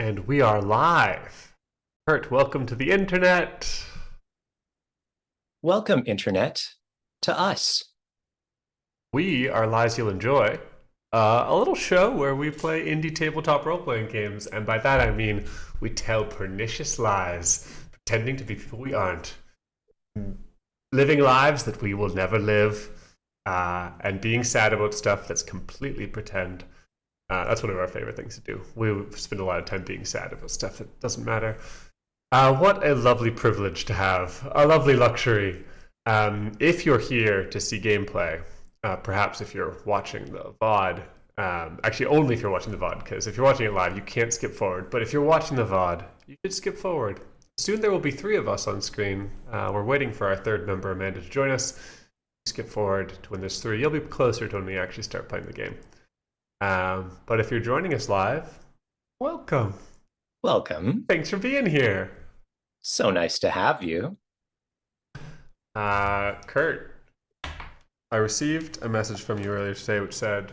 And we are live. Kurt, welcome to the internet. Welcome, Internet, to us. We are Lies You'll Enjoy, a little show where we play indie tabletop role-playing games, and by that I mean we tell pernicious lies, pretending to be people we aren't, living lives that we will never live, and being sad about stuff that's completely pretend. That's one of our favorite things to do. We spend a lot of time being sad about stuff that doesn't matter. What a lovely privilege to have, a lovely luxury. If you're here to see gameplay, perhaps if you're watching the VOD, actually only if you're watching the VOD, because if you're watching it live, you can't skip forward. But if you're watching the VOD, you should skip forward. Soon there will be 3 of us on screen. We're waiting for our 3rd member, Amanda, to join us. Skip forward to when there's 3. You'll be closer to when we actually start playing the game. But if you're joining us live, welcome. Welcome. Thanks for being here. So nice to have you. Kurt, I received a message from you earlier today which said,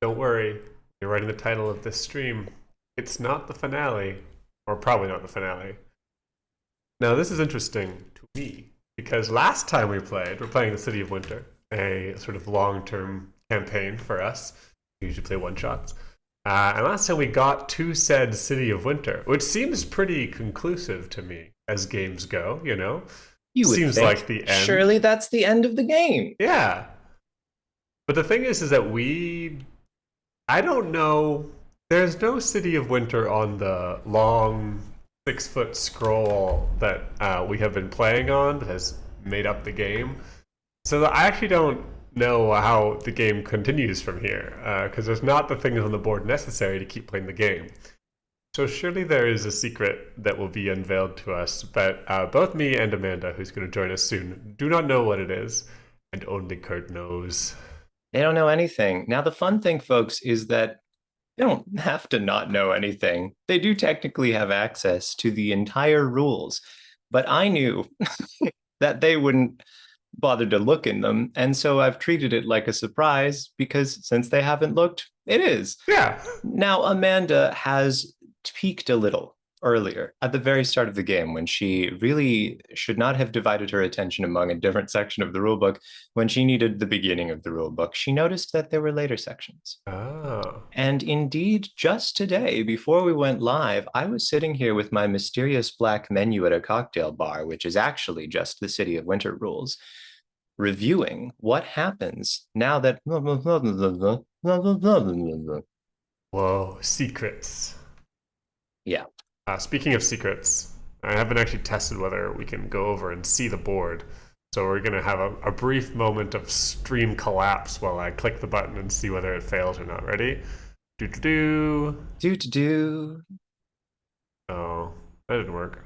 don't worry, you're writing the title of this stream. It's not the finale, or probably not the finale. Now, this is interesting to me, because last time we're playing the City of Winter, a sort of long-term campaign for us. We usually play one-shots. And last time we got to said City of Winter, which seems pretty conclusive to me as games go, you know? You would seems think, like the end. surely that's the end of the game. Yeah. But the thing is that I don't know, there's no City of Winter on the long 6-foot scroll that we have been playing on that has made up the game. So I actually don't know how the game continues from here, because there's not the things on the board necessary to keep playing the game. So surely there is a secret that will be unveiled to us, but both me and Amanda, who's going to join us soon, do not know what it is, and only Kurt knows. They don't know anything. Now, the fun thing, folks, is that they don't have to not know anything. They do technically have access to the entire rules, but I knew that they wouldn't bother to look in them, and so I've treated it like a surprise, because since they haven't looked, it is. Yeah. Now, Amanda has peaked a little earlier at the very start of the game when she really should not have divided her attention among a different section of the rulebook when she needed the beginning of the rulebook. She noticed that there were later sections. Oh. And indeed, just today, before we went live, I was sitting here with my mysterious black menu at a cocktail bar, which is actually just the City of Winter rules, reviewing what happens now that Whoa, secrets. Yeah. Speaking of secrets, I haven't actually tested whether we can go over and see the board. So we're going to have a brief moment of stream collapse while I click the button and see whether it fails or not. Ready? Do-do-do. Do-do-do. Oh, that didn't work.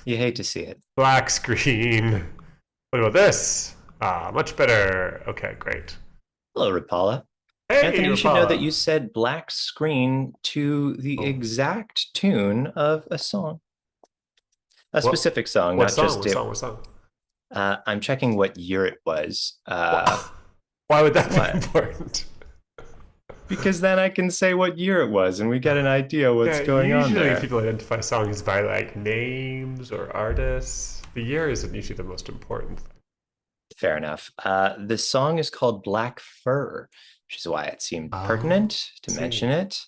You hate to see it. Black screen. What about this? Much better. Okay, great. Hello, Rapala. Hey, Anthony, you should Rapala. know that you said black screen to the exact tune of a song. A specific song, What not song? just What song? I'm checking what year it was. Why would that be important? Because then I can say what year it was and we get an idea what's going on there. Usually people identify songs by like names or artists. The year isn't usually the most important. Fair enough. The song is called Black Fur, which is why it seemed pertinent to mention it.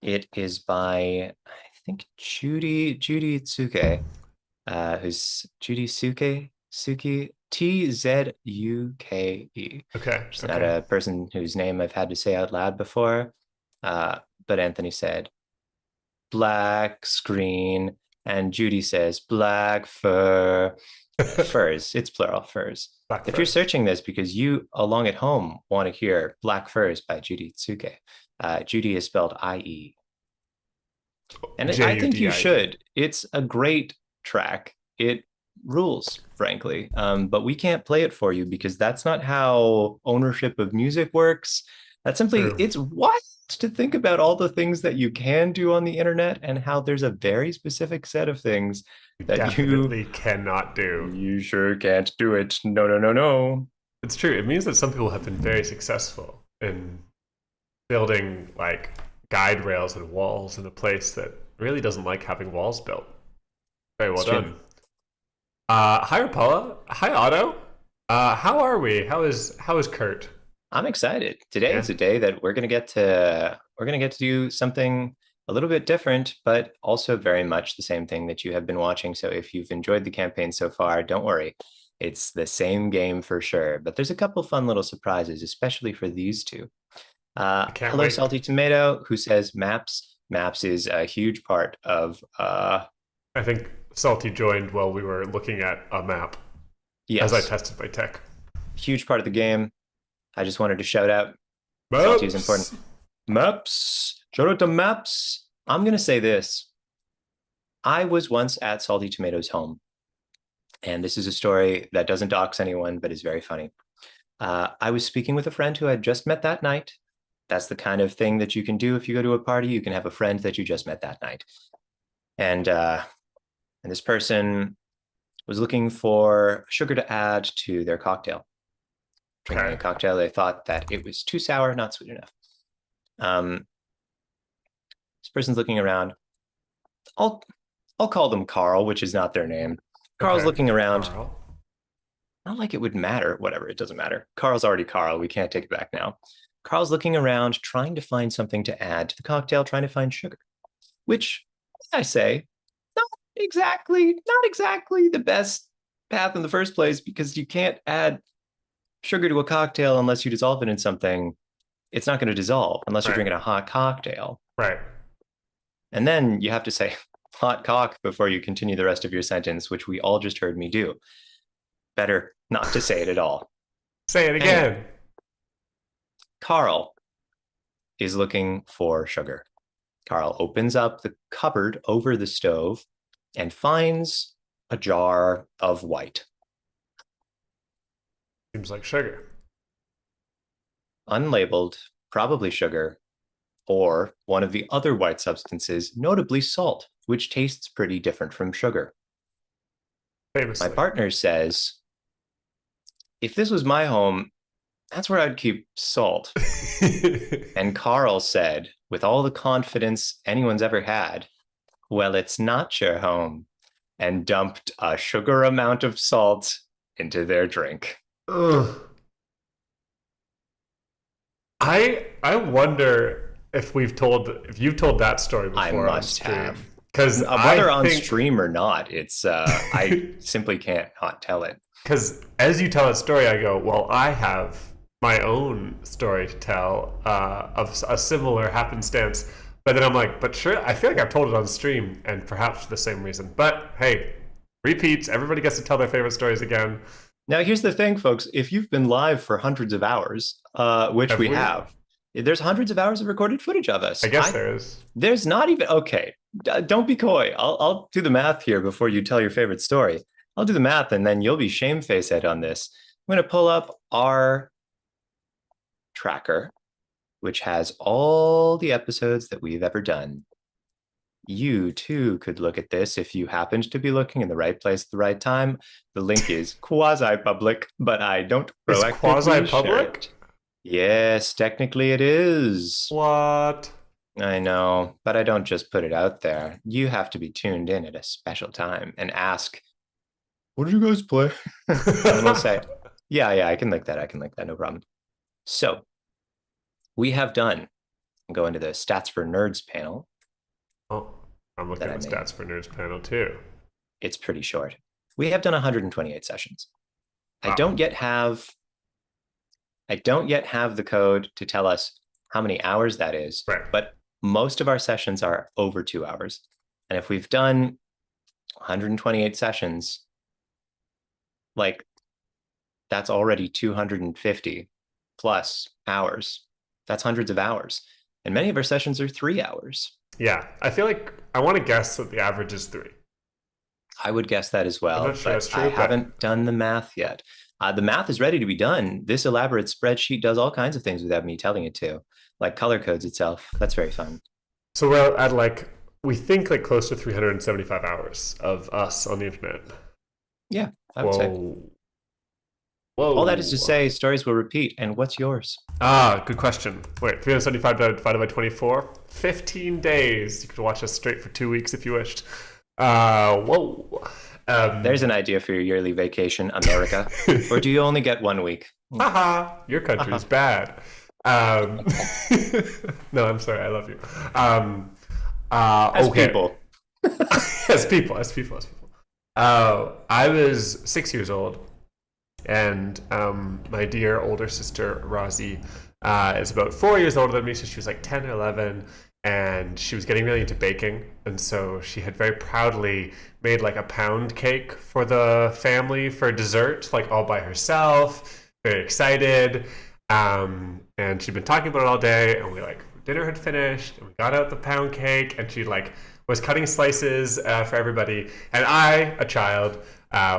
It is by, I think, Judy Tsuke, who's Judy Suki, Tzuke. Okay. She's not a person whose name I've had to say out loud before. But Anthony said, black screen, and Judy says, black fur. Furs, it's plural, furs. If you're searching this because you, along at home, want to hear Black Furs by Judy Tsuke, Judy is spelled I-E. And I think you should. It's a great track. It rules, frankly. But we can't play it for you because that's not how ownership of music works. That's simply, it's wild to think about all the things that you can do on the internet and how there's a very specific set of things that definitely cannot do. You sure can't do it. No. It's true. It means that some people have been very successful in building like guide rails and walls in a place that really doesn't like having walls built. Very well It's true. done. Hi Rapala. Hi Otto. How are we? How is Kurt? I'm excited. Today Yeah. is a day that we're gonna get to do something a little bit different, but also very much the same thing that you have been watching. So if you've enjoyed the campaign so far, don't worry. It's the same game for sure. But there's a couple fun little surprises, especially for these two. I can't Hello, wait. Salty Tomato, who says maps. Maps is a huge part of I think Salty joined while we were looking at a map as I yes, tested my tech. huge part of the game. I just wanted to shout out Salty is important. Maps. Maps. Shout out to maps. I'm gonna say this. I was once at Salty Tomato's home, and this is a story that doesn't dox anyone, but is very funny. I was speaking with a friend who I had just met that night. That's the kind of thing that you can do if you go to a party. You can have a friend that you just met that night, and this person was looking for sugar to add to their cocktail. Drinking Okay. a cocktail, they thought that it was too sour, not sweet enough. Um, this person's looking around. I'll call them Carl, which is not their name. Carl's Okay. looking around. Carl. Not like it would matter. Whatever, it doesn't matter. Carl's already Carl. We can't take it back now. Carl's looking around, trying to find something to add to the cocktail, trying to find sugar, which I say, not exactly the best path in the first place, because you can't add sugar to a cocktail unless you dissolve it in something. It's not going to dissolve unless you're Right. drinking a hot cocktail. Right. And then you have to say hot cock before you continue the rest of your sentence, which we all just heard me do. Better not to say it at all. Say it Anyway, again. Carl is looking for sugar. Carl opens up the cupboard over the stove and finds a jar of white. Seems like sugar. Unlabeled, probably sugar, or one of the other white substances, notably salt, which tastes pretty different from sugar. My Famously. partner says, if this was my home, that's where I'd keep salt. And Carl said, with all the confidence anyone's ever had, well, it's not your home, and dumped a sugar amount of salt into their drink. Ugh. I wonder if you've told that story I before on must stream. have. Because Whether on stream or not, it's I simply can't not tell it. Because as you tell a story, I go, well, I have my own story to tell of a similar happenstance. But then I'm like, but sure, I feel like I've told it on stream, and perhaps for the same reason. But hey, repeats. Everybody gets to tell their favorite stories again. Now, here's the thing, folks. If you've been live for hundreds of hours, which Have we we? have, there's hundreds of hours of recorded footage of us. I guess there is. There's not even okay. Don't be coy. I'll do the math here before you tell your favorite story. I'll do the math, and then you'll be shamefaced on this. I'm going to pull up our tracker, which has all the episodes that we've ever done. You too could look at this if you happened to be looking in the right place at the right time. The link is quasi-public, but I don't It's proactively quasi-public? share it. Yes, technically it is. What? I know, but I don't just put it out there. You have to be tuned in at a special time and ask, what did you guys play? And then we'll say, yeah, I can link that. No problem. So we have done, go into the stats for nerds panel. Oh, I'm looking at the stats for nerds panel too. It's pretty short. We have done 128 sessions. Wow. I don't yet have the code to tell us how many hours that is, Right. but most of our sessions are over 2 hours. And if we've done 128 sessions, like that's already 250 plus hours. That's hundreds of hours. And many of our sessions are 3 hours. Yeah, I feel like I want to guess that the average is 3. I would guess that as well, I'm not sure but that's true, I but- haven't done the math yet. The math is ready to be done. This elaborate spreadsheet does all kinds of things without me telling it to, like color codes itself. That's very fun. So we're at we think close to 375 hours of us on the internet. Yeah, I would say. Whoa. All that is to Whoa. say, stories will repeat. And what's yours? Good question. Wait, 375 divided by 24? 15 days. You could watch us straight for 2 weeks if you wished. Whoa. There's an idea for your yearly vacation, America. Or do you only get 1 week? Haha, your country's bad. No, I'm sorry. I love you. As Okay. people. As people. I was 6 years old, and my dear older sister Rosie is about 4 years older than me, so she was like 10 or 11, and she was getting really into baking, and so she had very proudly made like a pound cake for the family for dessert, like all by herself, very excited. And she'd been talking about it all day, and we like dinner had finished, and we got out the pound cake, and she like was cutting slices for everybody, and I, a child,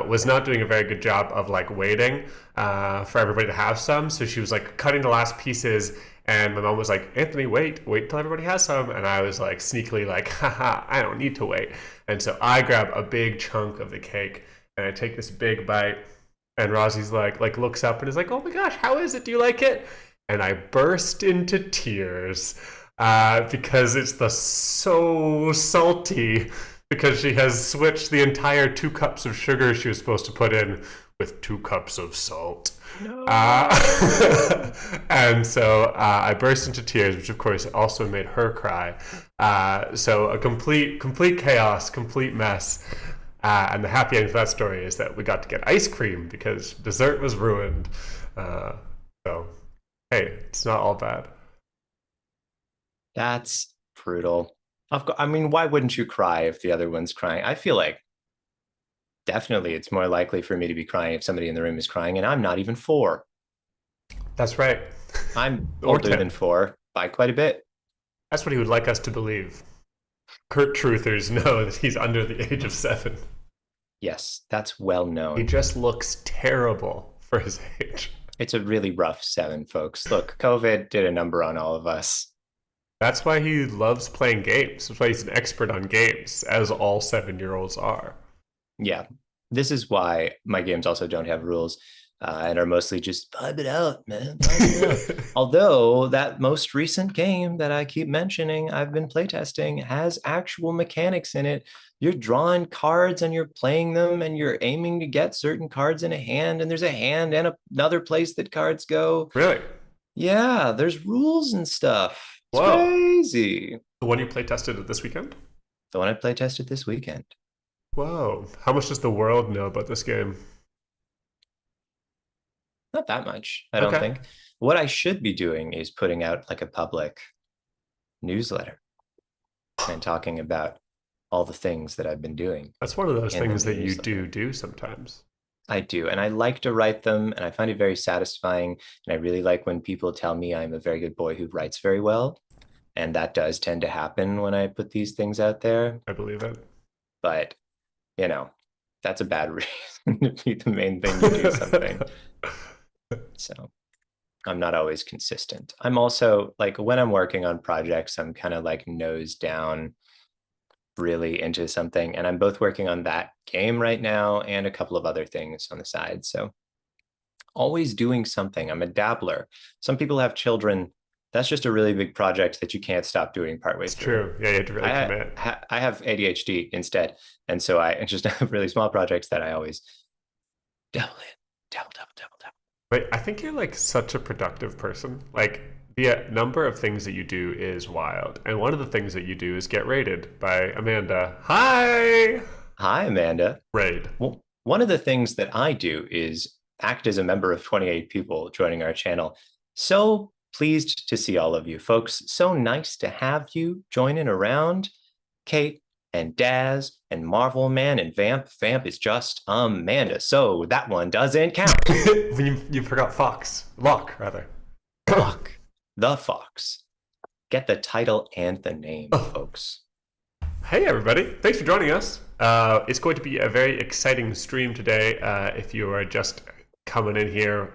was not doing a very good job of like waiting for everybody to have some. So she was like cutting the last pieces, and my mom was like, Anthony, wait till everybody has some. And I was like sneakily like, haha, I don't need to wait. And so I grab a big chunk of the cake, and I take this big bite, and Rosie's like looks up and is like, oh my gosh, how is it? Do you like it? And I burst into tears because it's so salty, because she has switched the entire 2 cups of sugar she was supposed to put in with 2 cups of salt. No. And so I burst into tears, which of course also made her cry. So a complete chaos, complete mess. And the happy end of that story is that we got to get ice cream because dessert was ruined. So, hey, it's not all bad. That's brutal. I mean, why wouldn't you cry if the other one's crying? I feel like definitely it's more likely for me to be crying if somebody in the room is crying, and I'm not even 4. That's right. I'm Or older 10. than 4 by quite a bit. That's what he would like us to believe. Kurt truthers know that he's under the age of 7. Yes, that's well He known. just looks terrible for his age. It's a really rough 7, folks. Look, COVID did a number on all of us. That's why he loves playing games. That's why he's an expert on games, as all 7-year-olds are. Yeah, this is why my games also don't have rules and are mostly just vibe it out, man. Vibe it out. Although that most recent game that I keep mentioning, I've been playtesting, has actual mechanics in it. You're drawing cards and you're playing them, and you're aiming to get certain cards in a hand, and there's a hand and another place that cards go. Really? Yeah, there's rules and stuff. It's Whoa. crazy. The one you play tested this weekend? The one I playtested this weekend. Whoa. How much does the world know about this game? Not that much, I don't Okay. think. What I should be doing is putting out like a public newsletter and talking about all the things that I've been doing. That's one of those in the things that you newsletter. do sometimes. I do, and I like to write them, and I find it very satisfying. And I really like when people tell me I'm a very good boy who writes very well. And that does tend to happen when I put these things out there. I believe it. But, you know, that's a bad reason to be the main thing to do something. So I'm not always consistent. I'm also like, when I'm working on projects, I'm kind of like nose down really into something. And I'm both working on that game right now and a couple of other things on the side. So always doing something. I'm a dabbler. Some people have children. That's just a really big project that you can't stop doing partway It's through. true. Yeah, you have to really commit. I have ADHD instead. And so I just have really small projects that I always dabble in. Dabble. Wait, I think you're like such a productive person. Like, the number of things that you do is wild. And one of the things that you do is get raided by Amanda. Hi! Hi, Amanda. Raid. Well, one of the things that I do is act as a member of 28 people joining our channel. So pleased to see all of you folks. So nice to have you joining around. Kate and Daz and Marvel Man and Vamp. Vamp is just Amanda, so that one doesn't count. you forgot Fox. Locke, rather. Fuck the Fox. Get the title and the name, folks. Hey everybody, thanks for joining us. It's going to be a very exciting stream today. If you are just coming in here,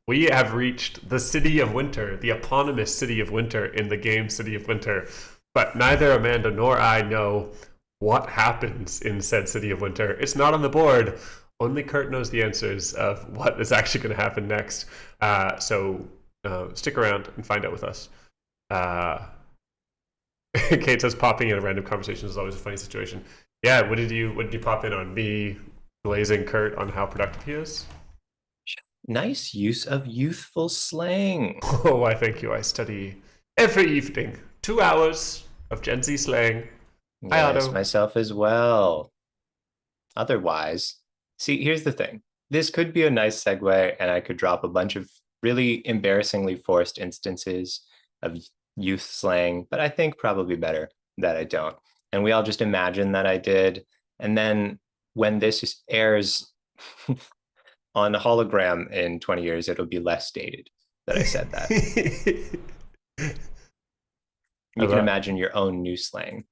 we have reached the City of Winter, the eponymous City of Winter in the game City of Winter. But neither Amanda nor I know what happens in said City of Winter. It's not on the board. only Kurt knows the answers of what is actually going to happen next. So stick around and find out with us. Kate says popping in a random conversation is always a funny situation. Yeah, what did you pop in on? Me glazing Kurt on how productive he is? Nice use of youthful slang. Oh, why thank you. I study every evening. 2 hours of Gen Z slang. Hi, Yes, Otto. myself as well. Otherwise, see, here's the thing. This could be a nice segue, and I could drop a bunch of really embarrassingly forced instances of youth slang, but I think probably better that I don't. And we all just imagine that I did. And then when this airs on a hologram in 20 years, it'll be less dated that I said that. You can imagine your own new slang.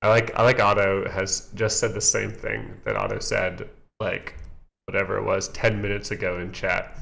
I like Otto has just said the same thing that Otto said, like, whatever it was 10 minutes ago in chat.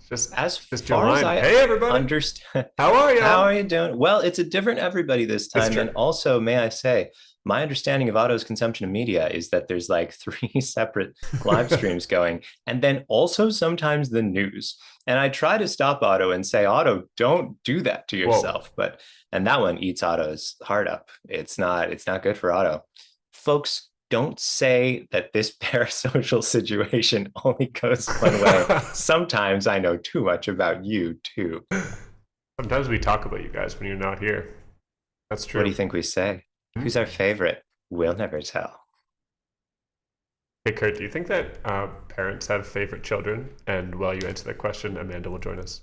Just far as I hey everybody, understand. How are you? How are you doing? Well, it's a different everybody this time. And also, may I say, my understanding of Otto's consumption of media is that there's like 3 separate live streams going, and then also sometimes the news. And I try to stop Otto and say, Otto, don't do that to yourself. Whoa. And that one eats Otto's heart up. It's not good for Otto. Folks, don't say that this parasocial situation only goes one way. Sometimes I know too much about you too. Sometimes we talk about you guys when you're not here. That's true. What do you think we say? Who's our favorite? We'll never tell. Hey, Kurt, do you think that parents have favorite children? And while you answer that question, Amanda will join us.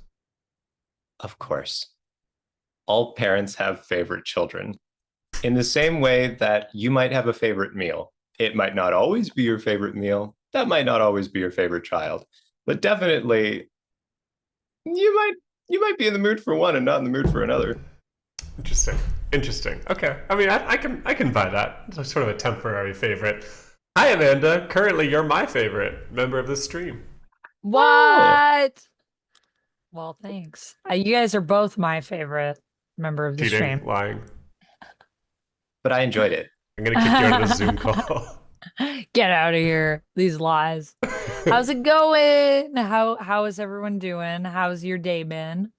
Of course. All parents have favorite children. In the same way that you might have a favorite meal. It might not always be your favorite meal. That might not always be your favorite child. But definitely, you might be in the mood for one and not in the mood for another. Interesting. Okay. I mean, I can buy that. It's sort of a temporary favorite. Hi, Amanda. Currently, you're my favorite member of the stream. What? Oh. Well, thanks. You guys are both my favorite member of the stream. Lying. But I enjoyed it. I'm going to kick you out of the Zoom call. Get out of here. These lies. How's it going? How is everyone doing? How's your day been?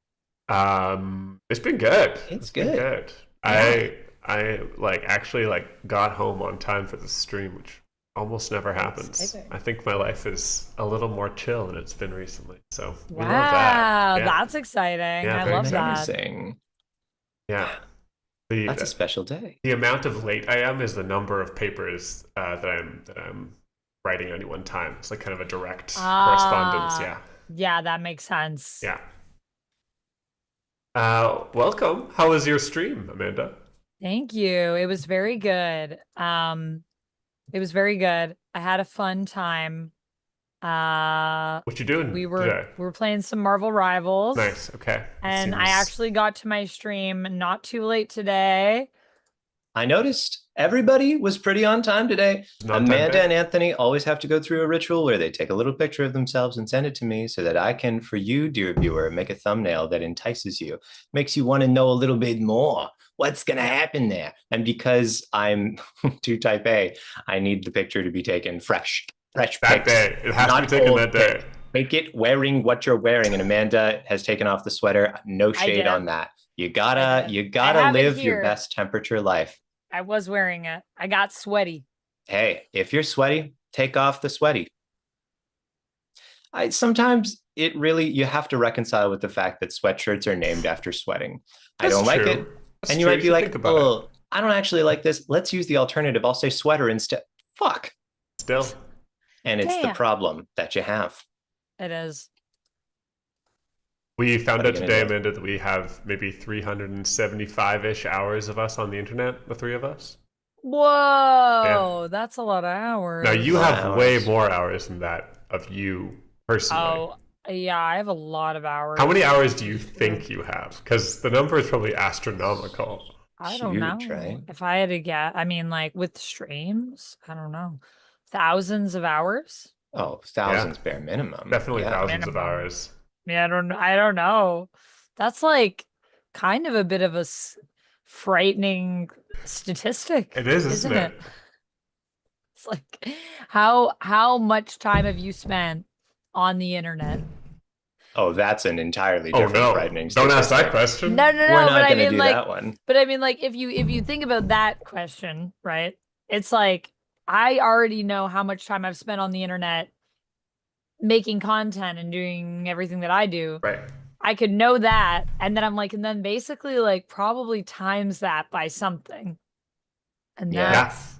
It's been good. It's been good. Yeah. I actually got home on time for the stream, which almost never happens. I think my life is a little more chill than it's been recently. So we love that. Yeah. That's exciting. Yeah, I love that. Yeah. That's a special day. The amount of late I am is the number of papers that I'm writing at any one time. It's like kind of a direct correspondence. Yeah. Yeah, that makes sense. Yeah. Welcome. How was your stream, Amanda? Thank you. It was very good. It was very good. I had a fun time. What you doing? We were playing some Marvel Rivals. Nice. Okay. And I actually got to my stream not too late today. I noticed everybody was pretty on time today. Amanda and Anthony always have to go through a ritual where they take a little picture of themselves and send it to me so that I can, for you, dear viewer, make a thumbnail that entices you, makes you want to know a little bit more. What's going to happen there? And because I'm too type A, I need the picture to be taken fresh that pics, day. It has to be taken that day. Make it wearing what you're wearing. And Amanda has taken off the sweater. No shade on that. You gotta live your best temperature life. I was wearing it. I got sweaty. Hey, if you're sweaty, take off the sweaty. Sometimes you have to reconcile with the fact that sweatshirts are named after sweating. I don't like it. And you might be like, oh, I don't actually like this. Let's use the alternative. I'll say sweater instead. Fuck. Still. And it's the problem that you have. It is. We found out today, Amanda, that we have maybe 375-ish hours of us on the internet, the three of us. Whoa, that's a lot of hours. Now, you have way more hours than that of you personally. Oh, yeah, I have a lot of hours. How many hours do you think you have? Because the number is probably astronomical. I don't know. Right? If I had to guess, I mean, with streams, I don't know. Thousands of hours? Oh, thousands bare minimum. Definitely thousands of hours. Yeah, I don't know. That's kind of a bit of a frightening statistic. It is, isn't it? like, how much time have you spent on the internet? Oh, that's an entirely Oh different no! frightening Don't ask that statistic. question. No, no, We're no. But not I going to mean, do like, that one. if you think about that question, right? It's like I already know how much time I've spent on the internet making content and doing everything that I do. Right. I could know that, and then I'm like, and then basically like probably times that by something, and Yeah. that's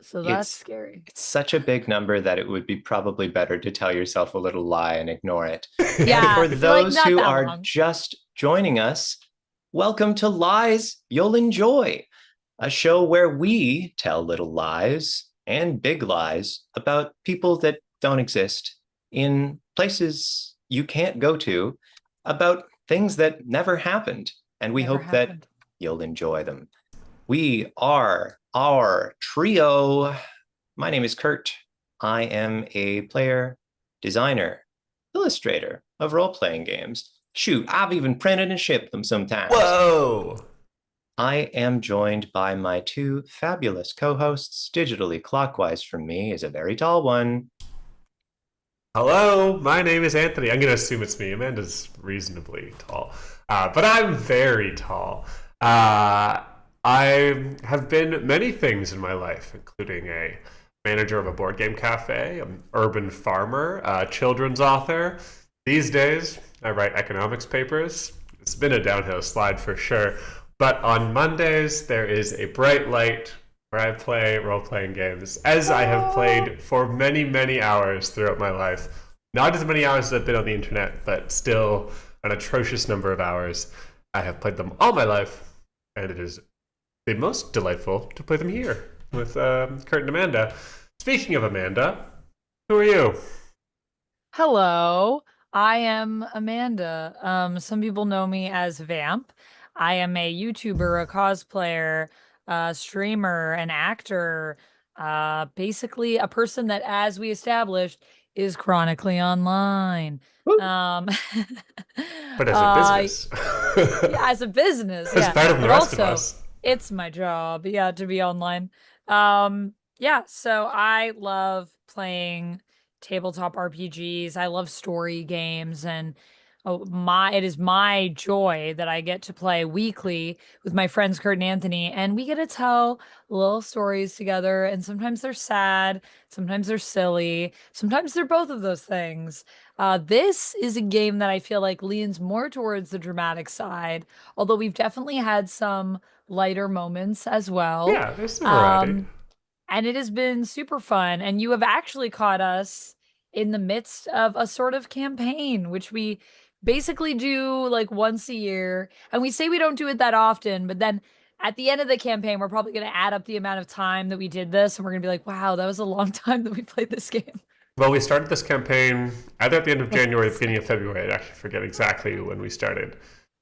so that's It's scary. it's such a big number that it would be probably better to tell yourself a little lie and ignore it. And Yeah, for like those not who that are long. just joining us, welcome to Lies You'll Enjoy, a show where we tell little lies and big lies about people that don't exist in places you can't go to, about things that never happened. And we Never hope that happened. you'll enjoy them. We are our trio. My name is Kurt. I am a player, designer, illustrator of role-playing games. Shoot, I've even printed and shipped them sometimes. Whoa! I am joined by my two fabulous co-hosts. Digitally clockwise from me is a very tall one. Hello, my name is Anthony. I'm going to assume it's me. Amanda's reasonably tall, but I'm very tall. I have been many things in my life, including a manager of a board game cafe, an urban farmer, a children's author. These days, I write economics papers. It's been a downhill slide for sure. But on Mondays, there is a bright light where I play role-playing games, as I have played for many, many hours throughout my life. Not as many hours as I've been on the internet, but still an atrocious number of hours. I have played them all my life, and it is the most delightful to play them here with Kurt and Amanda. Speaking of Amanda, who are you? Hello, I am Amanda. Some people know me as Vamp. I am a YouTuber, a cosplayer, a streamer, an actor, basically a person that, as we established, is chronically online. Woo. But as a business. Yeah, as a business, As yeah. better than the But rest of also, us. it's my job, yeah, to be online. Yeah, so I love playing tabletop RPGs. I love story games, and it is my joy that I get to play weekly with my friends Kurt and Anthony, and we get to tell little stories together. And sometimes they're sad, sometimes they're silly, sometimes they're both of those things. This is a game that I feel like leans more towards the dramatic side, although we've definitely had some lighter moments as well. Yeah, there's a variety. And it has been super fun. And you have actually caught us in the midst of a sort of campaign, which we basically do like once a year. And we say we don't do it that often, but then at the end of the campaign, we're probably going to add up the amount of time that we did this. And we're going to be like, wow, that was a long time that we played this game. Well, we started this campaign either at the end of January or the beginning of February. I actually forget exactly when we started.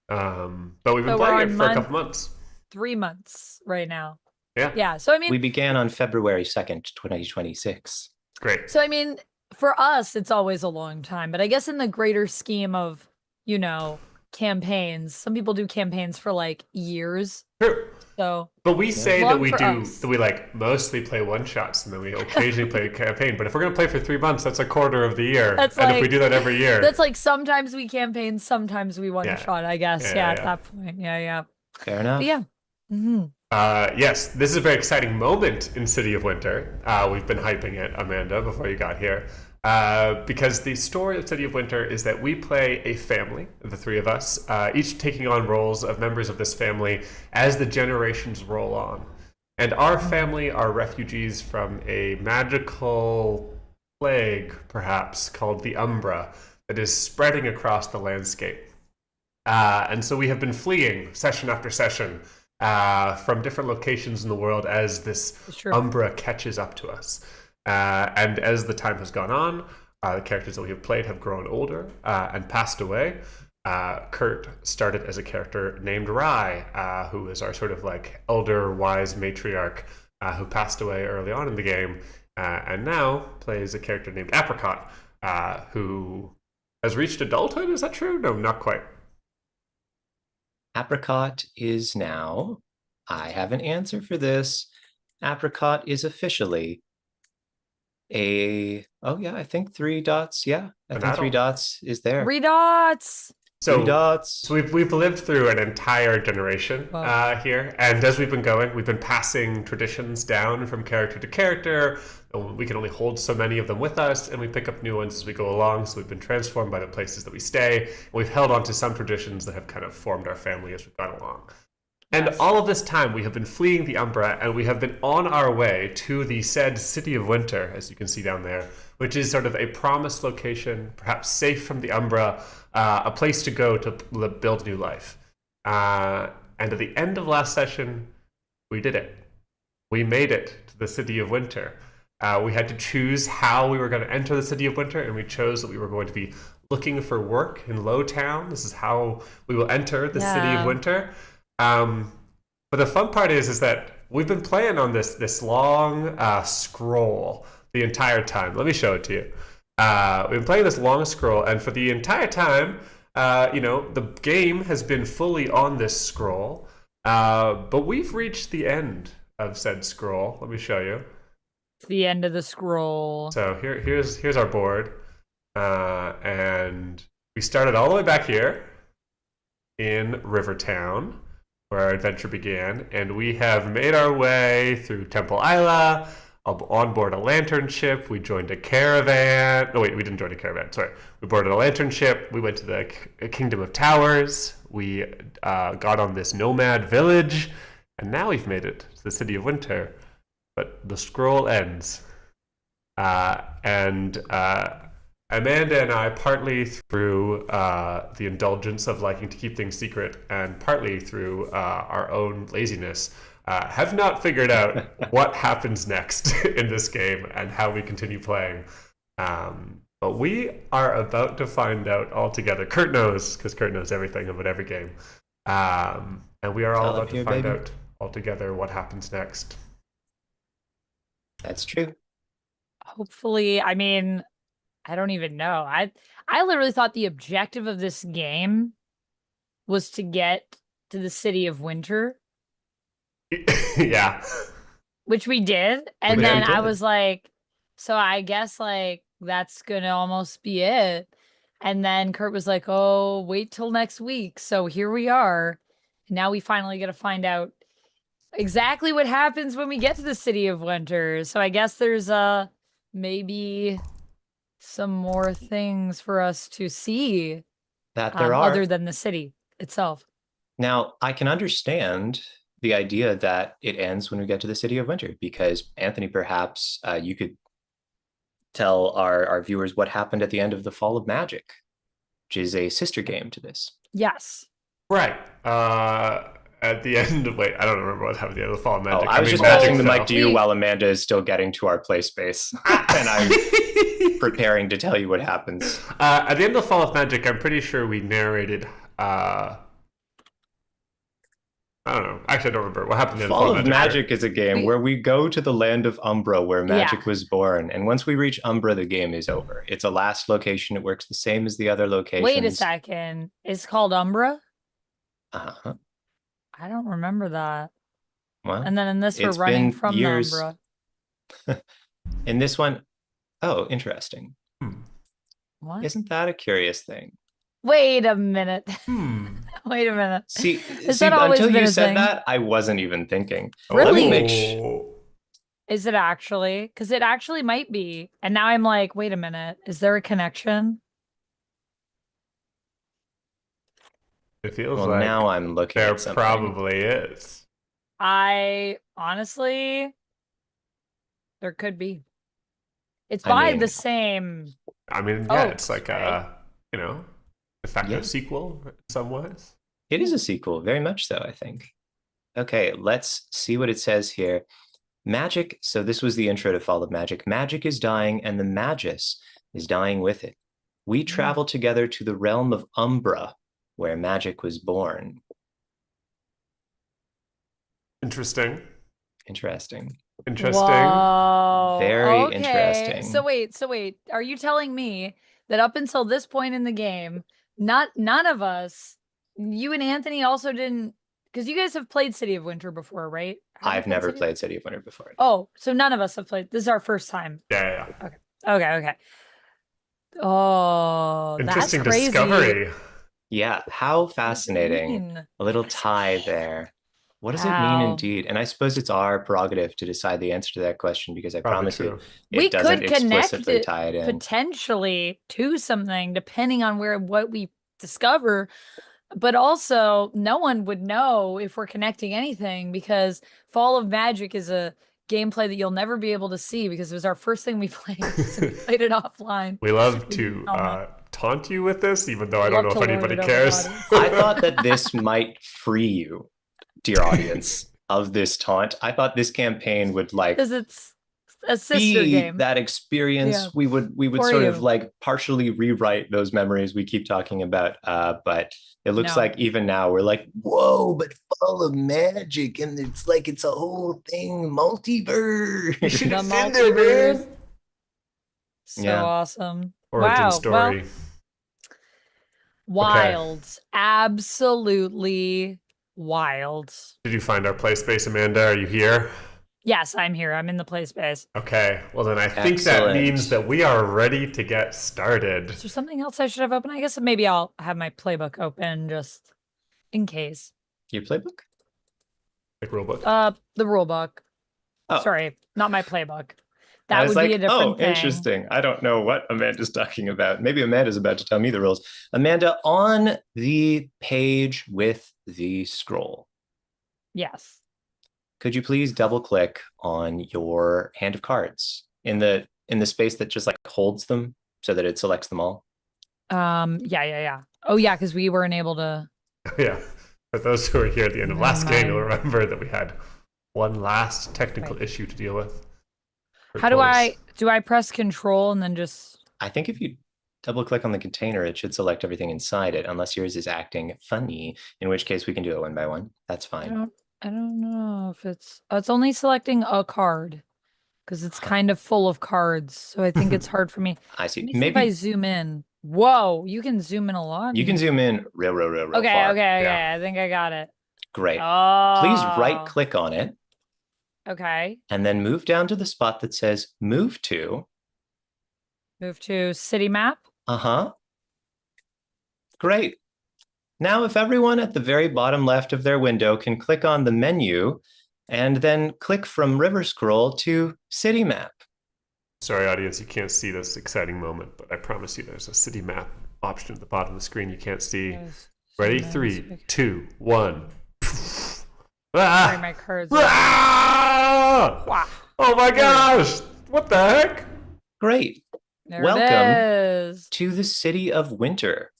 But we've been So playing it for a couple months. 3 months right now. Yeah. Yeah. So, I mean, We began on February 2nd, 2026. Great. so, I mean, for us, it's always a long time, but I guess in the greater scheme of, campaigns, some people do campaigns for like years. True. So, But we say that long we for do us. that we like mostly play one shots and then we occasionally play a campaign. But if we're gonna play for 3 months, that's a quarter of the year. That's and if we like- do that every year, that's like sometimes we campaign, sometimes we one Yeah. shot, I guess. Yeah, At yeah. that point. Yeah. Fair enough. But yeah. hmm yes, this is a very exciting moment in City of Winter. We've been hyping it, Amanda, before you got here. Because the story of City of Winter is that we play a family, the three of us, each taking on roles of members of this family as the generations roll on. And our family are refugees from a magical plague, perhaps, called the Umbra, that is spreading across the landscape. And so we have been fleeing session after session from different locations in the world as this It's true. Umbra catches up to us. And as the time has gone on, the characters that we have played have grown older and passed away. Kurt started as a character named Rye, who is our sort of like elder, wise matriarch who passed away early on in the game, and now plays a character named Apricot, who has reached adulthood. Is that true? No, not quite. Apricot is now, I have an answer for this. Apricot is officially I think 3 dots. Yeah, I And think 3 dots is there. 3 dots. 3 dots. So we've lived through an entire generation Wow. here, and as we've been going, we've been passing traditions down from character to character. We can only hold so many of them with us, and we pick up new ones as we go along. So we've been transformed by the places that we stay. And we've held on to some traditions that have kind of formed our family as we've gone along. And Yes. all of this time, we have been fleeing the Umbra, and we have been on our way to the said City of Winter, as you can see down there, which is sort of a promised location, perhaps safe from the Umbra, a place to go to build a new life. And at the end of last session, we did it. We made it to the City of Winter. We had to choose how we were going to enter the City of Winter, and we chose that we were going to be looking for work in Lowtown. This is how we will enter the City of Winter. But the fun part is that we've been playing on this long scroll the entire time. Let me show it to you. We've been playing this long scroll, and for the entire time, the game has been fully on this scroll. But we've reached the end of said scroll. Let me show you. It's the end of the scroll. So here's our board, and we started all the way back here in Rivertown, where our adventure began, and we have made our way through Temple Isla, on board a lantern ship. We joined a caravan. No, wait, we didn't join a caravan. Sorry. We boarded a lantern ship. We went to the Kingdom of Towers. We got on this nomad village, and now we've made it to the City of Winter. But the scroll ends. And Amanda and I, partly through the indulgence of liking to keep things secret, and partly through our own laziness, have not figured out what happens next in this game and how we continue playing. But we are about to find out all together. Kurt knows, because Kurt knows everything about every game. And we are all about to find out all together what happens next. That's true. Hopefully, I mean, I don't even know. I literally thought the objective of this game was to get to the City of Winter. Yeah. Which we did. And We then did. I was like, so I guess like that's gonna almost be it. And then Kurt was like, oh, wait till next week. So here we are. Now we finally get to find out exactly what happens when we get to the City of Winter. So I guess there's maybe some more things for us to see That there are. other than the city itself. Now, I can understand the idea that it ends when we get to the City of Winter, because Anthony, perhaps you could tell our viewers what happened at the end of the Fall of Magic, which is a sister game to this. Yes. Right. At the end of I don't remember what happened at the end of the Fall of Magic. I was just passing the mic to you while Amanda is still getting to our play space, and I'm preparing to tell you what happens. At the end of the Fall of Magic, I'm pretty sure we narrated. I don't know. Actually, I don't remember what happened. Fall of Magic is a game where we go to the land of Umbra, where magic was born, and once we reach Umbra, the game is over. It's a last location. It works the same as the other locations. Wait a second. It's called Umbra? Uh-huh. I don't remember that. Well, and then in this, we're running from the Umbra. In this one, oh, interesting. What? Isn't that a curious thing? Wait a minute. Wait a minute. See, that always until been you a said thing? that, I wasn't even thinking. Really? Let me make sure. Is it actually? Because it actually might be. And now I'm like, wait a minute. Is there a connection? It feels Well, like now I'm looking there at something. probably is. I honestly, there could be. It's by the same. I mean, yeah, it's like a, de facto sequel in some ways. It is a sequel, very much so, I think. Okay, let's see what it says here. Magic, so this was the intro to Fall of Magic. Magic is dying, and the Magus is dying with it. We travel together to the realm of Umbra, where magic was born. Interesting. Interesting. Whoa, very interesting. So wait. Are you telling me that up until this point in the game, none of us, you and Anthony also didn't because you guys have played City of Winter before, right? Have you I've never City of- played City of Winter before. Oh, so none of us have played. This is our first time. Yeah, yeah. Okay. Oh, that's Interesting crazy. discovery. Yeah, how What does it fascinating. mean? A little What does it tie mean? there. What does it mean Wow. indeed? And I suppose it's our prerogative to decide the answer to that question because I Probably promise you true. We it doesn't could connect explicitly it tie it in. potentially to something depending on what we discover, but also no one would know if we're connecting anything because Fall of Magic is a gameplay that you'll never be able to see because it was our first thing we played, so we played it offline. We love We to didn't comment. taunt you with this, even though I Love don't know to if lord anybody it over the cares. audience. I thought that this might free you, dear audience, of this taunt. I thought this campaign would like Because it's a sister be game. that experience. Yeah, we would for sort of you. like partially rewrite those memories we keep talking about. But it looks No. like even now we're like, whoa, but Fall of Magic, and it's like it's a whole thing, multiverse. You should The have been there, man. multiverse. So Yeah. awesome. Origin Wow. story. Well, wild. Absolutely wild. Did you find our play space, Amanda? Are you here? Yes, I'm here. I'm in the play space. Okay. Well, then I think that Excellent. means that we are ready to get started. Is there something else I should have open? I guess maybe I'll have my playbook open just in case. Your playbook? Like rulebook. The rule book. Oh. Sorry, not my playbook. I That was would like, be a different thing. interesting. I don't know what Amanda's talking about. Maybe Amanda's about to tell me the rules. Amanda, on the page with the scroll, Yes. could you please double click on your hand of cards in the space that just like holds them so that it selects them all? Yeah. Oh yeah, because we weren't able to. Yeah. For those who were here at the end of Never last game, you'll mind. remember that we had one last technical Right. issue to deal with. How do I press control and then just I think if you double click on the container, it should select everything inside it, unless yours is acting funny, in which case we can do it one by one. That's fine. I don't know if it's only selecting a card because it's kind of full of cards. So I think it's hard for me. I see. Let me see if I Maybe zoom in. Whoa, you can zoom in a lot. you can here. zoom in real Okay, far. okay. I think I got it. Great. Oh. Please right click on it Okay. and then move down to the spot that says move to. Move to city map. Uh-huh. Great. Now, if everyone at the very bottom left of their window can click on the menu and then click from river scroll to city map. Sorry, audience, you can't see this exciting moment, but I promise you there's a city map option at the bottom of the screen you can't see. Ready? 3, 2, 1. Sorry, my cards. Ah! Wow. Oh my gosh! What the heck? Great. There Welcome. it is. To the city of winter,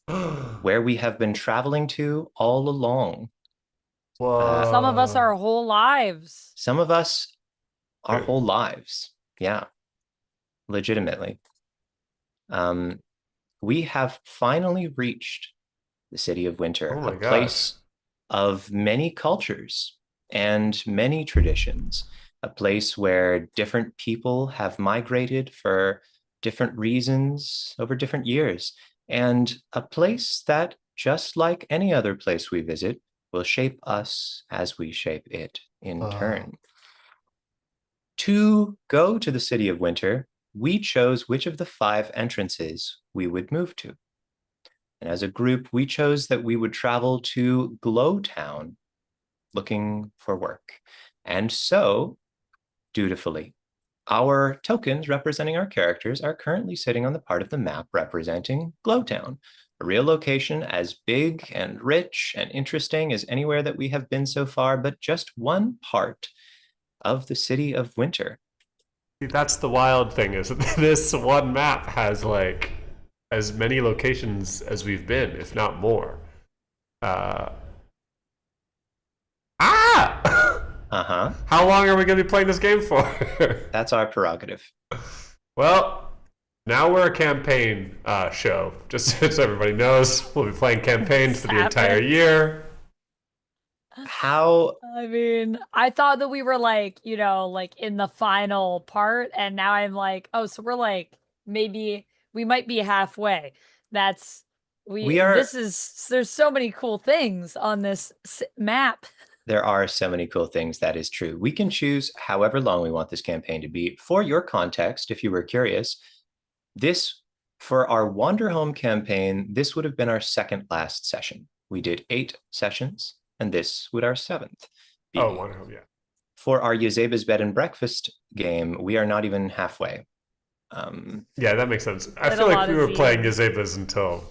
where we have been traveling to all along. Whoa. Some of us our whole lives. Some of us our Right. whole lives. Yeah. Legitimately. We have finally reached the city of winter, Oh my a place of many cultures and many traditions, a place where different people have migrated for different reasons over different years, and a place that, just like any other place we visit, will shape us as we shape it in turn. To go to the city of winter, we chose which of the 5 entrances we would move to. And as a group, we chose that we would travel to Glowtown looking for work. And so, dutifully, our tokens representing our characters are currently sitting on the part of the map representing Glowtown, a real location as big and rich and interesting as anywhere that we have been so far, but just one part of the city of winter. See, that's the wild thing, is that this one map has like as many locations as we've been, if not more. Uh-huh. How long are we going to be playing this game for? That's our prerogative. Well, now we're a campaign show. Just so everybody knows, we'll be playing campaigns for the entire year. How? I mean, I thought that we were like, like in the final part, and now I'm like, oh, so we're like, maybe we might be halfway. That's We are- There's so many cool things on this map. There are so many cool things. That is true. We can choose however long we want this campaign to be. For your context, if you were curious, for our Wanderhome campaign, this would have been our second last session. We did 8 sessions, and this would our 7th be. Oh, Wanderhome, yeah. For our Yezeba's Bed and Breakfast game, we are not even halfway. Yeah, that makes sense. I Did feel a like lot we of were playing Zetas. Yezeba's until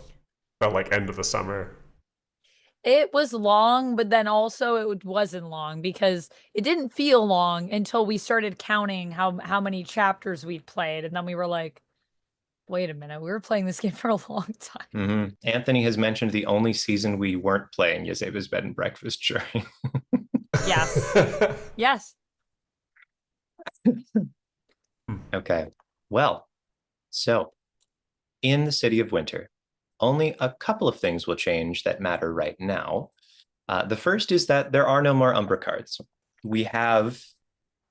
about like end of the summer. It was long, but then also it wasn't long because it didn't feel long until we started counting how many chapters we'd played, and then we were like, wait a minute, we were playing this game for a long time. Anthony has mentioned the only season we weren't playing Yezeba's Bed and Breakfast during. Yes. Yes. Okay. Well, so in the City of Winter, only a couple of things will change that matter right now. The first is that there are no more Umbra cards. We have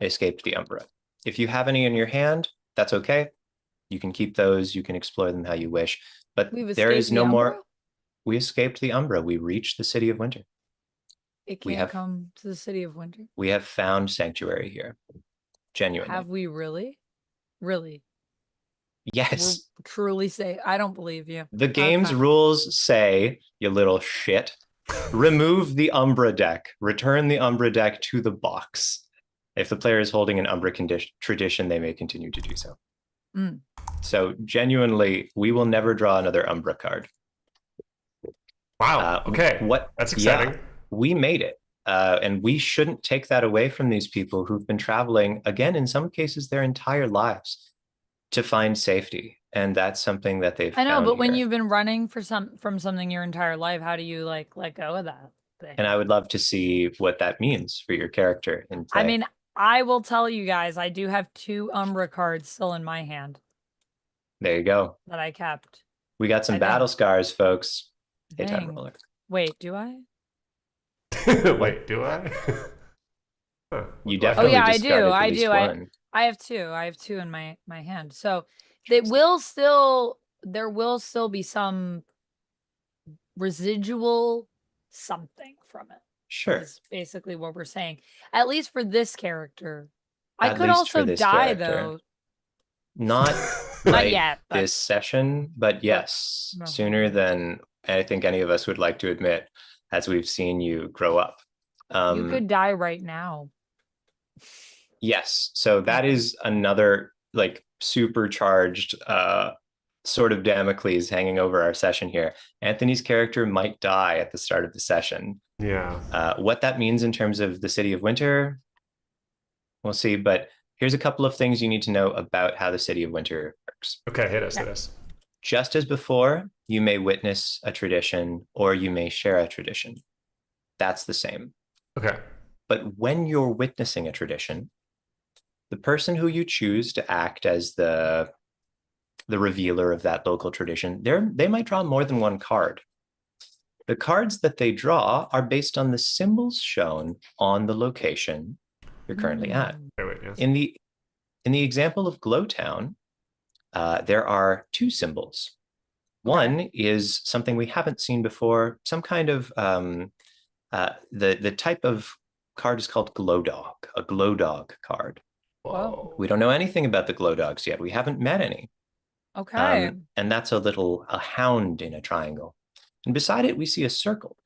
escaped the Umbra. If you have any in your hand, that's okay. You can keep those. You can explore them how you wish. But there is no more. We escaped the Umbra. We reached the City of Winter. It can't come to the City of Winter. We have found sanctuary here. Genuinely. Have we really? Really? Yes. We're truly say, I don't believe you. The game's rules say, you little shit, remove the Umbra deck, return the Umbra deck to the box. If the player is holding an Umbra tradition, they may continue to do so. So genuinely, we will never draw another Umbra card. Wow. Okay. That's exciting. Yeah, we made it. And we shouldn't take that away from these people who've been traveling, again, in some cases, their entire lives to find safety. And that's something that they've I know, found but when here. you've been running from something your entire life, how do you like let go of that thing? And I would love to see what that means for your character in play. I mean, I will tell you guys, I do have 2 Umbra cards still in my hand. There you go. That I kept. We got some battle scars, folks. Hey, time Dang. roller. Wait, do I? Wait, do I? Huh. You definitely I do. discarded at I least do. one. I have 2. I have 2 in my hand. So there will still be some residual something from it. Sure. Is basically what we're saying. At least for this character. I At could least also for this die character. though. Not Not right yet, but this session, but yes, No. sooner than I think any of us would like to admit, as we've seen you grow up. you could die right now. Yes, so that is another like supercharged sort of Damocles hanging over our session here. Anthony's character might die at the start of the session. Yeah. What that means in terms of the City of Winter, we'll see. But here's a couple of things you need to know about how the City of Winter works. Okay, hit us. Just as before, you may witness a tradition or you may share a tradition. That's the same. Okay. But when you're witnessing a tradition, the person who you choose to act as the revealer of that local tradition, they might draw more than one card. The cards that they draw are based on the symbols shown on the location you're currently at. Yes. In the example of Glowtown, there are 2 symbols. One is something we haven't seen before, some kind of the type of card is called Glow Dog, a Glow Dog card. Whoa. We don't know anything about the Glow Dogs yet. We haven't met any. Okay. And that's a hound in a triangle. And beside it, we see a circle.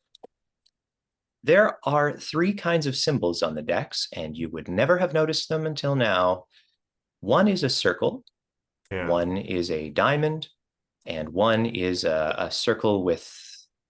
There are 3 kinds of symbols on the decks, and you would never have noticed them until now. One is a circle, one is a diamond, and one is a circle with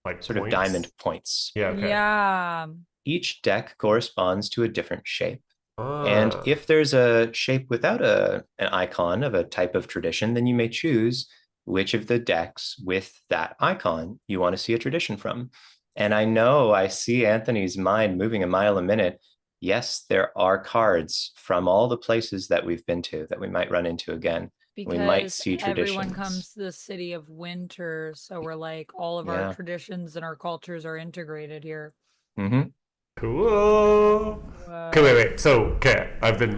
like sort of diamond points. Yeah. Okay. Yeah. Each deck corresponds to a different shape. And if there's a shape without an icon of a type of tradition, then you may choose which of the decks with that icon you want to see a tradition from. And I see Anthony's mind moving a mile a minute. Yes, there are cards from all the places that we've been to that we might run into again. Because we might see traditions. Everyone comes to the City of Winter, so we're like all of our traditions and our cultures are integrated here. Mm-hmm. Cool. Okay, wait. So,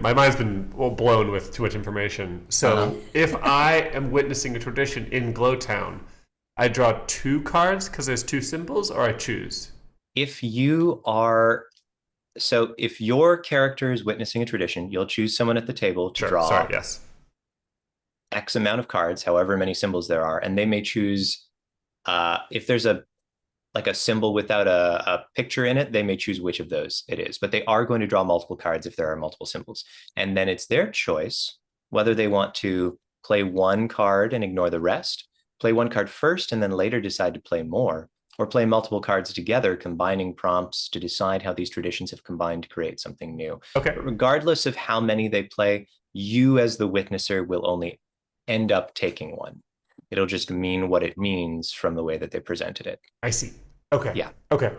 my mind's been blown with too much information. So, if I am witnessing a tradition in Glowtown, I draw 2 cards because there's 2 symbols, or I choose? If your character is witnessing a tradition, you'll choose someone at the table to Sure. draw Sorry. Yes. X amount of cards, however many symbols there are, and they may choose if there's a symbol without a picture in it, they may choose which of those it is. But they are going to draw multiple cards if there are multiple symbols. And then it's their choice whether they want to play 1 card and ignore the rest, play 1 card first and then later decide to play more, or play multiple cards together, combining prompts to decide how these traditions have combined to create something new. Okay. But regardless of how many they play, you as the witnesser will only end up taking 1. It'll just mean what it means from the way that they presented it. I see. Okay. Yeah. Okay.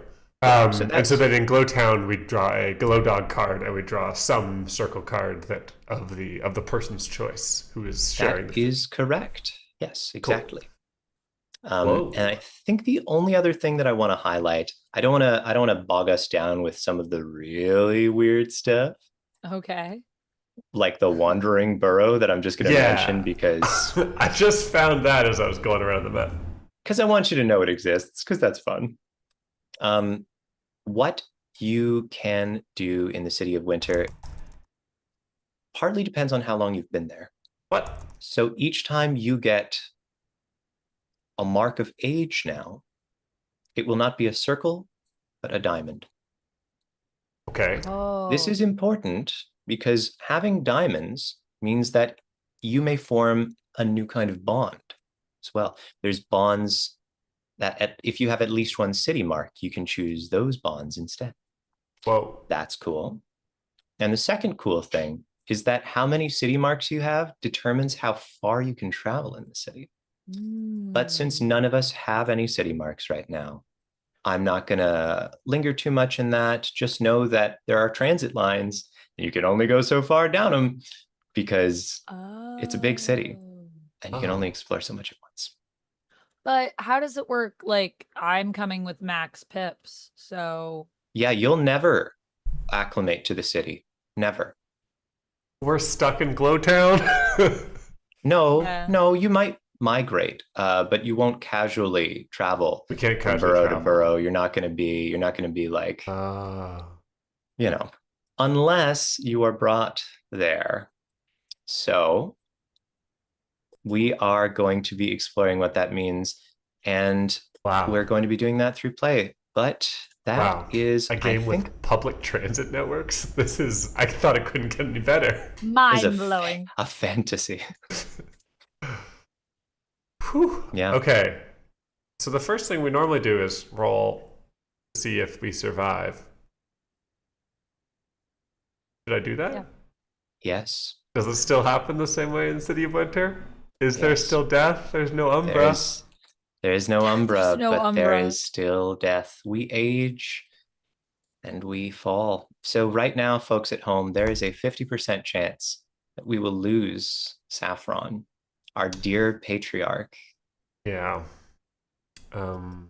So and so then in Glowtown, we draw a Glow Dog card, and we draw some circle card that of the person's choice who is sharing. That is correct. Yes, exactly. Whoa. And I think the only other thing that I want to highlight, I don't want to bog us down with some of the really weird stuff, Okay. like the wandering burrow that I'm just going to mention because I just found that as I was going around the map. I want you to know it exists, because that's fun. What you can do in the City of Winter partly depends on how long you've been there. What? So each time you get a mark of age now, it will not be a circle, but a diamond. Okay. Oh. This is important because having diamonds means that you may form a new kind of bond as well. There's bonds that if you have at least 1 city mark, you can choose those bonds instead. Whoa. That's cool. And the second cool thing is that how many city marks you have determines how far you can travel in the city. But since none of us have any city marks right now, I'm not going to linger too much in that. Just know that there are transit lines. You can only go so far down them because it's a big city and you can only explore so much at once. But how does it work? Like, I'm coming with max pips, so... Yeah, you'll never acclimate to the city. Never. We're stuck in Glowtown? No, you might migrate, but you won't casually travel. We can't from casually burrow travel. to burrow. You're not going to be like, unless you are brought there. So we are going to be exploring what that means, and we're going to be doing that through play. But that is a game with public transit networks. I thought it couldn't get any better. Mind-blowing. A fantasy. Whew. Yeah. Okay. So the first thing we normally do is roll to see if we survive. Did I do that? Yeah. Yes. Does it still happen the same way in City of Winter? Is there still death? There's no Umbra. There is no Umbra, no but Umbra. there is still death. We age and we fall. So right now, folks at home, there is a 50% chance that we will lose Saffron, our dear patriarch. Yeah. Oh,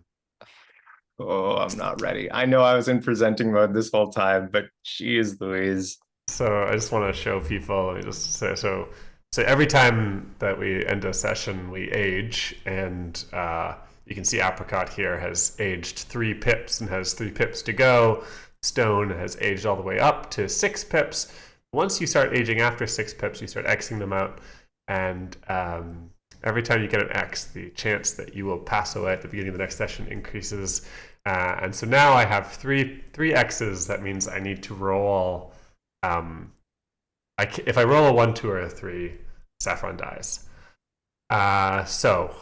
I'm not ready. I know I was in presenting mode this whole time, but geez Louise. So I just want to show people, let me just say, so every time that we end a session, we age, and you can see Apricot here has aged 3 pips and has 3 pips to go. Stone has aged all the way up to 6 pips. Once you start aging after 6 pips, you start Xing them out, and every time you get an X, the chance that you will pass away at the beginning of the next session increases. And so now I have three X's. That means I need to roll. If I roll a 1, 2, or a 3, Saffron dies. So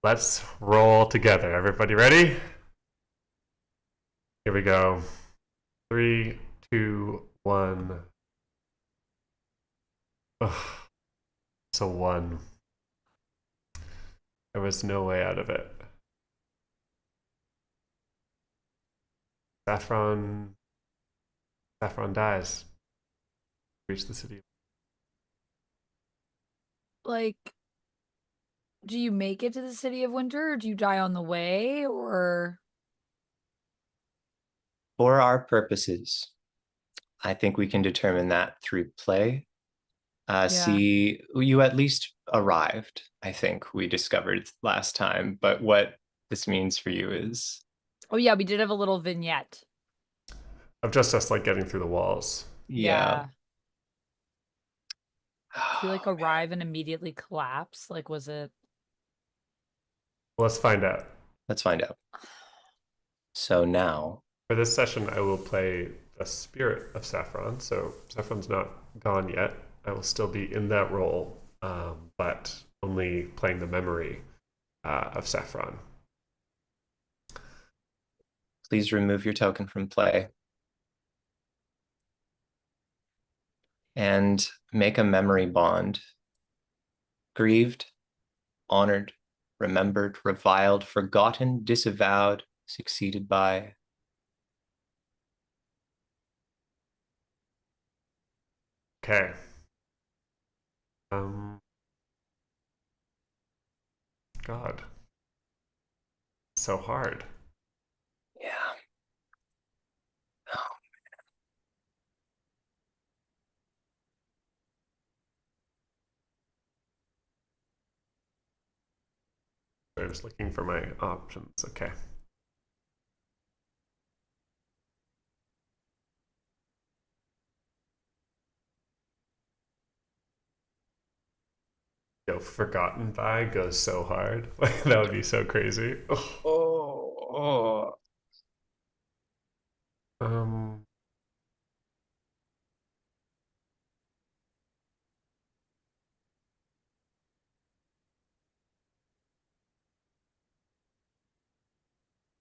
let's roll together. Everybody ready? Here we go. 3, 2, 1. Ugh. It's a 1. There was no way out of it. Saffron dies. Reach the city. Like, do you make it to the City of Winter, or do you die on the way, or... For our purposes, I think we can determine that through play. See, you at least arrived, I think we discovered last time. But what this means for you is, Oh yeah, we did have a little vignette. Of just us like getting through the walls. yeah. Did we like Oh, arrive and immediately collapse? Like, was it? Let's find out. let's find out. So now, For this session, I will play the spirit of Saffron. So Saffron's not gone yet. I will still be in that role, but only playing the memory of Saffron. please remove your token from play and make a memory bond. Grieved, honored, remembered, reviled, forgotten, disavowed, succeeded by. Okay. God. So hard. Yeah. Oh, I was looking for my options. Okay. Yo, forgotten by goes so hard. Like that would be so crazy. oh. Um.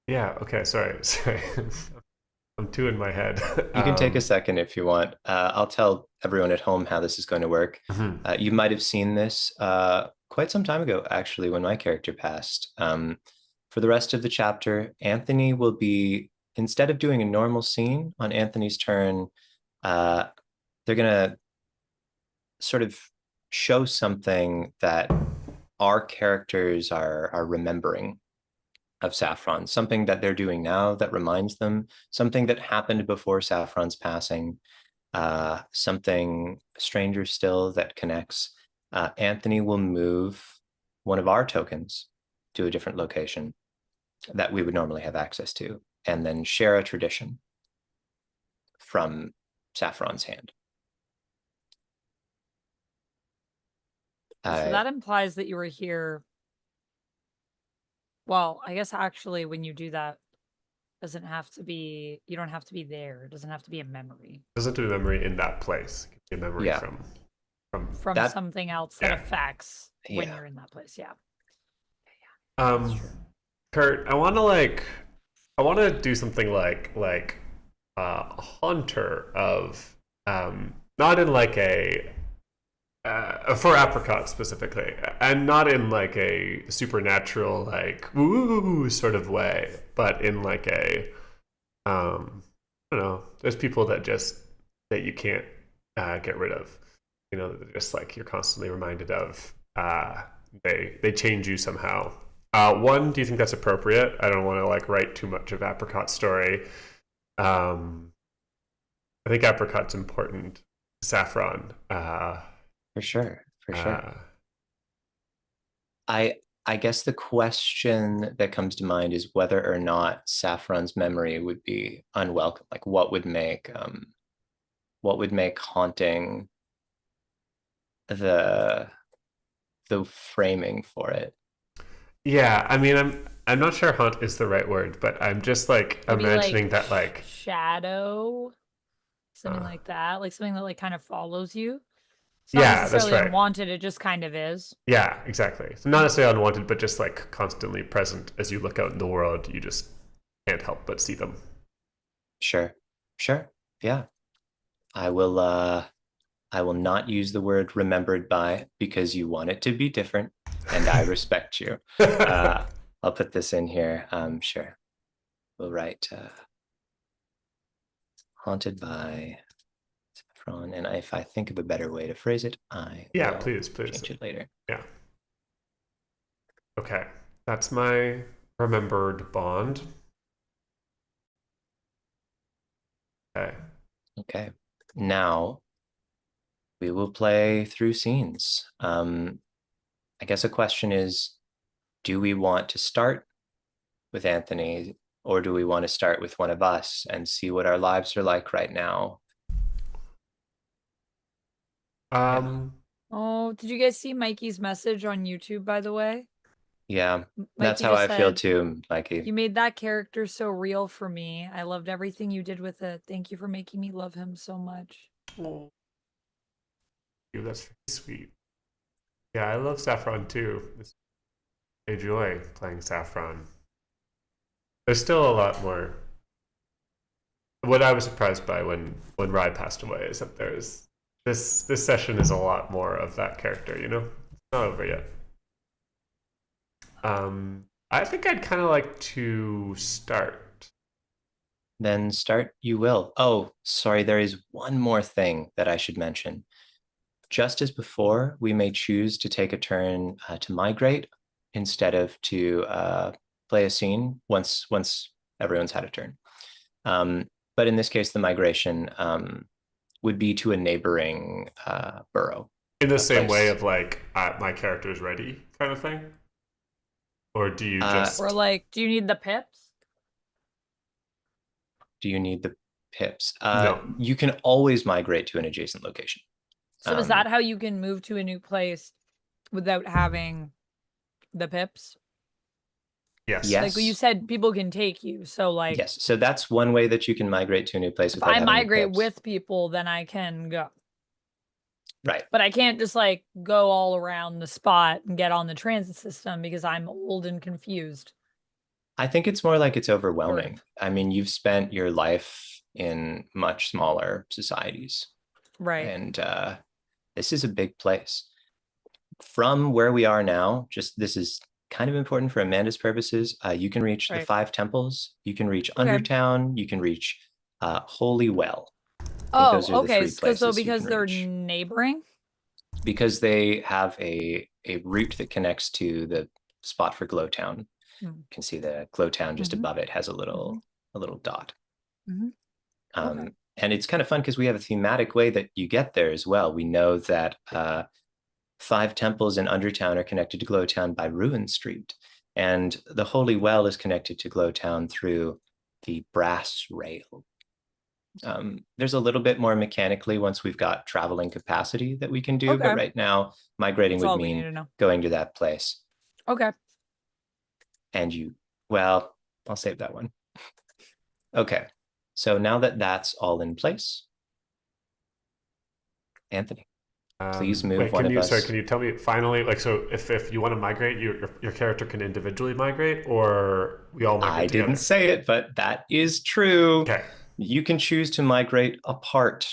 Yeah. Okay. Sorry. Sorry. I'm too in my head. You can take a second if you want. I'll tell everyone at home how this is going to work. Mhm. You might have seen this quite some time ago, actually, when my character passed. For the rest of the chapter, Anthony will be, instead of doing a normal scene on Anthony's turn, they're going to sort of show something that our characters are remembering of Saffron, something that they're doing now that reminds them, something that happened before Saffron's passing, something stranger still that connects. Anthony will move one of our tokens to a different location that we would normally have access to, and then share a tradition from Saffron's hand. So that implies that you were here. Well, I guess actually when you do that, doesn't have to be, you don't have to be there. It doesn't have to be a memory. Doesn't do a memory in that place. It can be a memory Yeah. from that, something else that yeah. affects when Yeah. you're in that place. Yeah. Kurt, I want to do something like Haunter of not in like a for Apricot specifically, and not in like a supernatural like woo sort of way, but in like a I don't know. There's people that you can't get rid of. You know, they're just like you're constantly reminded of. They change you somehow. One, do you think that's appropriate? I don't want to like write too much of Apricot's story. I think Apricot's important. Saffron. For sure. I guess the question that comes to mind is whether or not Saffron's memory would be unwelcome. Like what would make haunting the framing for it. Yeah, I mean, I'm not sure haunt is the right word, but I'm just like Maybe imagining like that like shadow, something like that, like something that like kind of follows you. It's not yeah, that's necessarily right. unwanted, it just kind of is. Yeah, exactly. So not necessarily unwanted, but just like constantly present as you look out in the world. You just can't help but see them. Sure. Yeah. I will not use the word remembered by because you want it to be different and I respect you. I'll put this in here. Sure. We'll write haunted by Saffron. And if I think of a better way to phrase it, I will please. change it later. Yeah. Okay. That's my remembered bond. Okay. Okay. Now we will play through scenes. I guess a question is, do we want to start with Anthony, or do we want to start with one of us and see what our lives are like right now? Oh, did you guys see Mikey's message on YouTube, by the way? Yeah, that's Mikey how I just feel said, too, Mikey. "You made that character so real for me. I loved everything you did with it. Thank you for making me love him so much." Oh, that's very sweet. Yeah, I love Saffron too. It's a joy playing Saffron. There's still a lot more. What I was surprised by when Rye passed away is that there's this session is a lot more of that character. You know, it's not over yet. I think I'd kind of like to start. Then start you will. Oh, sorry, there is one more thing that I should mention. Just as before, we may choose to take a turn to migrate instead of to play a scene once everyone's had a turn. But in this case, the migration would be to a neighboring borough. In the same way of like, my character is ready kind of thing? Or do you just... Or like, do you need the pips? Do you need the pips? No. You can always migrate to an adjacent location. So is that how you can move to a new place without having the pips? Yes. Yes. Like you said, people can take you. So like, yes. So that's one way that you can migrate to a new place. if Without I having the migrate pips. with people, then I can go. Right. But I can't just like go all around the spot and get on the transit system because I'm old and confused. I think it's more like it's overwhelming. Sort of. I mean, you've spent your life in much smaller societies. Right. And this is a big place. From where we are now, just this is kind of important for Amanda's purposes. You can reach the 5 temples. You can reach Undertown. You can reach Holy Well. Oh, those are okay. The 3 places So because they're reach. neighboring? Because they have a route that connects to the spot for Glowtown. You can see the Glowtown just above it has a little dot. Okay. And it's kind of fun because we have a thematic way that you get there as well. We know that 5 temples in Undertown are connected to Glowtown by Ruin Street. And the Holy Well is connected to Glowtown through the brass rail. There's a little bit more mechanically once we've got traveling capacity that we can do. But right now, migrating would mean going to that place. Okay. And well, I'll save that one. Okay. So now that that's all in place, Anthony, please move one of us. Sorry, can you tell me finally, like, so if you want to migrate, your character can individually migrate, or we all migrate together? I didn't say it, but that is true. Okay. You can choose to migrate apart.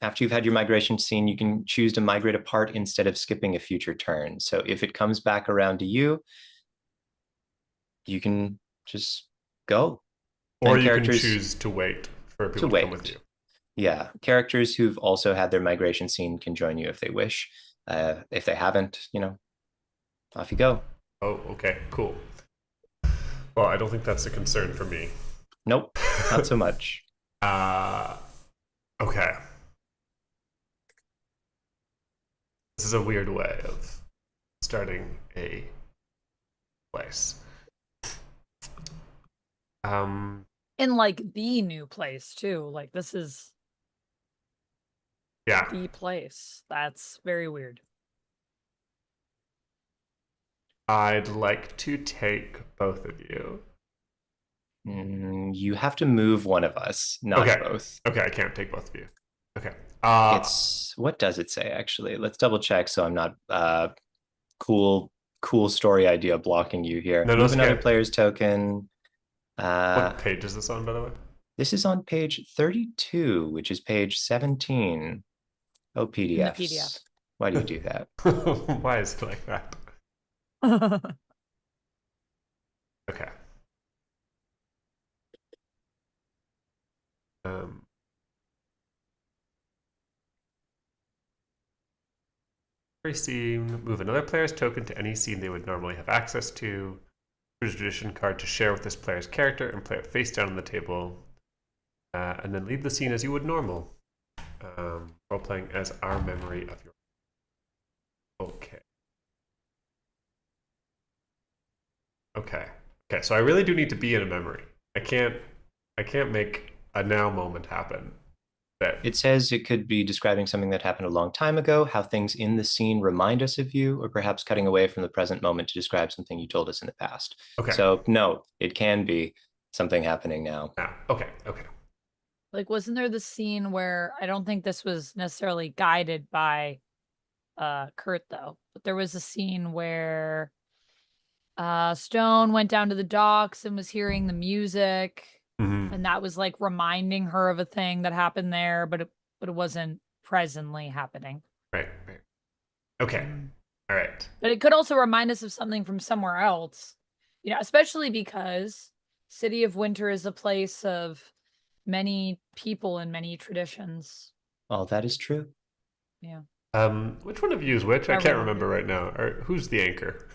After you've had your migration scene, you can choose to migrate apart instead of skipping a future turn. So if it comes back around to you, you can just go. Or you can choose to wait for people to come with you. Yeah, characters who've also had their migration scene can join you if they wish. If they haven't, off you go. Oh, okay, cool. Well, I don't think that's a concern for me. Nope, not so much. Okay. This is a weird way of starting a place. In like the new place too. Like this is the place. That's very weird. I'd like to take both of you. You have to move one of us, not both. Okay, I can't take both of you. Okay. What does it say actually? Let's double check so I'm not cool story idea blocking you here. No, move another player's token. What page is this on, by the way? This is on page 32, which is page 17. Oh, PDFs. PDF. Why do you do that? Why is it like that? Okay. Every scene, move another player's token to any scene they would normally have access to. Choose a tradition card to share with this player's character and play it face down on the table. And then leave the scene as you would normal. role playing as our memory of your. Okay. Okay. Okay. So I really do need to be in a memory. I can't make a now moment happen. That It says it could be describing something that happened a long time ago, how things in the scene remind us of you, or perhaps cutting away from the present moment to describe something you told us in the past. Okay. So no, it can be something happening now. now. Okay. Okay. Like, wasn't there the scene where I don't think this was necessarily guided by Kurt though, but there was a scene where Stone went down to the docks and was hearing the music, Mhm. and that was like reminding her of a thing that happened there, but it wasn't presently happening. Right. Right. Okay. All right. But it could also remind us of something from somewhere else, especially because City of Winter is a place of many people and many traditions. All that is true. Yeah. Which one of you is which? I can't Everyone. remember right now. Or who's the anchor?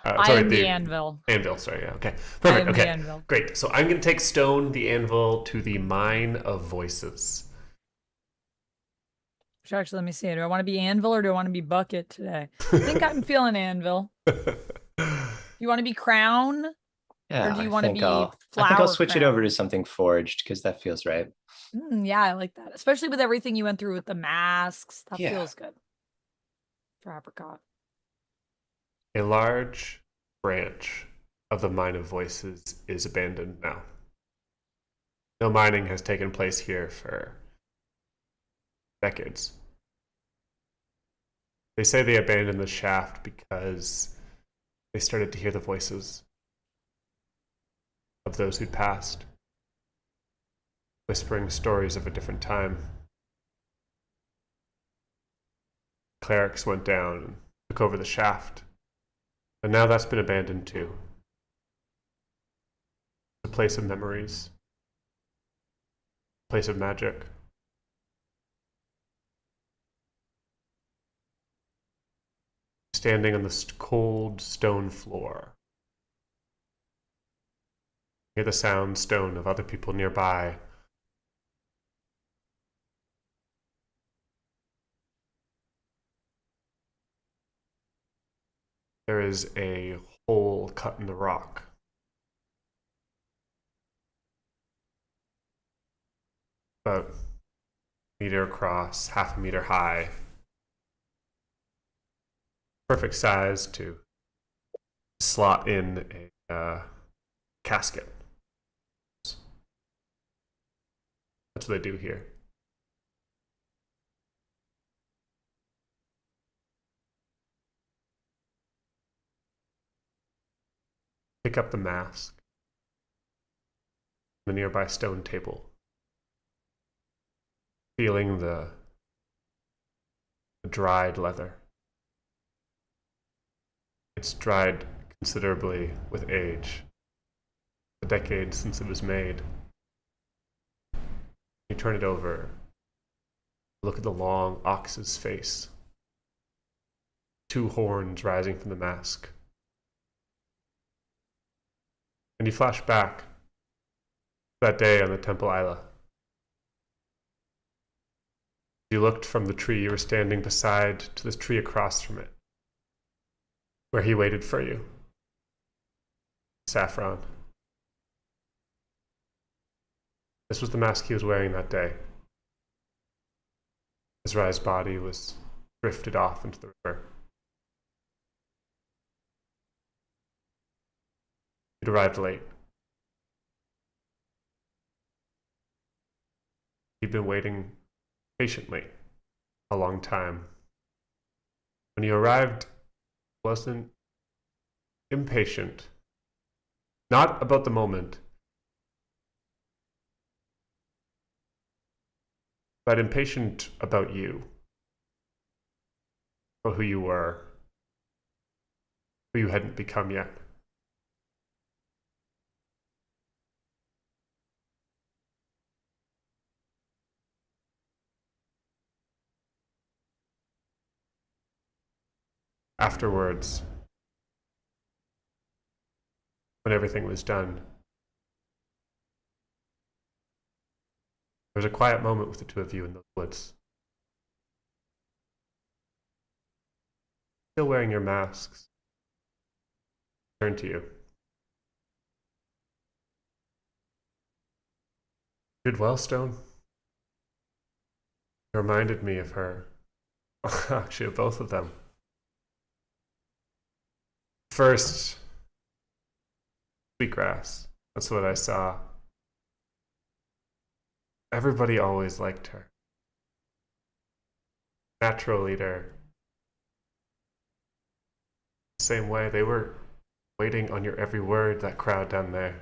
I sorry, am the anvil. Anvil. Sorry. Yeah. Okay. I Perfect. am the Okay. anvil. Great. So I'm going to take Stone, the anvil, to the mine of voices. Which actually, let me see. Do I want to be anvil or do I want to be bucket today? I think I'm feeling anvil. You want to be crown? Yeah, Or do you I want to think be I think I'll flower switch it over crown? to something forged because that feels right. Yeah, I like that. Especially with everything you went through with the masks. That Yeah. feels good for Apricot. A large branch of the mine of voices is abandoned now. No mining has taken place here for decades. They say they abandoned the shaft because they started to hear the voices of those who'd passed, whispering stories of a different time. Clerics went down and took over the shaft, and now that's been abandoned too. It's a place of memories, a place of magic. Standing on the cold stone floor, hear the sound stone of other people nearby. There is a hole cut in the rock. About a meter across, half a meter high. Perfect size to slot in a casket. That's what they do here. Pick up the mask from the nearby stone table, feeling the dried leather. It's dried considerably with age, a decade since it was made. You turn it over, look at the long ox's face, two horns rising from the mask. And you flash back to that day on the Temple Isla. You looked from the tree you were standing beside to this tree across from it, where he waited for you. Saffron. This was the mask he was wearing that day. His raised body was drifted off into the river. You'd arrived late. He'd been waiting patiently a long time. When you arrived, wasn't impatient, not about the moment, but impatient about you, about who you were, who you hadn't become yet. Afterwards, when everything was done, There was a quiet moment with the two of you in those woods. Still wearing your masks. Turn to you. Did well, Stone? It reminded me of her. Actually, of both of them. First, Sweetgrass. That's what I saw. Everybody always liked her. Natural leader. Same way, they were waiting on your every word, that crowd down there.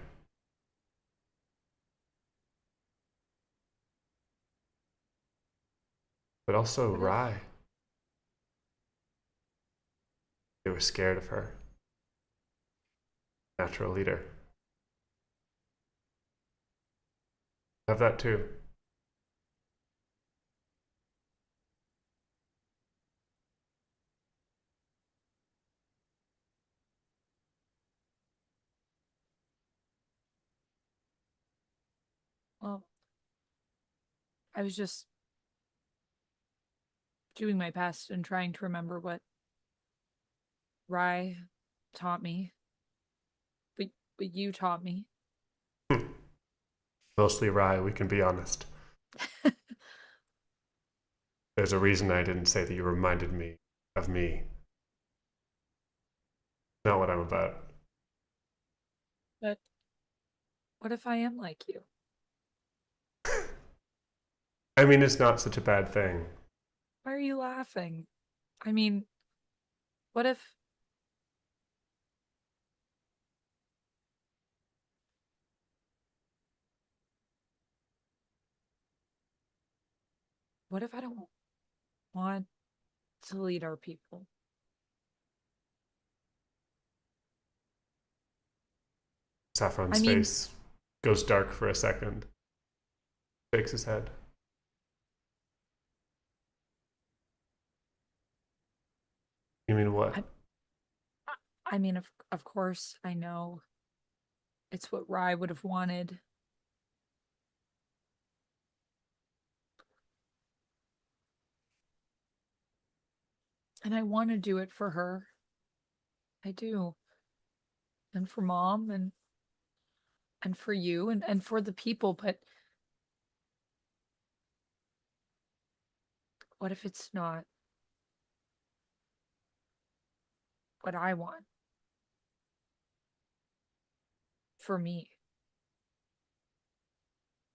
But also Rye. They were scared of her. Natural leader. Have that too. Well, I was just doing my best and trying to remember what Rye taught me. But you taught me. Mostly Rye, we can be honest. There's a reason I didn't say that you reminded me of me. Not what I'm about. But what if I am like you? I mean, it's not such a bad thing. Why are you laughing? I mean, what if I don't want to lead our people? Saffron's I mean, face goes dark for a second. Shakes his head. You mean what? I mean, of course, I know it's what Rye would have wanted. And I want to do it for her. I do. And for Mom and for you and for the people, but what if it's not what I want for me?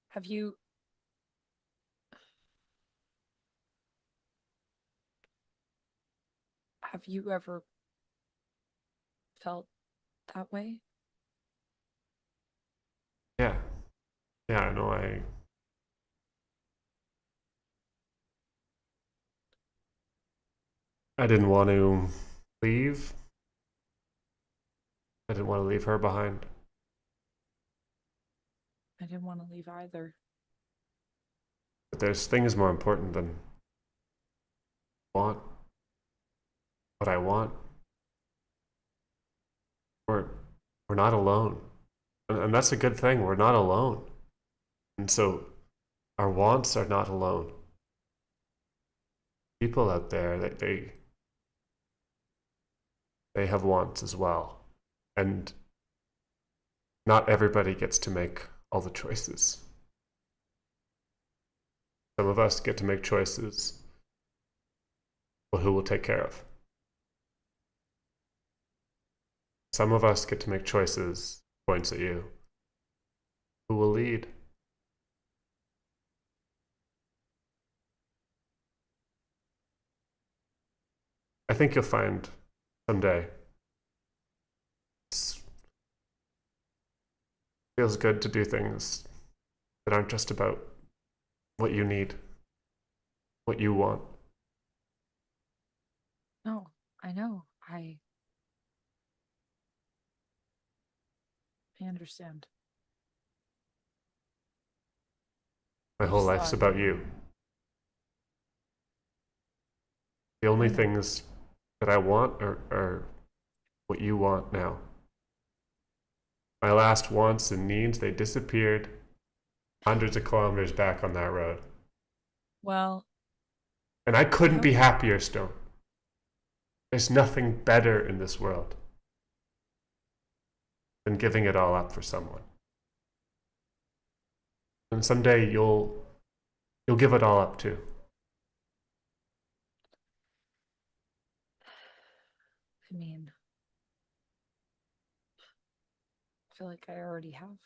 Have you ever felt that way? Yeah. Yeah, I know I didn't want to leave. I didn't want to leave her behind. I didn't want to leave either. But there's things more important than want. What I want. We're we're not alone. And that's a good thing. We're not alone. And so our wants are not alone. People out there that they have wants as well. And not everybody gets to make all the choices. Some of us get to make choices. Well, who will take care of? Some of us get to make choices, points at you. Who will lead? I think you'll find someday. It feels good to do things that aren't just about what you need, what you want. No, I know. I understand. My I whole just life's thought, about you. The only I know. things that I want are what you want now. My last wants and needs, they disappeared hundreds of kilometers back on that road. Well, And I couldn't be Okay. happier, Stone. There's nothing better in this world than giving it all up for someone. And someday you'll give it all up too. I mean, I feel like I already have.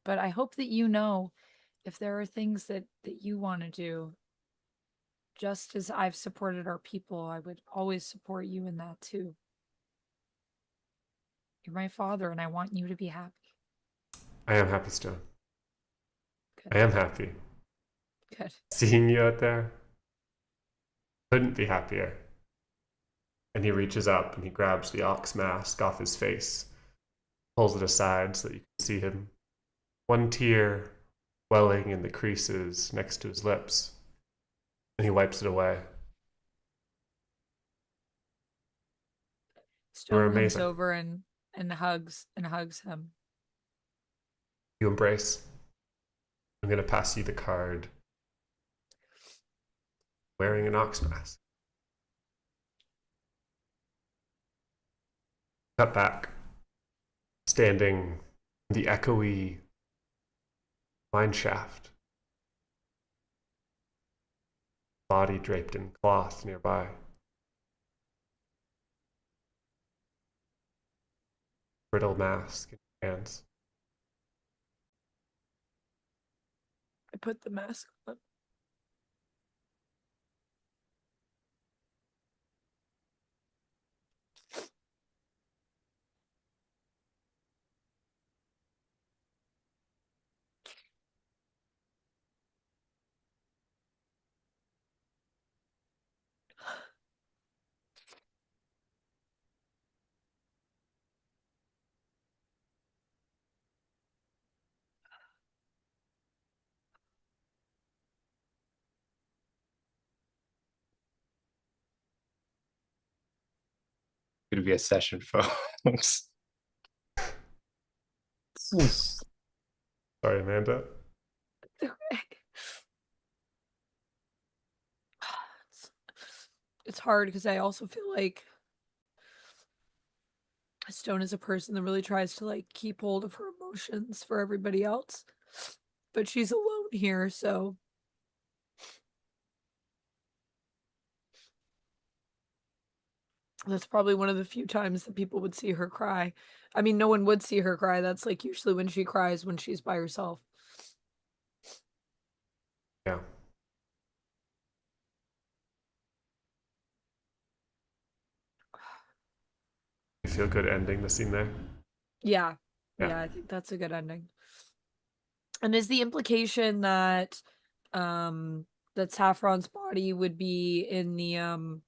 But I hope that you know if there are things that you want to do, just as I've supported our people, I would always support you in that too. You're my father, and I want you to be happy. I am happy, Stone. Good. I am happy. Good. Seeing you out there, couldn't be happier. And he reaches up and he grabs the ox mask off his face, pulls it aside so that you can see him. One tear welling in the creases next to his lips. And he wipes it away. You're Stone comes amazing. over and hugs him. You embrace. I'm going to pass you the card. Wearing an ox mask. Cut back. Standing in the echoey mine shaft. Body draped in cloth nearby. Brittle mask in your hands. I put the mask on. Gonna be a session, folks. Sorry, Amanda. Okay. It's hard because I also feel like Stone is a person that really tries to like keep hold of her emotions for everybody else. But she's alone here, so that's probably one of the few times that people would see her cry. I mean, no one would see her cry. That's like usually when she cries when she's by herself. Yeah. You feel good ending the scene there? Yeah. Yeah. Yeah, I think that's a good ending. And is the implication that that Saffron's body would be in the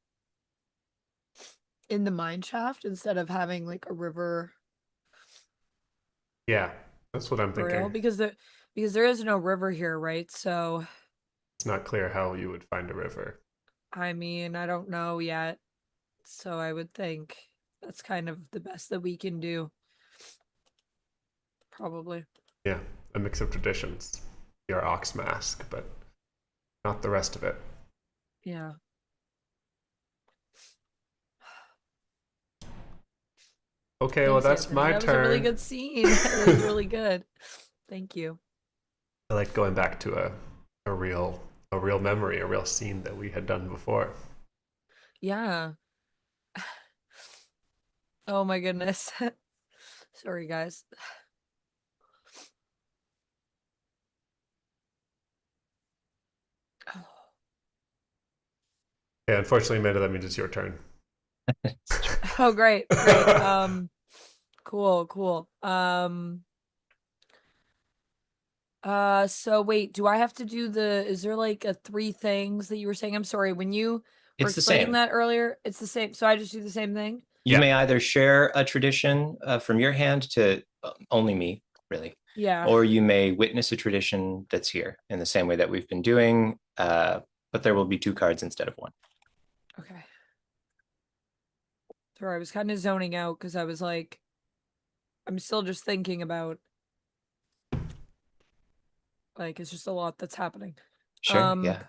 mine shaft instead of having like a river Yeah, that's what I'm burial? thinking. Because there is no river here, right? So It's not clear how you would find a river. I mean, I don't know yet. So I would think that's kind of the best that we can do. Probably. Yeah, a mix of traditions. Your ox mask, but not the rest of it. Yeah. Okay, well, Thanks, that's Anthony. my That was a really turn. good scene. It was really good. Thank you. I like going back to a real memory, a real scene that we had done before. Yeah. Oh my goodness. Sorry, guys. Yeah, unfortunately, Amanda, that means it's your turn. Oh, great, great. Cool, cool. So wait, do I have to do is there like a three things that you were saying? I'm sorry, when you were It's the explaining same. that earlier, it's the same. So I just do the same thing? You Yeah. may either share a tradition from your hand to only me, really, Yeah. or you may witness a tradition that's here in the same way that we've been doing, but there will be two cards instead of one. Okay. Sorry, I was kind of zoning out because I was like I'm still just thinking about, like, it's just a lot that's happening. Sure, yeah.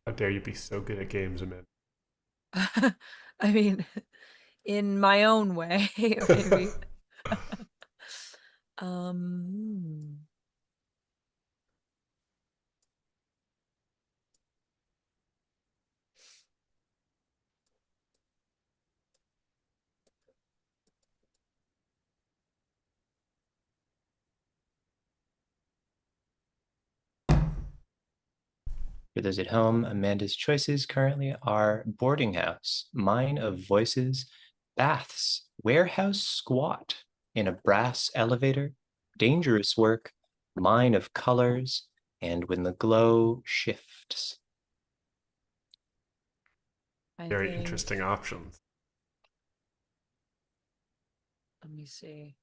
How dare you be so good at games, Amanda? I mean, in my own way, maybe. Hmm. For those at home, Amanda's choices currently are boarding house, mine of voices, baths, warehouse squat, in a brass elevator, dangerous work, mine of colors, and when the glow shifts. I Very think, interesting options. let me see.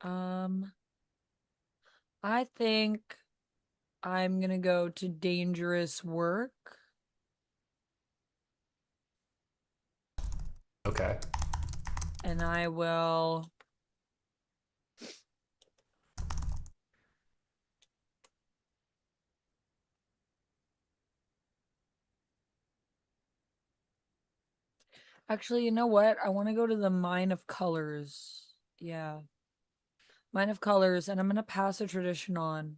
Um, I think I'm gonna go to dangerous work. Okay. And I will actually, you know what? I want to go to the mine of colors. Yeah. Mine of colors, and I'm gonna pass a tradition on.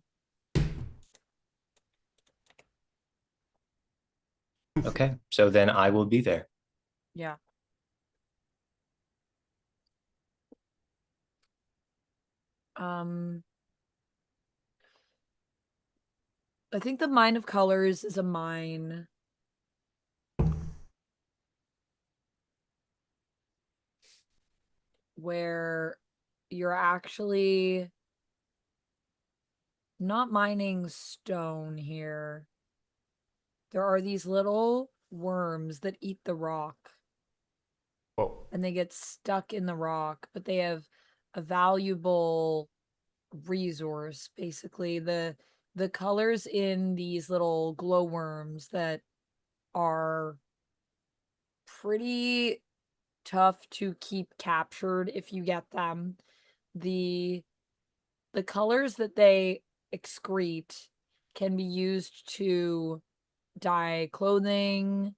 Okay, so then I will be there. Yeah. I think the mine of colors is a mine where you're actually not mining stone here. There are these little worms that eat the rock. Whoa. And they get stuck in the rock, but they have a valuable resource. Basically, the colors in these little glowworms that are pretty tough to keep captured if you get them. The the colors that they excrete can be used to dye clothing,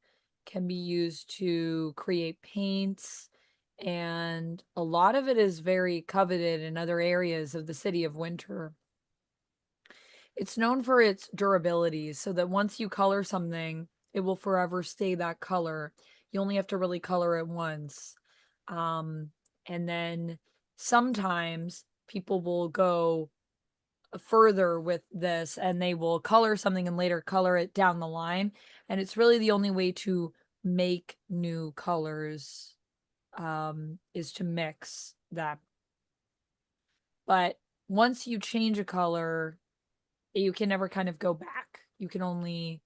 can be used to create paints, and a lot of it is very coveted in other areas of the city of Winter. It's known for its durability, so that once you color something, it will forever stay that color. You only have to really color it once. And then sometimes people will go further with this and they will color something and later color it down the line. And it's really the only way to make new colors is to mix them. But once you change a color, you can never kind of go back. You can only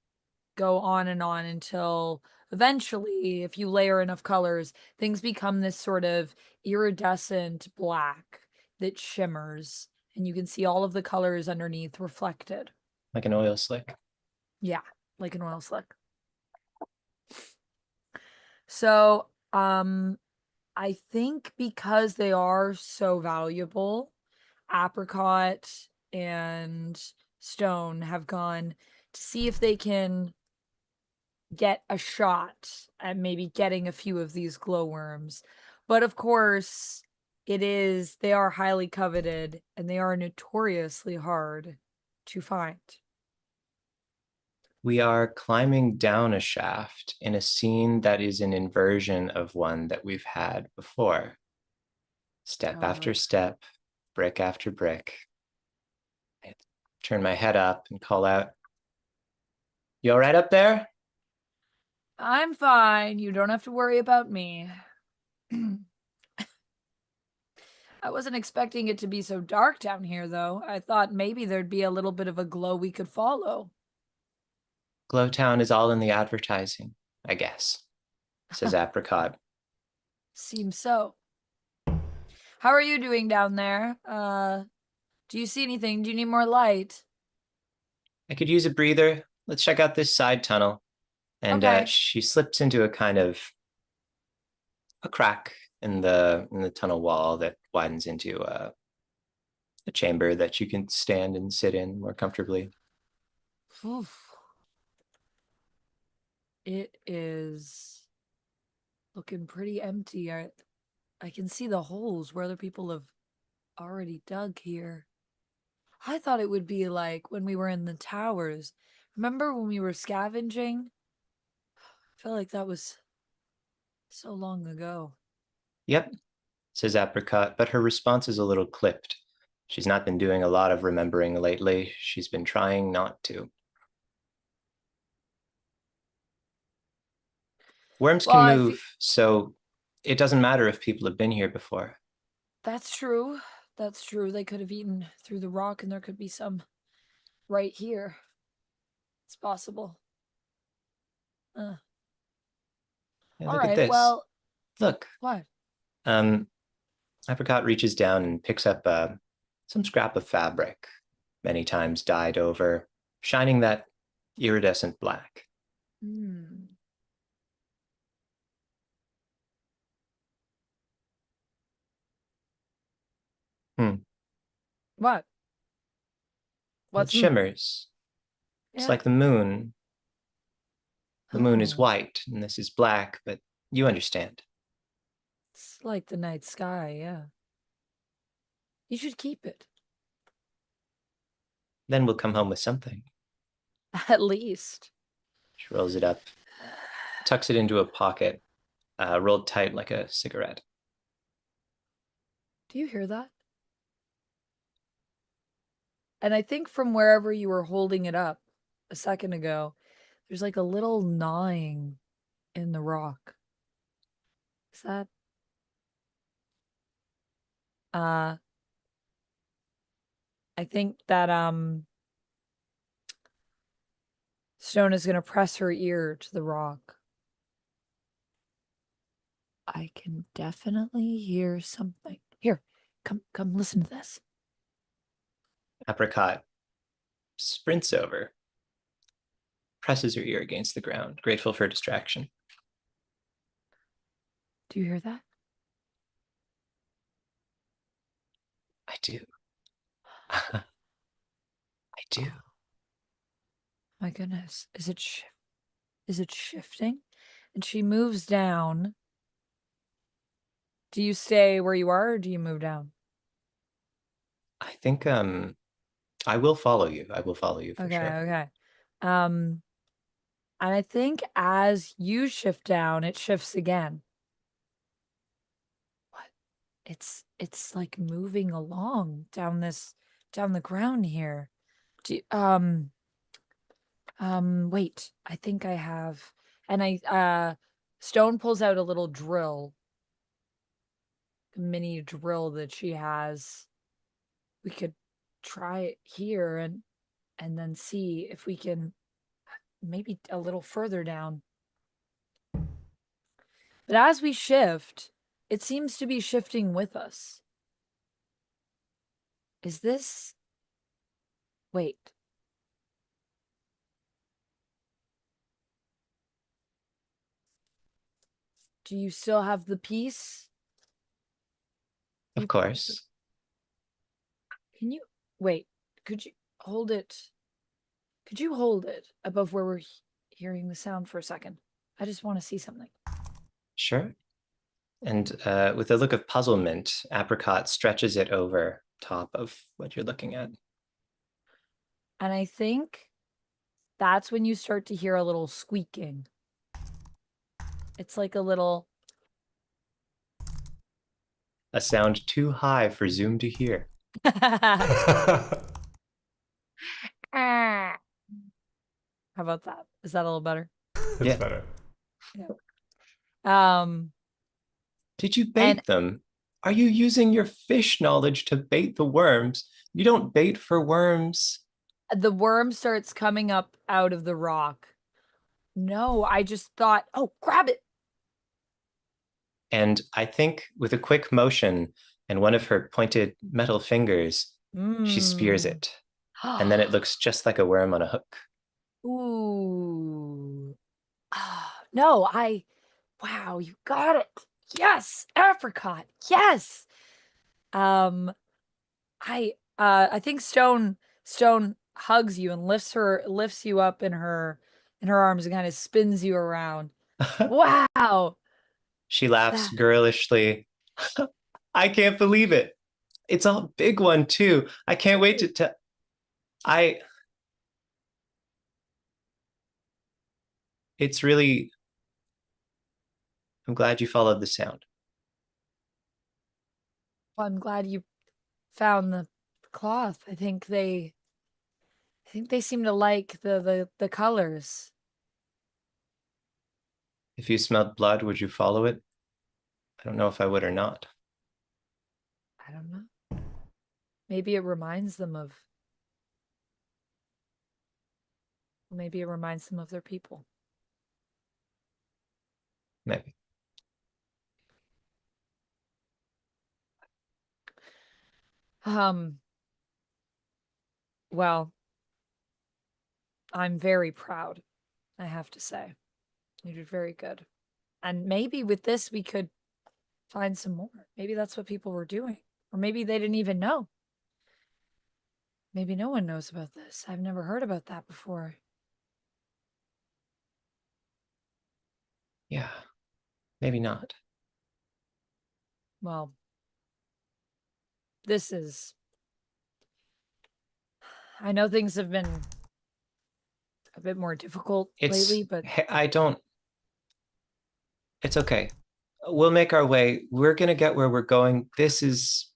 go on and on until eventually, if you layer enough colors, things become this sort of iridescent black that shimmers, and you can see all of the colors underneath reflected. Like an oil slick. Yeah, like an oil slick. So, I think because they are so valuable, Apricot and Stone have gone to see if they can get a shot at maybe getting a few of these glowworms. But of course, they are highly coveted and they are notoriously hard to find. We are climbing down a shaft in a scene that is an inversion of one that we've had before. Step after step, brick after brick. I turn my head up and call out, "You all right up there?" I'm fine. You don't have to worry about me. I wasn't expecting it to be so dark down here, though. I thought maybe there'd be a little bit of a glow we could follow. Glowtown is all in the advertising, I guess, says Apricot. Seems so. How are you doing down there? Do you see anything? Do you need more light? I could use a breather. let's check out this side tunnel. And Okay. she slips into a kind of a crack in the tunnel wall that widens into a chamber that you can stand and sit in more comfortably. Oof. It is looking pretty empty. I can see the holes where other people have already dug here. I thought it would be like when we were in the towers. Remember when we were scavenging? I feel like that was so long ago. Yep, says Apricot, but her response is a little clipped. She's not been doing a lot of remembering lately. She's been trying not to. Worms Well, can move, so it doesn't matter if people have been here before. That's true. That's true. They could have eaten through the rock, and there could be some right here. It's possible. Yeah, All look at right. this. Well, Look. what? Apricot reaches down and picks up some scrap of fabric, many times dyed over, shining that iridescent black. Hmm. What? It What's shimmers. It's yeah. like the moon. The moon is Oh, white and this is black, but you understand. it's like the night sky. Yeah. You should keep it. Then we'll come home with something. At least. She rolls it up, tucks it into a pocket, rolled tight like a cigarette. Do you hear that? And I think from wherever you were holding it up a second ago, there's like a little gnawing in the rock. Is that I think that Stone is gonna press her ear to the rock. I can definitely hear something. Here, come listen to this. Apricot sprints over, presses her ear against the ground, grateful for distraction. Do you hear that? I do. I do. My goodness. Is it shifting? And she moves down. Do you stay where you are or do you move down? I think I will follow you. I will follow you for Okay, sure. okay. And I think as you shift down, it shifts again. What? It's like moving along down the ground here. Do wait, I think I have, and Stone pulls out a little drill, a mini drill that she has. We could try it here and then see if we can maybe a little further down. But as we shift, it seems to be shifting with us. Is this? Wait. Do you still have the piece? Of course. Can you wait? Could you hold it? Could you hold it above where we're hearing the sound for a second? I just want to see something. Sure. And with a look of puzzlement, Apricot stretches it over top of what you're looking at. And I think that's when you start to hear a little squeaking. It's like a little. A sound too high for Zoom to hear. How about that? Is that a little better? It's better. Yeah. Did you bait them? Are you using your fish knowledge to bait the worms? You don't bait for worms. The worm starts coming up out of the rock. No, I just thought, oh, grab it. And I think with a quick motion and one of her pointed metal fingers, she spears it. And then it looks just like a worm on a hook. Ooh. No, wow, you got it. Yes, apricot. Yes. Um, I think Stone hugs you and lifts you up in her arms and kind of spins you around. Wow. She laughs That girlishly. I can't believe it. It's a big one too. I can't wait to tell. I. It's really. I'm glad you followed the sound. well, I'm glad you found the cloth. I think they seem to like the colors. If you smelled blood, would you follow it? I don't know if I would or not. I don't know. Maybe it reminds them of their people. Maybe. Um, well, I'm very proud, I have to say. You did very good. And maybe with this we could find some more. Maybe that's what people were doing. Or maybe they didn't even know. Maybe no one knows about this. I've never heard about that before. Yeah. Maybe not. Well, this is I know things have been a bit more difficult lately, but I don't. It's okay. We'll make our way. We're gonna get where we're going. This is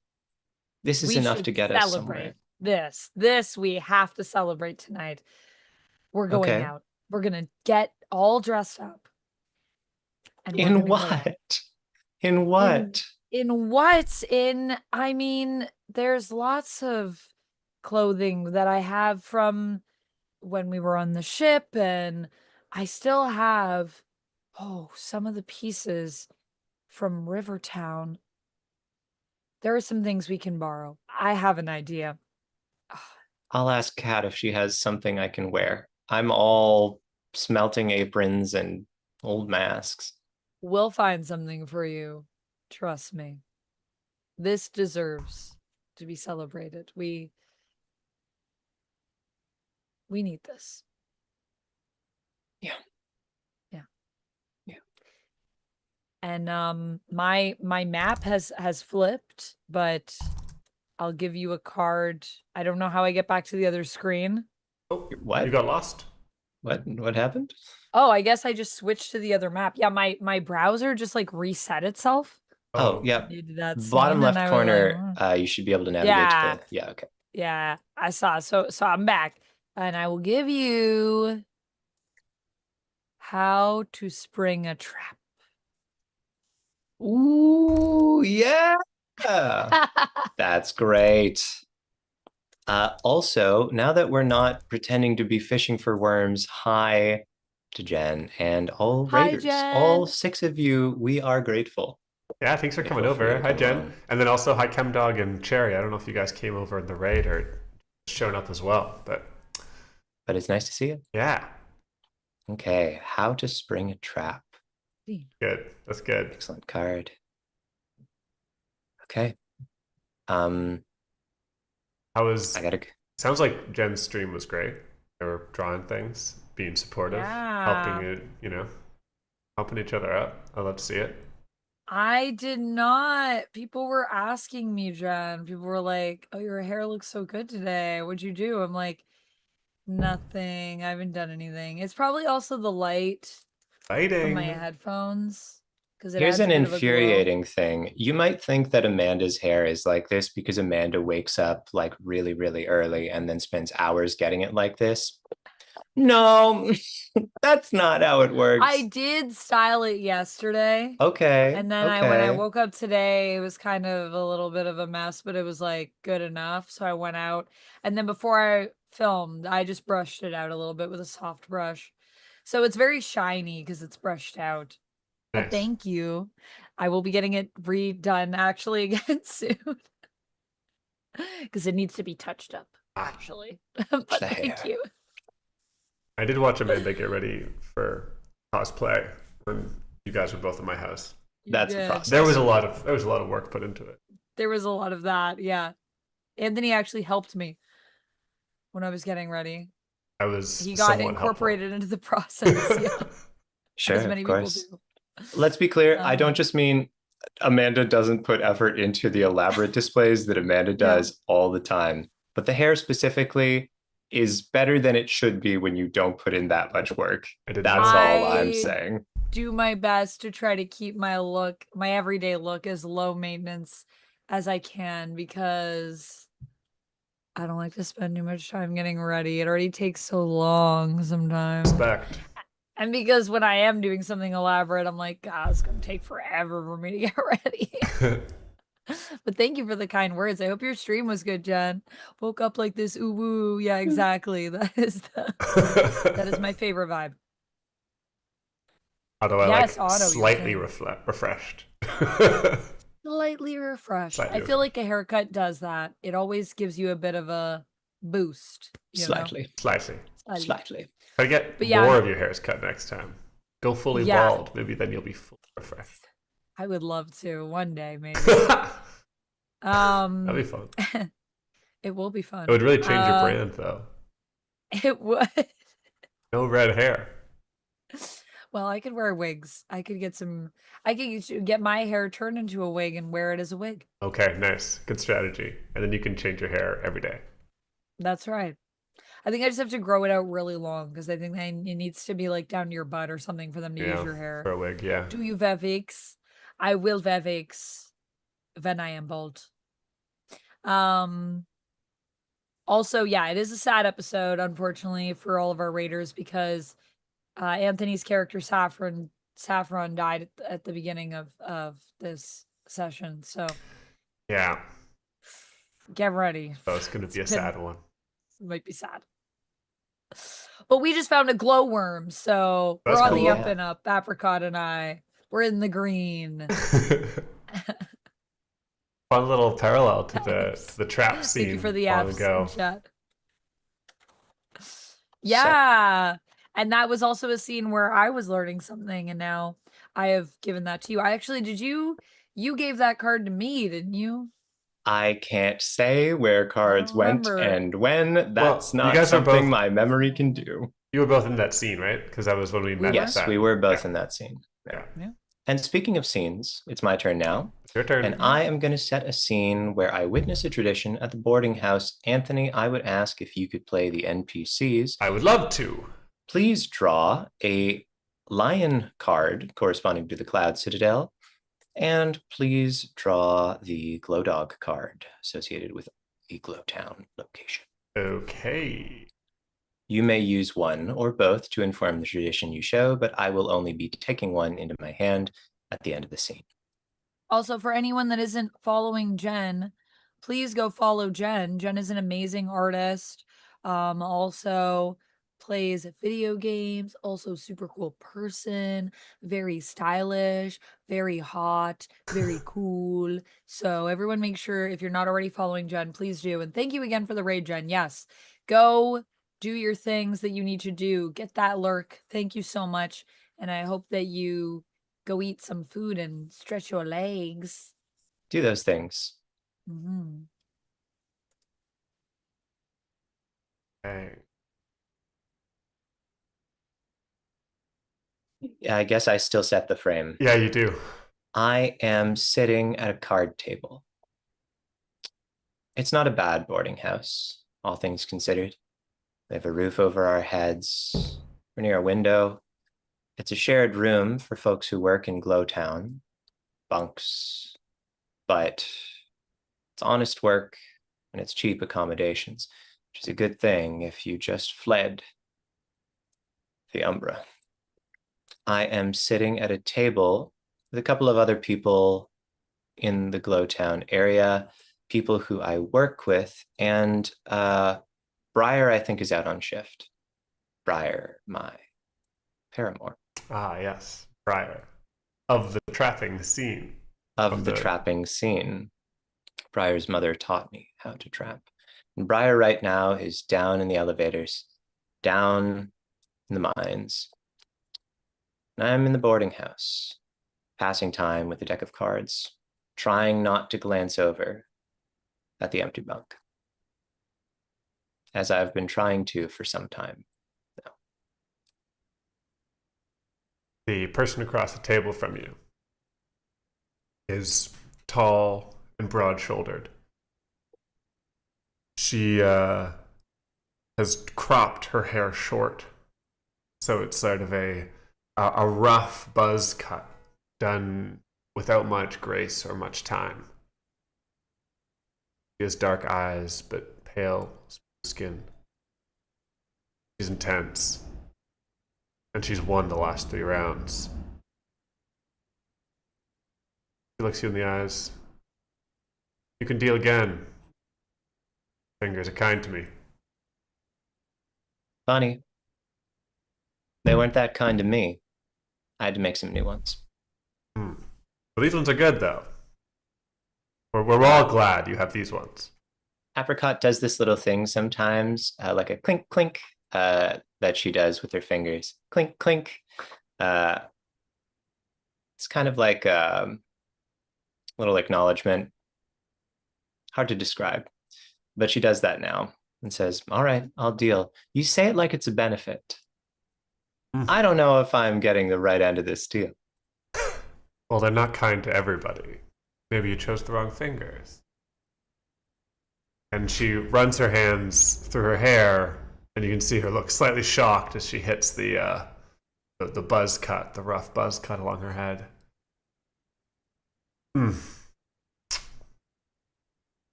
we enough should to get us celebrate somewhere. this. This we have to celebrate tonight. We're going Okay. out. We're gonna get all dressed up and we're In gonna go out. what? In In what? in what? I mean, there's lots of clothing that I have from when we were on the ship, and I still have some of the pieces from Rivertown. There are some things we can borrow. I have an idea. I'll ask Kat if she has something I can wear. I'm all smelting aprons and old masks. We'll find something for you. Trust me. This deserves to be celebrated. We need this. Yeah. Yeah. Yeah. And my map has flipped, but I'll give you a card. I don't know how I get back to the other screen. Oh, What? you got lost. What happened? Oh, I guess I just switched to the other map. Yeah, my browser just like reset itself. Oh, Oh, yeah. Did that Bottom scene and left I was like, corner, you should be able to navigate to yeah, the. Yeah, okay. yeah, I saw. So I'm back and I will give you how to spring a trap. Ooh, yeah. That's great. Also, now that we're not pretending to be fishing for worms, hi to Jen and all Hi, raiders. All Jen. 6 of you, we are grateful. yeah, thanks for coming Grateful for over. your Hi, coming Jen. on. And then also, hi, Chemdog and Cherry. I don't know if you guys came over in the raid or shown up as well, but But it's nice to see you. yeah, Okay, how to spring a trap. good. That's good. Excellent card. Okay. Um, How was? I gotta. Sounds like Jen's stream was great. They were drawing things, being supportive, helping Yeah. it, helping each other out. I love to see it. I did not. People were asking me, Jen. People were like, "Oh, your hair looks so good today. What'd you do?" I'm like, "Nothing. I haven't done anything." It's probably also the light from my Fighting. headphones because it Here's adds a an bit of a glow. infuriating thing. You might think that Amanda's hair is like this because Amanda wakes up like really, really early and then spends hours getting it like this. No, that's not how it works. I did style it yesterday. Okay, And then when I okay. woke up today, it was kind of a little bit of a mess, but it was like good enough. So I went out. And then before I filmed, I just brushed it out a little bit with a soft brush. So it's very shiny because it's brushed out. But Nice. thank you. I will be getting it redone actually again soon. Because it needs to be touched up, Ah, actually. But The thank hair. you. I did watch Amanda get ready for cosplay when you guys were both in my house. That's a did. process. There was a lot of work put into it. There was a lot of that. Yeah. Anthony actually helped me when I was getting ready. I was He got somewhat incorporated into the process. Yeah. Sure, As many of people course. do. Let's be clear. I Um, don't just mean Amanda doesn't put effort into the elaborate displays that Amanda does all the time, but the hair specifically is better than it should be when you don't put in that much work. I didn't That's know. all I'm I- saying. do my best to try to keep my look, my everyday look, as low maintenance as I can because I don't like to spend too much time getting ready. It already takes so long sometimes. Respect. And because when I am doing something elaborate, I'm like, God, it's gonna take forever for me to get ready. But thank you for the kind words. I hope your stream was good, Jen. Woke up like this, ooh woo. Yeah, exactly. That is my favorite vibe. Although I Yes, like Otto, you're slightly saying. refreshed. Slightly refreshed. I Slightly feel like a haircut does that. It always gives you a bit of a boost. You know? Slightly. Slightly. Slightly. Try to get But yeah, more of your hairs cut next time. Go fully Yeah. bald. Maybe then you'll be fully refreshed. I would love to one day, maybe. That'd be Um, fun. it will be fun. It would really change your brand, though. It would. No red hair. Well, I could wear wigs. I could get my hair turned into a wig and wear it as a wig. Okay, nice. Good strategy. And then you can change your hair every day. That's right. I think I just have to grow it out really long because I think it needs to be like down to your butt or something for them to use your hair. For a wig, yeah. Do you wear wigs? I will wear wigs when I am bald. Also, yeah, it is a sad episode, unfortunately, for all of our raiders because Anthony's character Saffron died at the beginning of this session. So Yeah. get ready. So it's going to be a sad one. It might be sad. But we just found a glowworm, so That's we're on cool. the up and up. Apricot and I, we're in the green. Fun little parallel to the trap scene. Thank you for the long apps ago. in chat. Yeah. And that was also a scene where I was learning something and now I have given that to you. You gave that card to me, didn't you? I can't say where cards went remember. and when. That's you not guys are something both- my memory can do. You were both in that scene, right? Because that was when we met. Yes, that. we were both in that scene. Yeah. And speaking of scenes, it's my turn now. It's your turn. And I am going to set a scene where I witness a tradition at the boarding house. Anthony, I would ask if you could play the NPCs. I would love to. Please draw a lion card corresponding to the Cloud Citadel. And please draw the glow dog card associated with the glow town location. Okay. You may use one or both to inform the tradition you show, but I will only be taking one into my hand at the end of the scene. Also, for anyone that isn't following Jen, please go follow Jen. Jen is an amazing artist. Also plays video games, also super cool person, very stylish, very hot, very cool. So everyone make sure if you're not already following Jen, please do. And thank you again for the raid, Jen. Yes, go do your things that you need to do. Get that lurk. Thank you so much. And I hope that you go eat some food and stretch your legs. Do those things. Mm-hmm. Okay. I guess I still set the frame. Yeah, you do. I am sitting at a card table. It's not a bad boarding house, all things considered. We have a roof over our heads. We're near a window. It's a shared room for folks who work in Glowtown. Bunks. But it's honest work and it's cheap accommodations, which is a good thing if you just fled the Umbra. I am sitting at a table with a couple of other people in the Glowtown area, people who I work with, and Briar, I think, is out on shift. Briar, my paramour. Ah, yes. Briar. Of the trapping scene. Of the trapping scene. Briar's mother taught me how to trap. And Briar right now is down in the elevators, down in the mines. And I'm in the boarding house, passing time with a deck of cards, trying not to glance over at the empty bunk, as I've been trying to for some time now. The person across the table from you is tall and broad-shouldered. She has cropped her hair short, so it's sort of a rough buzz cut done without much grace or much time. She has dark eyes but pale skin. She's intense, and she's won the last 3 rounds. She looks you in the eyes. You can deal again. Fingers are kind to me. Funny. They weren't that kind to me. I had to make some new ones. Well, these ones are good, though. We're all glad you have these ones. Apricot does this little thing sometimes, like a clink, clink, that she does with her fingers. Clink, clink. It's kind of like a little acknowledgement. Hard to describe. But she does that now and says, all right, I'll deal. You say it like it's a benefit. I don't know if I'm getting the right end of this deal. Well, they're not kind to everybody. Maybe you chose the wrong fingers. And she runs her hands through her hair, and you can see her look slightly shocked as she hits the buzz cut, the rough buzz cut along her head.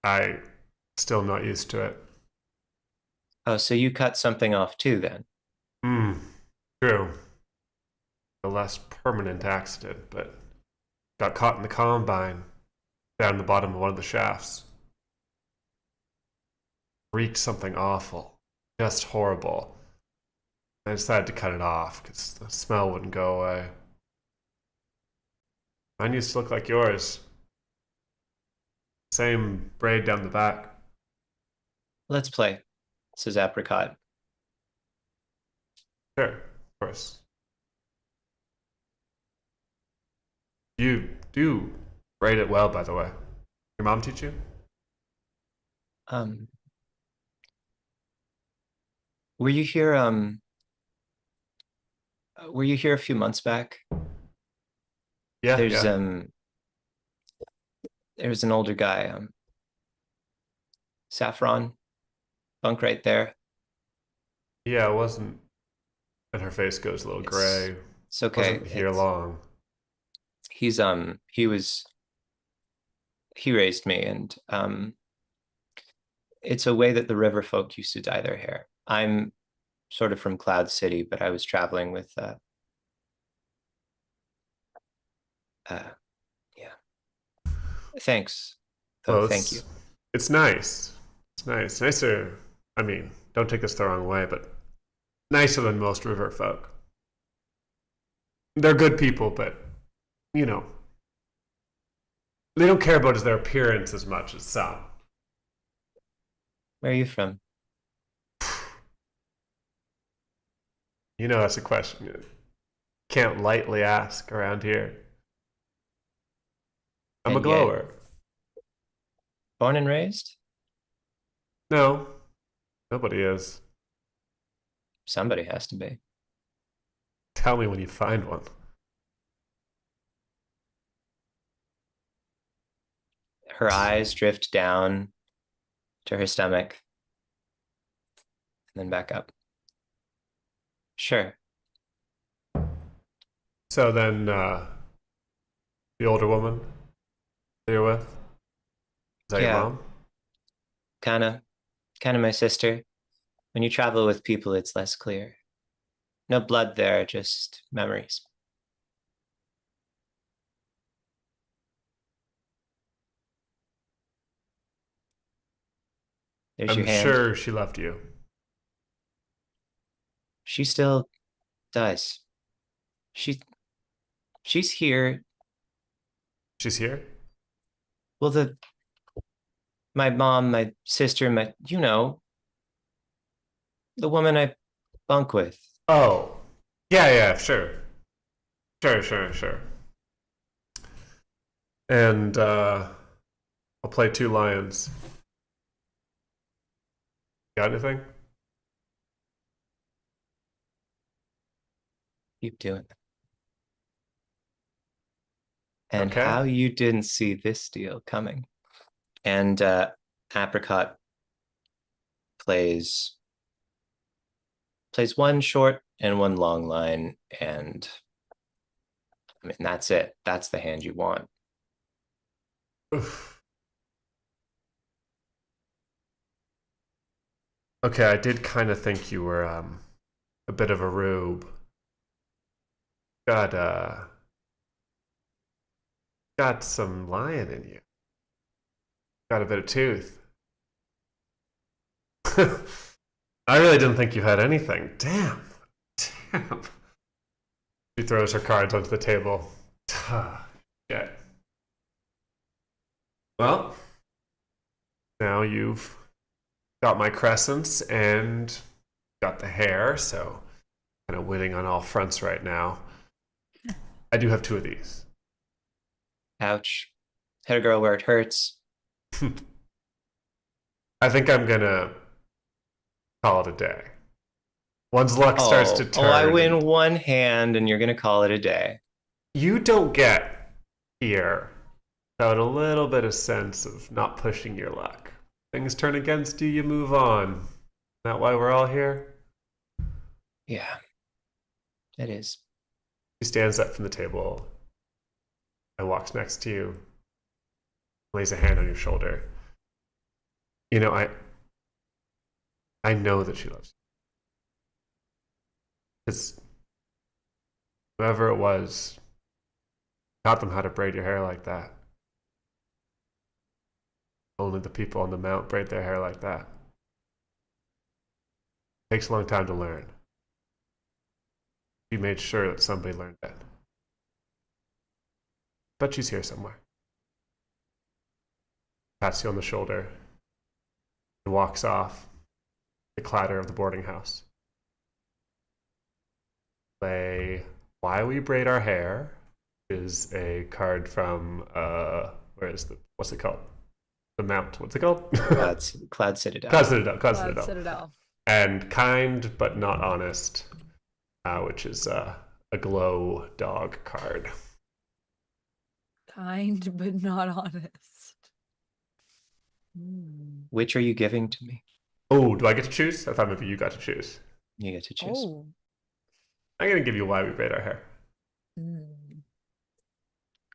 I still not used to it. Oh, so you cut something off too then? True. A less permanent accident, but got caught in the combine down the bottom of one of the shafts. Reeked something awful. Just horrible. I decided to cut it off because the smell wouldn't go away. Mine used to look like yours. Same braid down the back. Let's play, says Apricot. Sure, of course. You do braid it well, by the way. Your mom teach you? Were you here a few months back? Yeah, There's yeah. there's an older guy, Saffron, bunk right there. Yeah, it wasn't. And her face goes a little gray. It's okay. Wasn't here long. He's he raised me, and it's a way that the river folk used to dye their hair. I'm sort of from Cloud City, but I was traveling with yeah. Thanks. Well, Thank you. It's nice. It's nice. Nicer. I mean, don't take this the wrong way, but nicer than most river folk. They're good people, but, you know, they don't care about their appearance as much as some. Where are you from? You know, that's a question you can't lightly ask around here. I'm a And yet- glower. Born and raised? No, nobody is. Somebody has to be. Tell me when you find one. Her eyes drift down to her stomach and then back up. Sure. So then, the older woman that you're with? Is that your Yeah. mom? Kind of my sister. When you travel with people, it's less clear. No blood there, just memories. There's I'm your hand. sure she left you. She still does. She's here. She's here? Well, my mom, my sister, the woman I bunk with. Oh. Yeah, sure. Sure. And I'll play 2 lions. Got anything? Keep doing it. And Okay. how you didn't see this deal coming. And Apricot plays one short and one long line, and I mean that's it. That's the hand you want. Oof. Okay, I did kind of think you were a bit of a rube. Got some lion in you. Got a bit of tooth. I really didn't think you had anything. Damn. She throws her cards onto the table. Shit. Well, now you've got my crescents and got the hair, so kind of winning on all fronts right now. I do have 2 of these. Ouch. Hit a girl where it hurts. I think I'm gonna call it a day. Once luck starts to turn. Oh, I win one hand and you're gonna call it a day. You don't get here without a little bit of sense of not pushing your luck. Things turn against you, you move on. Isn't that why we're all here? Yeah, it is. She stands up from the table and walks next to you, lays a hand on your shoulder. You know, I know that she loves you. Because whoever it was taught them how to braid your hair like that. Only the people on the mount braid their hair like that. It takes a long time to learn. She made sure that somebody learned it. But she's here somewhere. Pats you on the shoulder and walks off. The clatter of the boarding house. Play Why We Braid Our Hair is a card from what's it called? The Mount. What's it called? Cloud Citadel. Cloud Citadel. And Kind But Not Honest, which is a glow dog card. Kind but not honest. Which are you giving to me? Oh, do I get to choose? I thought maybe you got to choose. You get to choose. Oh. I'm going to give you Why We Braid Our Hair.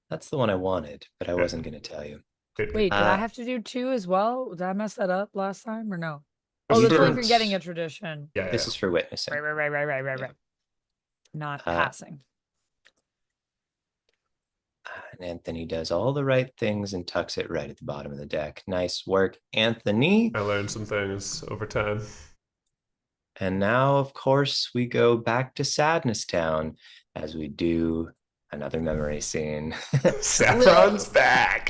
That's the one I wanted, but I wasn't going to tell you. Wait, did I have to do 2 as well? Did I mess that up last time or no? Oh, You that's only didn't. for getting a tradition. Yeah. This is for witnessing. Right. Not passing. And Anthony does all the right things and tucks it right at the bottom of the deck. Nice work, Anthony. I learned some things over time. And now, of course, we go back to Sadness Town as we do another memory scene. Saffron's back.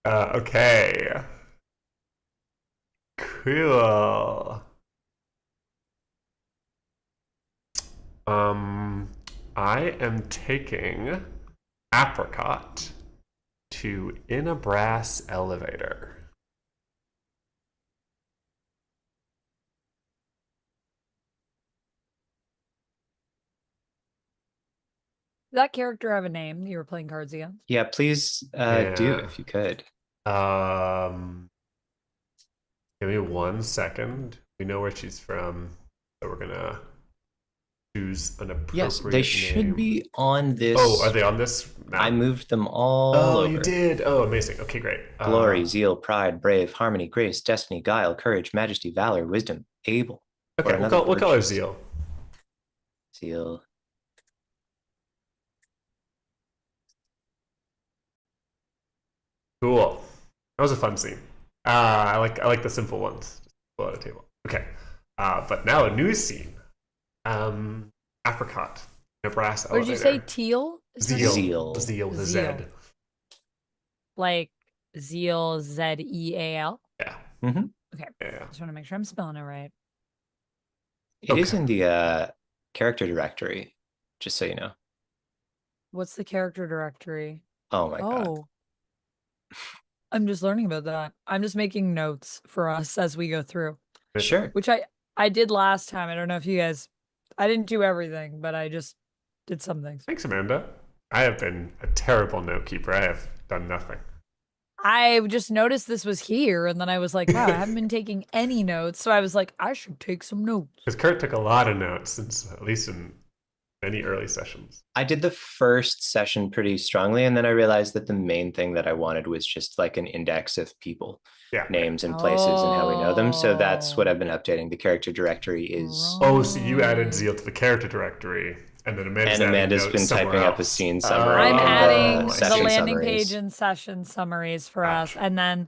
Okay. Cool. I am taking Apricot to In a Brass Elevator. Does that character have a name you were playing cards against? Yeah, please do Yeah. if you could. Give me 1 second. We know where she's from, so we're gonna choose an appropriate Yes, they should name. be on this. Oh, are they on this map? I moved them all over. You did? Oh, amazing. Okay, great. Glory, zeal, pride, brave, harmony, grace, destiny, guile, courage, majesty, valor, wisdom, able. Okay, we'll call her Zeal. Zeal. Cool. That was a fun scene. I like the simple ones. Just pull out a table. Okay. But now a new scene. Apricot in a brass What did elevator. you say? Teal? Zeal. Zeal with a Z. Like Zeal, Zeal? Yeah. Mm-hmm. Okay. Yeah. Just want to make sure I'm spelling it right. It is Okay. in the character directory, just so you know. What's the character directory? Oh my god. Oh, I'm just learning about that. I'm just making notes for us as we go through, Sure. which I did last time. I don't know if you guys, I didn't do everything, but I just did some things. Thanks, Amanda. I have been a terrible note keeper. I have done nothing. I just noticed this was here, and then I was like, wow, I haven't been taking any notes. So I was like, I should take some notes. Because Kurt took a lot of notes, since at least in many early sessions. I did the first session pretty strongly, and then I realized that the main thing that I wanted was just like an index of people, Yeah. names and places and how we know them. So that's what Oh. I've been updating. The character directory is, Oh, so you added Right. Zeal to the character directory, and then Amanda's, and Amanda's adding been notes somewhere typing up a else. scene summary. I'm in the adding the session landing summaries. page and session summaries for us. Gotcha. And then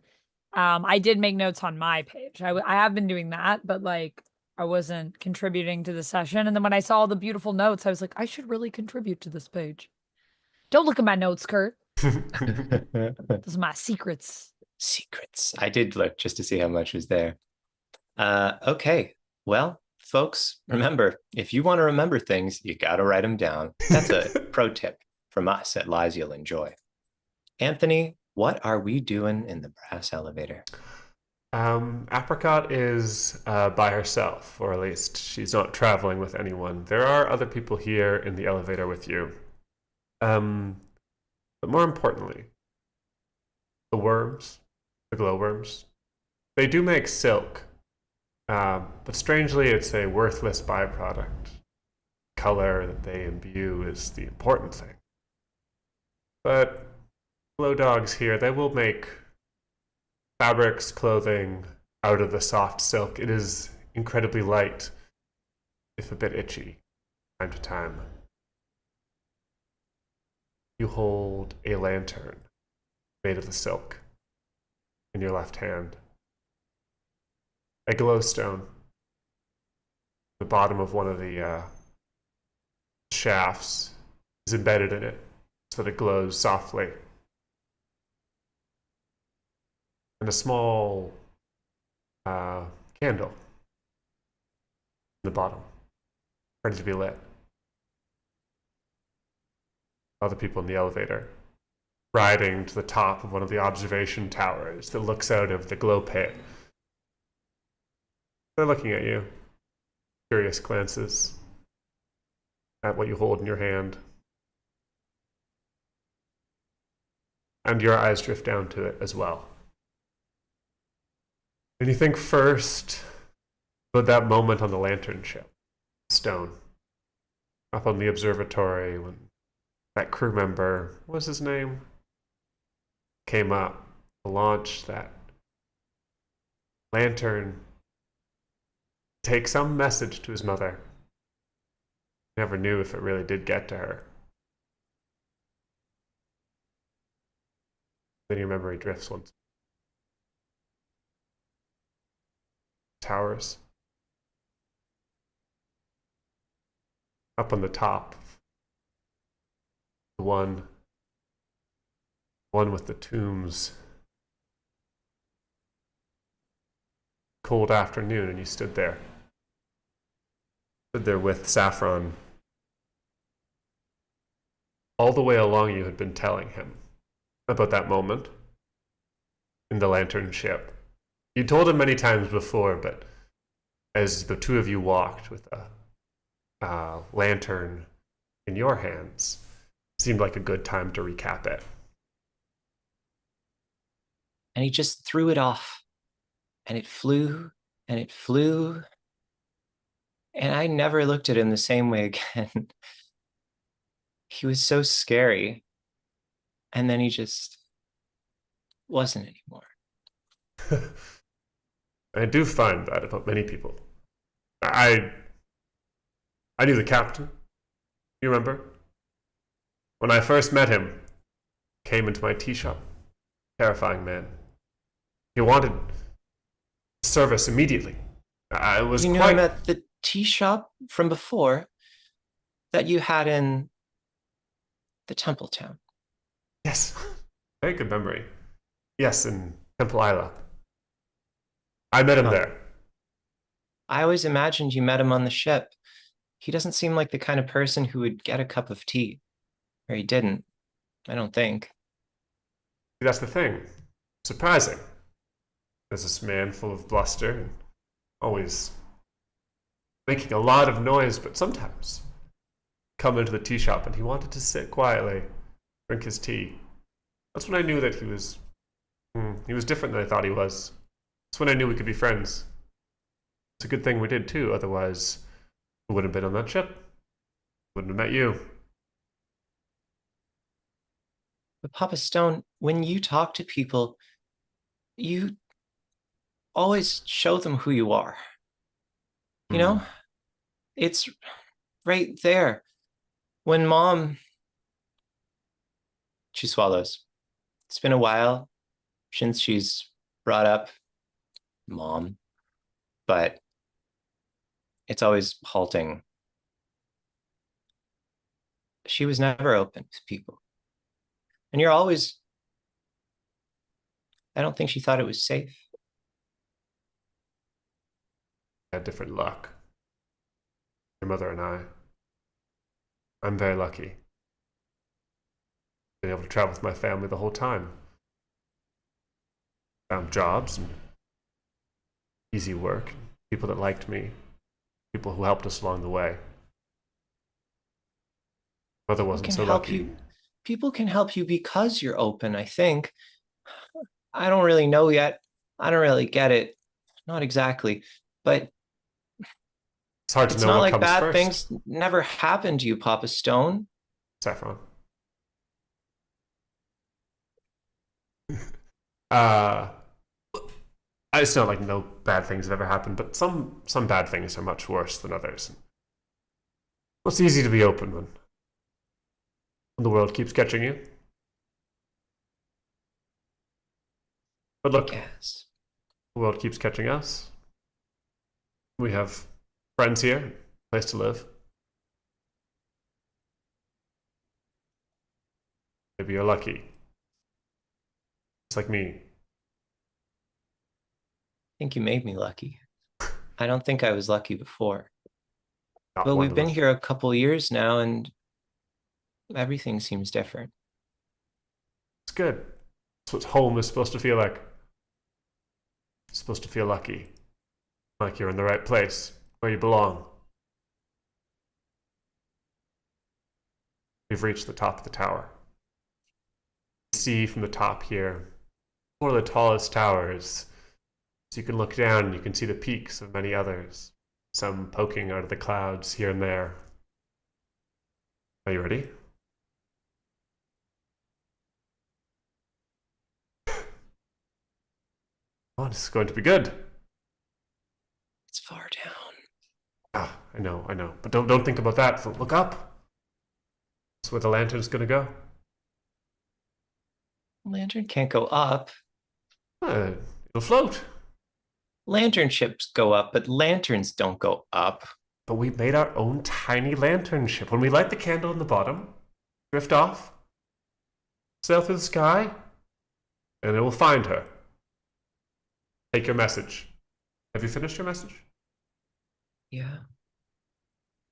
I did make notes on my page. I have been doing that, but like I wasn't contributing to the session. And then when I saw all the beautiful notes, I was like, I should really contribute to this page. Don't look at my notes, Kurt. Those are my secrets. Secrets. I did look just to see how much was there. Okay. Well, folks, remember, if you want to remember things, you got to write them down. That's a pro tip from us at Lies You'll Enjoy. Anthony, what are we doing in the brass elevator? Apricot is by herself, or at least she's not traveling with anyone. There are other people here in the elevator with you. But more importantly, the worms, the glowworms, they do make silk, but strangely, it's a worthless byproduct. Color that they imbue is the important thing. But glow dogs here, they will make fabrics, clothing out of the soft silk. It is incredibly light, if a bit itchy, time to time. You hold a lantern made of the silk in your left hand. A glowstone, the bottom of one of the shafts is embedded in it so that it glows softly. And a small candle in the bottom, ready to be lit. Other people in the elevator, riding to the top of one of the observation towers that looks out of the glow pit. They're looking at you, curious glances at what you hold in your hand. And your eyes drift down to it as well. And you think first about that moment on the lantern ship, Stone, up on the observatory when that crew member, what was his name, came up to launch that lantern, take some message to his mother. Never knew if it really did get to her. Then your memory drifts once. Towers. Up on the top. The one with the tombs. Cold afternoon, and you stood there. Stood there with Saffron. All the way along, you had been telling him about that moment in the lantern ship. You told him many times before, but as the two of you walked with a lantern in your hands, it seemed like a good time to recap it. And he just threw it off, and it flew, and it flew, and I never looked at him the same way again. He was so scary, and then he just wasn't anymore. I do find that about many people. I knew the captain. You remember? When I first met him, came into my tea shop. Terrifying man. He wanted service immediately. I was You know quite... him at the tea shop from before that you had in the Temple Town. Yes. Very good memory. Yes, in Temple Isla. I met him there. I always imagined you met him on the ship. He doesn't seem like the kind of person who would get a cup of tea. Or he didn't, I don't think. That's the thing. Surprising. There's this man full of bluster and always making a lot of noise, but sometimes come into the tea shop and he wanted to sit quietly, drink his tea. That's when I knew that he was different than I thought he was. That's when I knew we could be friends. It's a good thing we did too, otherwise we wouldn't have been on that ship. Wouldn't have met you. But Papa Stone, when you talk to people, you always show them who you are. You know? It's right there. When Mom... She swallows. It's been a while since she's brought up Mom, but it's always halting. She was never open to people. And you're always... I don't think she thought it was safe. Had different luck. Your mother and I. I'm very lucky. Been able to travel with my family the whole time. Found jobs and easy work, people that liked me, people who helped us along the way. Mother wasn't so lucky. People can help you because you're open, I think. I don't really know yet. I don't really get it. Not exactly. But It's hard to it's know not what like comes bad first. things never happened to you, Papa Stone. Saffron. It's not like no bad things have ever happened, but some bad things are much worse than others. It's easy to be open when the world keeps catching you. But look, Yes. the world keeps catching us. We have friends here, a place to live. Maybe you're lucky. It's like me. I think you made me lucky. I don't think I was lucky before. Not But one we've of been us. here a couple years now, and everything seems different. It's good. That's what home is supposed to feel like. It's supposed to feel lucky. Like you're in the right place, where you belong. We've reached the top of the tower. You see from the top here, one of the tallest towers. So you can look down and you can see the peaks of many others, some poking out of the clouds here and there. Are you ready? Oh, this is going to be good. It's far down. Ah, I know. But don't think about that. Look up. That's where the lantern's gonna go. Lantern can't go up. It'll float. Lantern ships go up, but lanterns don't go up. But we made our own tiny lantern ship. When we light the candle in the bottom, drift off, sail through the sky, and it will find her. Take your message. Have you finished your message? Yeah.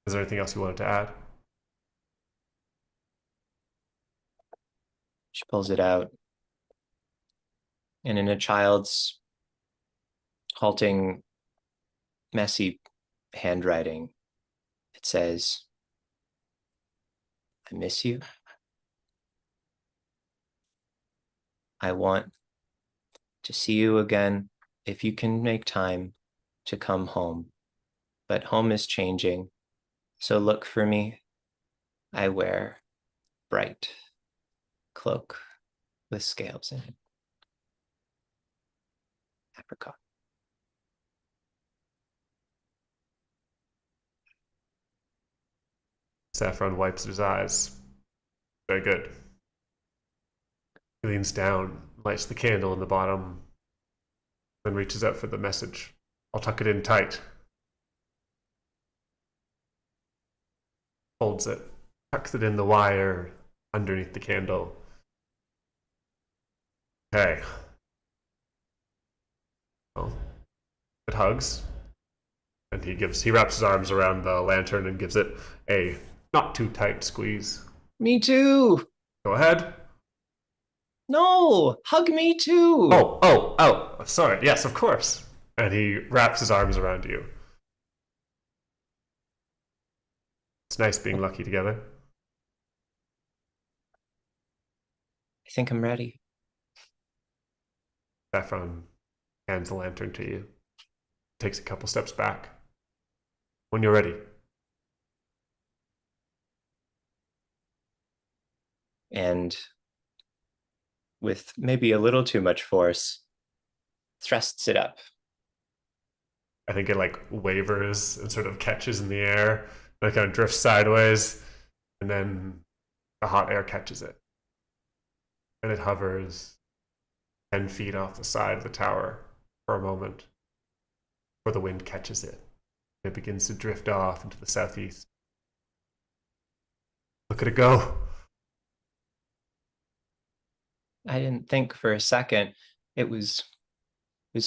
Is there anything else you wanted to add? She pulls it out. And in a child's halting, messy handwriting, it says, I miss you. I want to see you again if you can make time to come home. But home is changing, so look for me. I wear bright cloak with scales in it. Apricot. Saffron wipes his eyes. Very good. He leans down, lights the candle in the bottom, then reaches out for the message. I'll tuck it in tight. Folds it, tucks it in the wire underneath the candle. Okay. Well, it hugs. And he wraps his arms around the lantern and gives it a not too tight squeeze. Me too. Go ahead. No, hug me too. Oh, sorry. Yes, of course. And he wraps his arms around you. It's nice being lucky together. I think I'm ready. Saffron hands the lantern to you. Takes a couple steps back. When you're ready. And with maybe a little too much force, thrusts it up. I think it like wavers and sort of catches in the air. And it kind of drifts sideways. And then the hot air catches it. And it hovers 10 feet off the side of the tower for a moment before the wind catches it. It begins to drift off into the southeast. Look at it go. I didn't think for a second. It was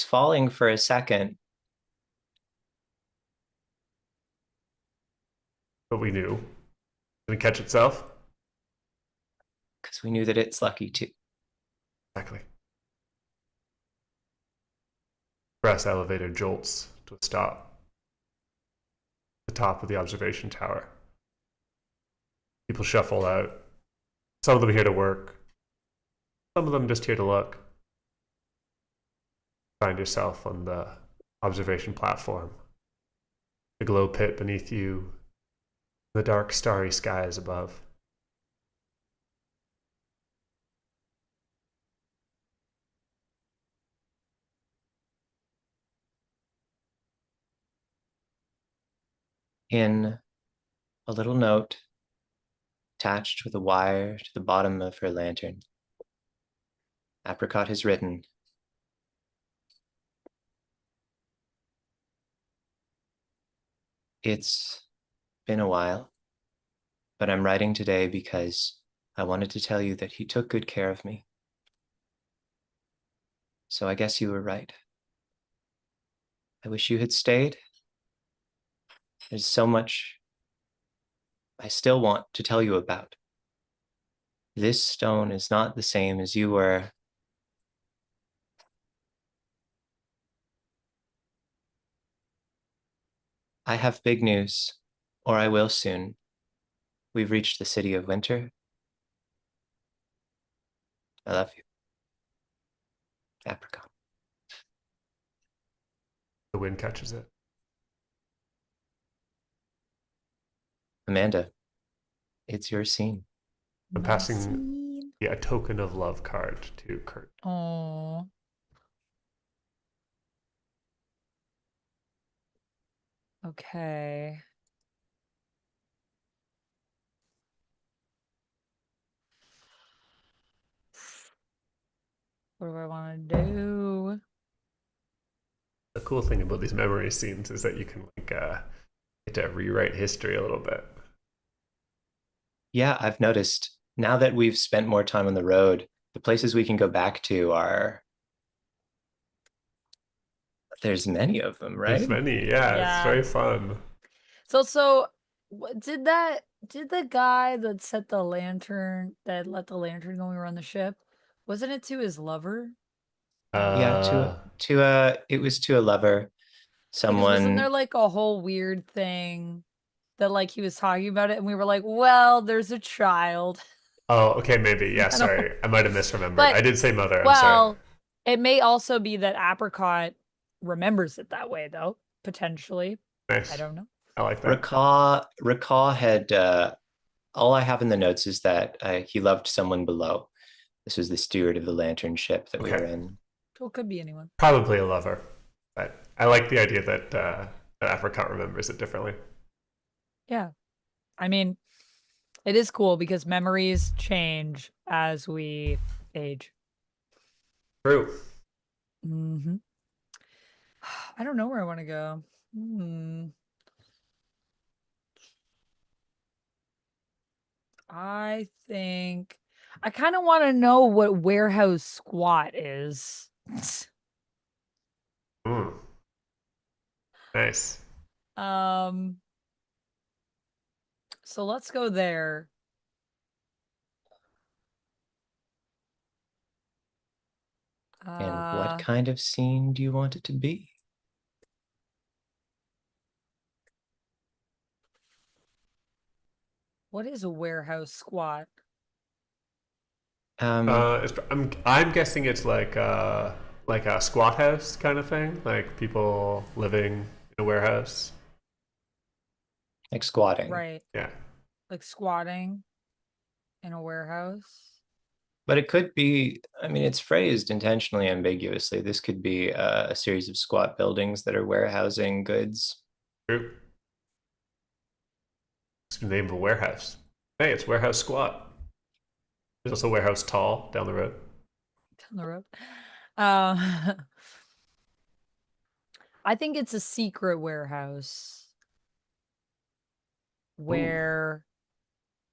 falling for a second. But we knew. Did it catch itself? Because we knew that it's lucky too. Exactly. Brass elevator jolts to a stop. The top of the observation tower. People shuffle out. Some of them here to work. Some of them just here to look. Find yourself on the observation platform. The glow pit beneath you. The dark starry skies above. In a little note attached with a wire to the bottom of her lantern, Apricot has written, "It's been a while, but I'm writing today because I wanted to tell you that he took good care of me. So I guess you were right. I wish you had stayed. There's so much I still want to tell you about. This stone is not the same as you were. I have big news, or I will soon. We've reached the city of winter. I love you. Apricot." The wind catches it. Amanda, it's your scene. I'm passing a token of love card to Kurt. Oh. Okay. What do I want to do? The cool thing about these memory scenes is that you can like get to rewrite history a little bit. Yeah, I've noticed now that we've spent more time on the road, the places we can go back to there's many of them, right? There's many, yeah. It's very fun. So did the guy that set the lantern, that let the lantern going around the ship, wasn't it to his lover? Yeah, it was to a lover. Because wasn't there Someone, like a whole weird thing that like he was talking about it and we were like, well, there's a child. Oh, okay, maybe. Yeah, sorry. I might have misremembered. But- I did say mother. I'm Well, sorry. it may also be that Apricot remembers it that way, though, potentially. Nice. I don't know. I like that. Racaw had, all I have in the notes is that he loved someone below. This was the steward of the lantern ship that we were in. So it could be anyone. Probably a lover. But I like the idea that Apricot remembers it differently. Yeah. I mean, it is cool because memories change as we age. True. Mm-hmm. I don't know where I want to go. I think I kind of want to know what warehouse squat is. Mm. Nice. So let's go there. And what kind of scene do you want it to be? What is a warehouse squat? I'm guessing it's like a squat house kind of thing, like people living in a warehouse. like squatting. Right. Yeah. Like squatting in a warehouse. But it could be, I mean, it's phrased intentionally ambiguously. This could be a series of squat buildings that are warehousing goods. True. It's the name of a warehouse. Hey, it's warehouse squat. There's also warehouse tall down the road. Down the road. I think it's a secret warehouse where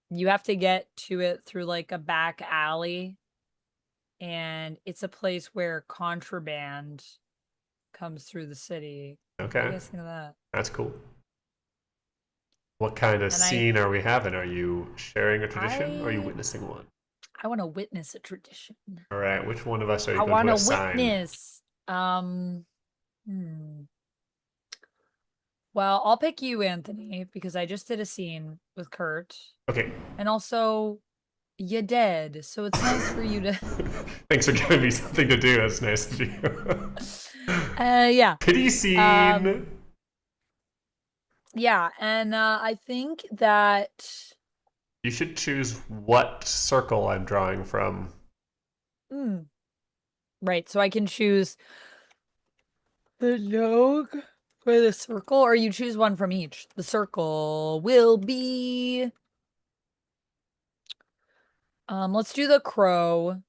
you have to get to it through like a back alley, and it's a place where contraband comes through the city. What do you Okay, guys think of that? that's cool. What kind of scene are we having? Are you sharing a tradition or are you witnessing one? I want to witness a tradition. All right, which one of us are you I going want to to assign? witness. Well, I'll pick you, Anthony, because I just did a scene with Kurt. Okay. And also, you dead, so it's nice for you to. Thanks for giving me something to do. That's nice of you. Yeah. Pity scene. Yeah, and I think that You should choose what circle I'm drawing from. Right, so I can choose the dog or the circle, or you choose one from each. The circle will be let's do the crow.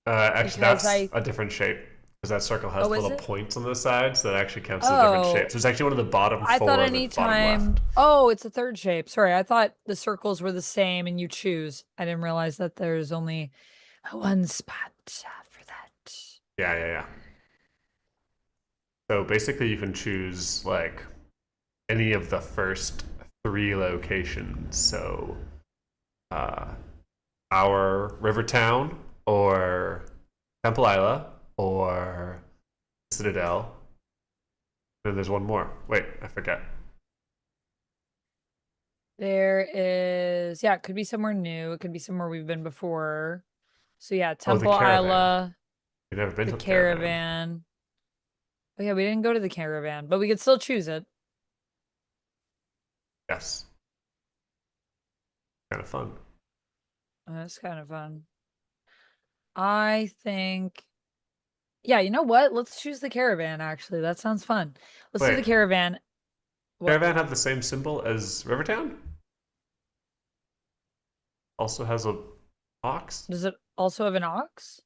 Actually, Because that's a different shape. Because that circle has Oh, is little it? points on the side, so that actually counts as a different shape. So it's actually one of the bottom I four thought of the bottom anytime. left. Oh, it's a third shape. Sorry, I thought the circles were the same and you choose. I didn't realize that there's only one spot for that. Yeah. So basically, you can choose like any of the first three locations. So, our Rivertown, or Temple Isla, or Citadel. Then there's one more. Wait, I forget. There is, yeah, it could be somewhere new. It could be somewhere we've been before. So yeah, Oh, the Temple caravan. Isla, We've never been the to the caravan. caravan. Oh yeah, we didn't go to the caravan, but we could still choose it. Yes. Kind of fun. That's kind of fun. I think, yeah, you know what? Let's choose the caravan, actually. That sounds fun. Let's do the Wait. caravan. What? Caravan have the same symbol as Rivertown? Also has a ox? Does it also have an ox?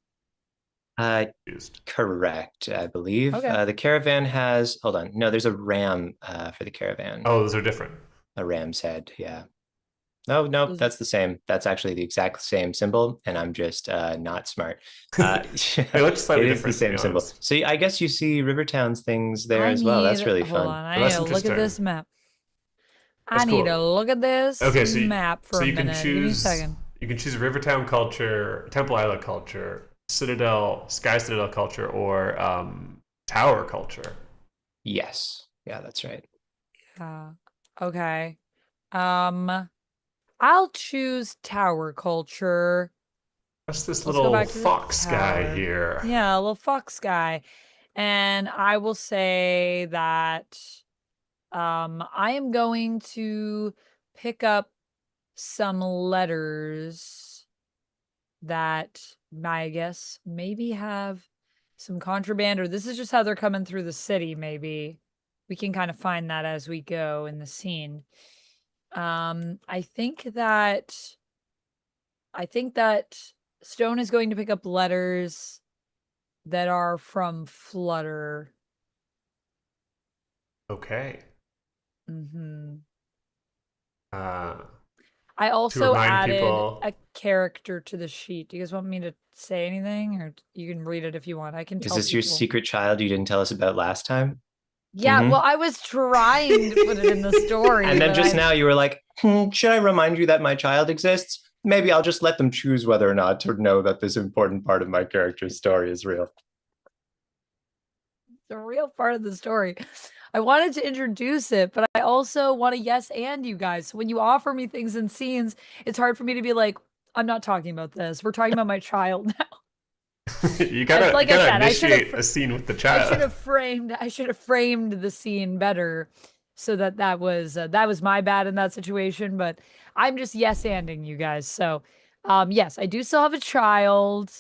Used. Correct, I believe. Okay. The caravan has, hold on. No, there's a ram for the caravan. Oh, those are different. A ram's head, yeah. No, that's the same. That's actually the exact same symbol, and I'm just not smart. They look slightly it is the different, to same be symbol. honest. So I guess you see Rivertown's things there as well. That's really Hold fun. on, I Oh, need that's to look at this interesting. map. That's I need cool. to look at this Okay, map for so a you can minute. Give me a choose. second. You can choose Rivertown culture, Temple Isla culture, Citadel, Sky Citadel culture, or Tower culture. Yes. Yeah, that's right. Okay. I'll choose tower culture. That's this Let's go little back to the fox guy tower. here. Yeah, a little fox guy. And I will say that I am going to pick up some letters that I guess maybe have some contraband, or this is just how they're coming through the city. Maybe we can kind of find that as we go in the scene. I think that Stone is going to pick up letters that are from Flutter. Okay. Mm-hmm. Uh, I also remind added people- a character to the sheet. Do you guys want me to say anything, or you can read it if you want? I can Is tell this your people. secret child you didn't tell us about last time? Yeah, well, I was trying to put it in the story. And then but just I- now you were like, should I remind you that my child exists? Maybe I'll just let them choose whether or not to know that this important part of my character's story is real. the real part of the story. I wanted to introduce it, but I also want to yes and you guys. So when you offer me things and scenes, it's hard for me to be like, I'm not talking about this. We're talking about my child now. You gotta, like you I gotta said, I should initiate have a scene with the I child. should have framed the scene better so that was my bad in that situation, but I'm just yes-anding you guys. So, yes, I do still have a child.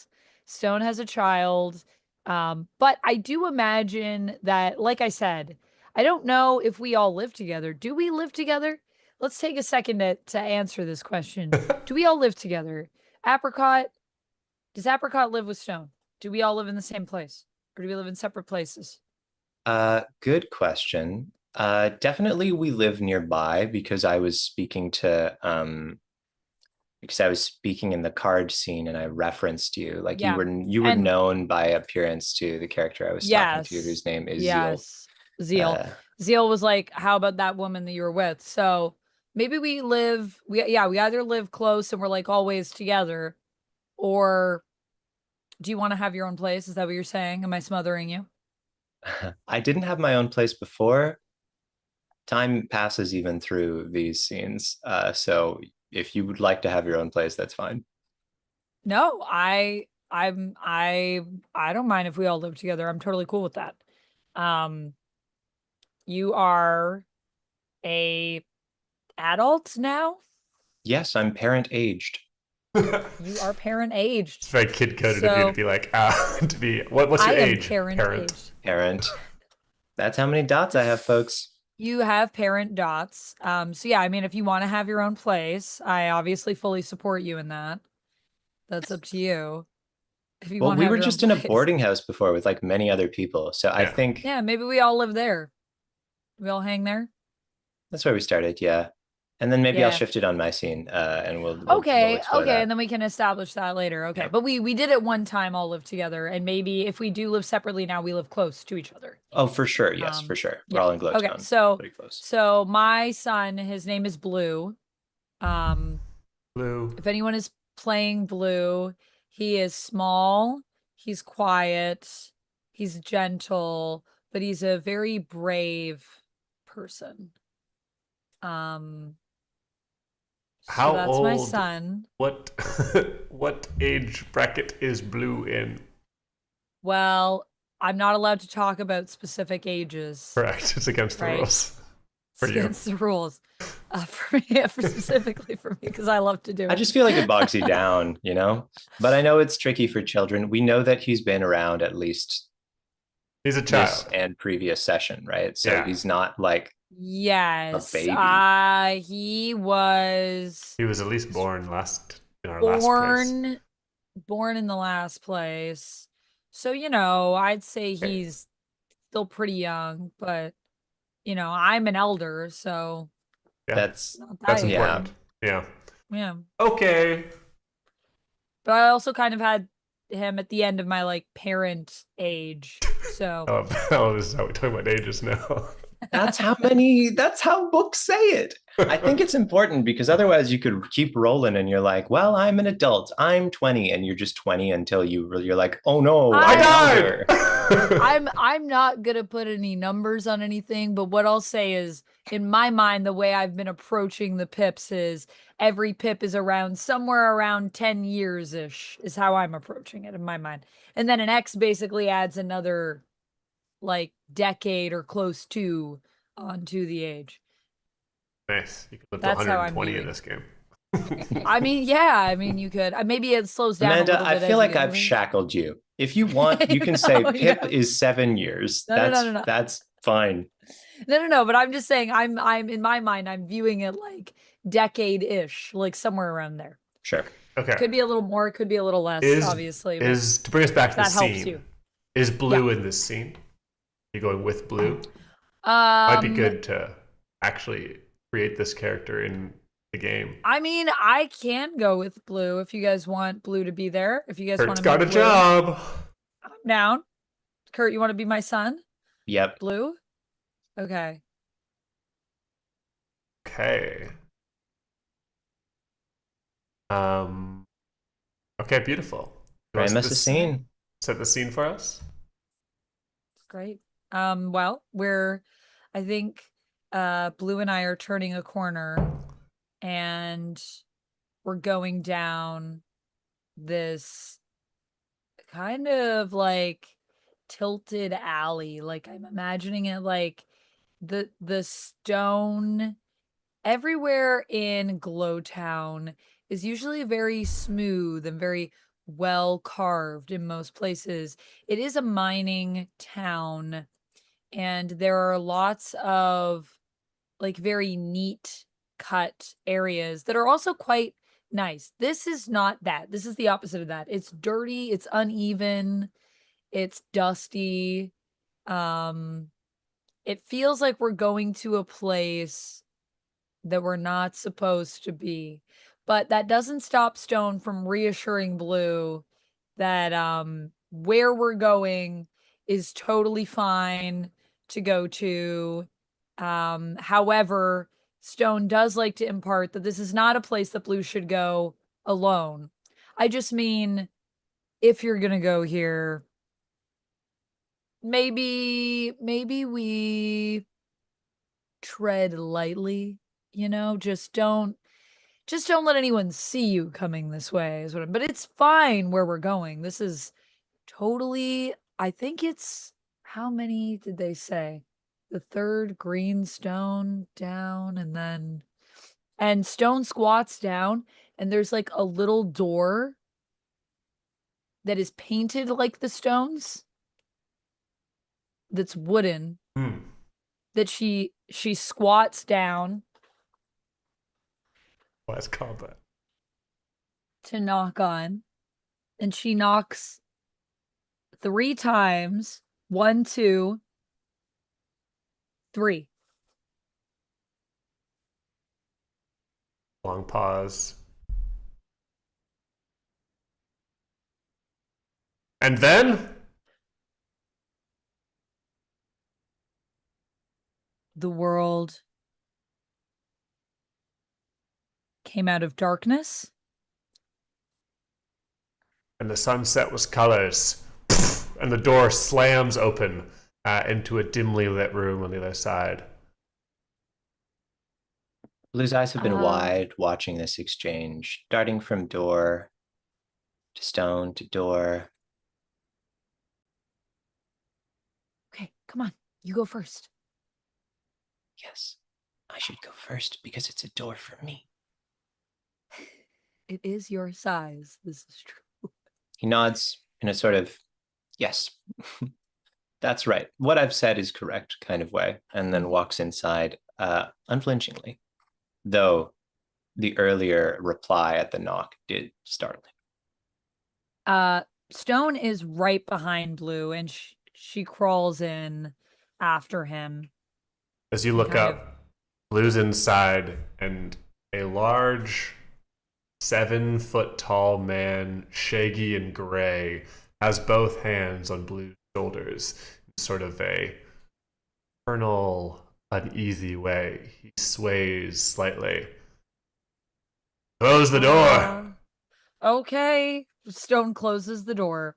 Stone has a child. But I do imagine that, like I said, I don't know if we all live together. Do we live together? Let's take a second to answer this question. Do we all live together? Apricot, does Apricot live with Stone? Do we all live in the same place? Or do we live in separate places? Good question. Definitely we live nearby because I was speaking in the card scene and I referenced you. Like Yeah. you were And known by appearance to the character I was talking to, whose name is Zeal. yes. Zeal. Zeal was like, how about that woman that you were with? So maybe we either live close and we're like always together, or do you want to have your own place? Is that what you're saying? Am I smothering you? I didn't have my own place before. Time passes even through these scenes. So if you would like to have your own place, that's fine. No, I don't mind if we all live together. I'm totally cool with that. You are a adult now? Yes, I'm parent aged. You are parent aged. It's very kid coded of you to be like, to be, what's your age? Parent aged. Parent. That's how many dots I have, folks. You have parent dots. So yeah, I mean, if you want to have your own place, I obviously fully support you in that. That's up to you. If you Well, want to we have were your just own in a place. boarding house before with like many other people. So I think Yeah, maybe we all live there. We all hang there. that's where we started. Yeah. And then maybe I'll Yeah. shift it on my scene and we'll Okay, explore okay, that. and then we can establish that later. Okay, Yeah. but we did it one time all live together, and maybe if we do live separately now, we live close to each other. Oh, for sure. Yes, for sure. We're Yeah. all in Glowtown. Okay, so pretty close. so my son, his name is Blue. Blue. If anyone is playing Blue, he is small, he's quiet, he's gentle, but he's a very brave person. How so that's old? my son. What what age bracket is Blue in? Well, I'm not allowed to talk about specific ages. Correct. It's against the rules. For It's you. against the rules. For me, specifically for me, because I love to do it. I just feel like it bogs you down, you know? But I know it's tricky for children. We know that he's been around at least He's a this child. and previous session, right? So Yeah. he's not like Yes. a baby. He was at least born in our last place. born in the last place. So, I'd say he's still pretty young, but I'm an elder, so Yeah. That's That's young. important. Yeah. Yeah. Okay. But I also kind of had him at the end of my like parent age. So This is how we talk about ages now. that's how books say it. I think it's important because otherwise you could keep rolling and you're like, well, I'm an adult. I'm 20 and you're just 20 until you're like, oh no, I died. older. I'm not gonna put any numbers on anything, but what I'll say is, in my mind, the way I've been approaching the pips is every pip is somewhere around 10 years ish is how I'm approaching it in my mind. And then an X basically adds another like decade or close to onto the age. Nice. You could live to That's how I'm 120 in viewing. this game. You could. Maybe it slows down. Amanda, a little bit I feel like I've shackled. shackled you. If you want, you can say Pip is 7 years. No. That's fine. No. But I'm just saying, I'm in my mind, I'm viewing it like decade-ish, like somewhere around there. Sure. Okay. Could be a little more, could be a little less, obviously. But To bring us back to the that helps scene, you. is Blue in this scene? You going with Blue? Might be good to actually create this character in the game. I mean, I can go with Blue if you guys want Blue to be there. If you guys want Kurt's to got a job. I'm down. Kurt, you want to be my son? Yep. Blue? Okay. Okay. Um. Okay, beautiful. You want to Frame us a scene. set the scene for us? Great. Well, I think Blue and I are turning a corner and we're going down this kind of like tilted alley. Like I'm imagining it like the stone everywhere in Glowtown is usually very smooth and very well carved in most places. It is a mining town, and there are lots of like very neat cut areas that are also quite nice. This is not that. This is the opposite of that. It's dirty, it's uneven, it's dusty. Um it feels like we're going to a place that we're not supposed to be. But that doesn't stop Stone from reassuring Blue that where we're going is totally fine to go to. However, Stone does like to impart that this is not a place that Blue should go alone. I just mean if you're going to go here, maybe we tread lightly, just don't let anyone see you coming this way is what but it's fine where we're going. This is totally I think it's how many did they say? The third green stone down and Stone squats down and there's like a little door that is painted like the stones that's wooden that she squats down Wise combat. to knock on and she knocks 3 times. 1, 2, 3. Long pause. And then The world came out of darkness. and the sunset was colors. And the door slams open into a dimly lit room on the other side. Blue's eyes have been wide watching this exchange, darting from door to stone to door. Okay, come on. You go first. Yes, I should go first because it's a door for me. It is your size. This is true. He nods in a sort of, yes, that's right. What I've said is correct kind of way, and then walks inside unflinchingly, though the earlier reply at the knock did startle him. Stone is right behind Blue, and she crawls in after him. As you look up, Blue's inside, and a large 7-foot tall man, shaggy and gray, has both hands on Blue's shoulders in sort of a eternal, uneasy way. He sways slightly. Close the door! Okay. Stone closes the door.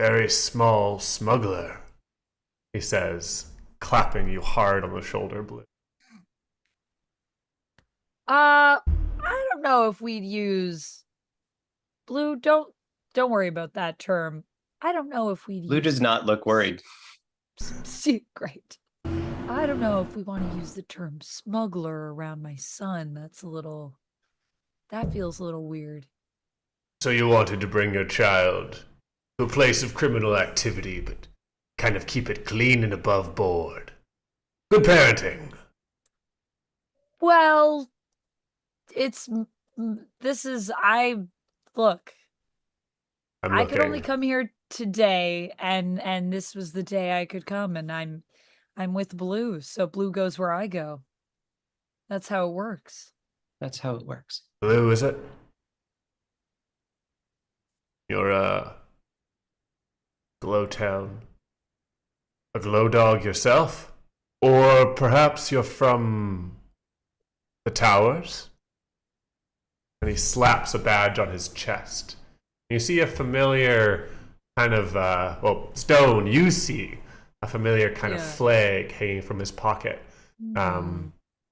Very small smuggler, he says, clapping you hard on the shoulder, Blue. I don't know if we'd use Blue, don't worry about that term. I don't know if we'd Blue does not look worried. See, great. I don't know if we want to use the term smuggler around my son. That feels a little weird. So you wanted to bring your child to a place of criminal activity, but kind of keep it clean and above board. Good parenting. Well, look, I could only come here today and this was the day I could come and I'm with Blue, so Blue goes where I go. That's how it works. That's how it works. Blue, is it? You're, Glowtown. a low dog yourself? Or perhaps you're from the towers? And he slaps a badge on his chest. You see a familiar kind of, Stone, you see a familiar kind of flag hanging from his pocket.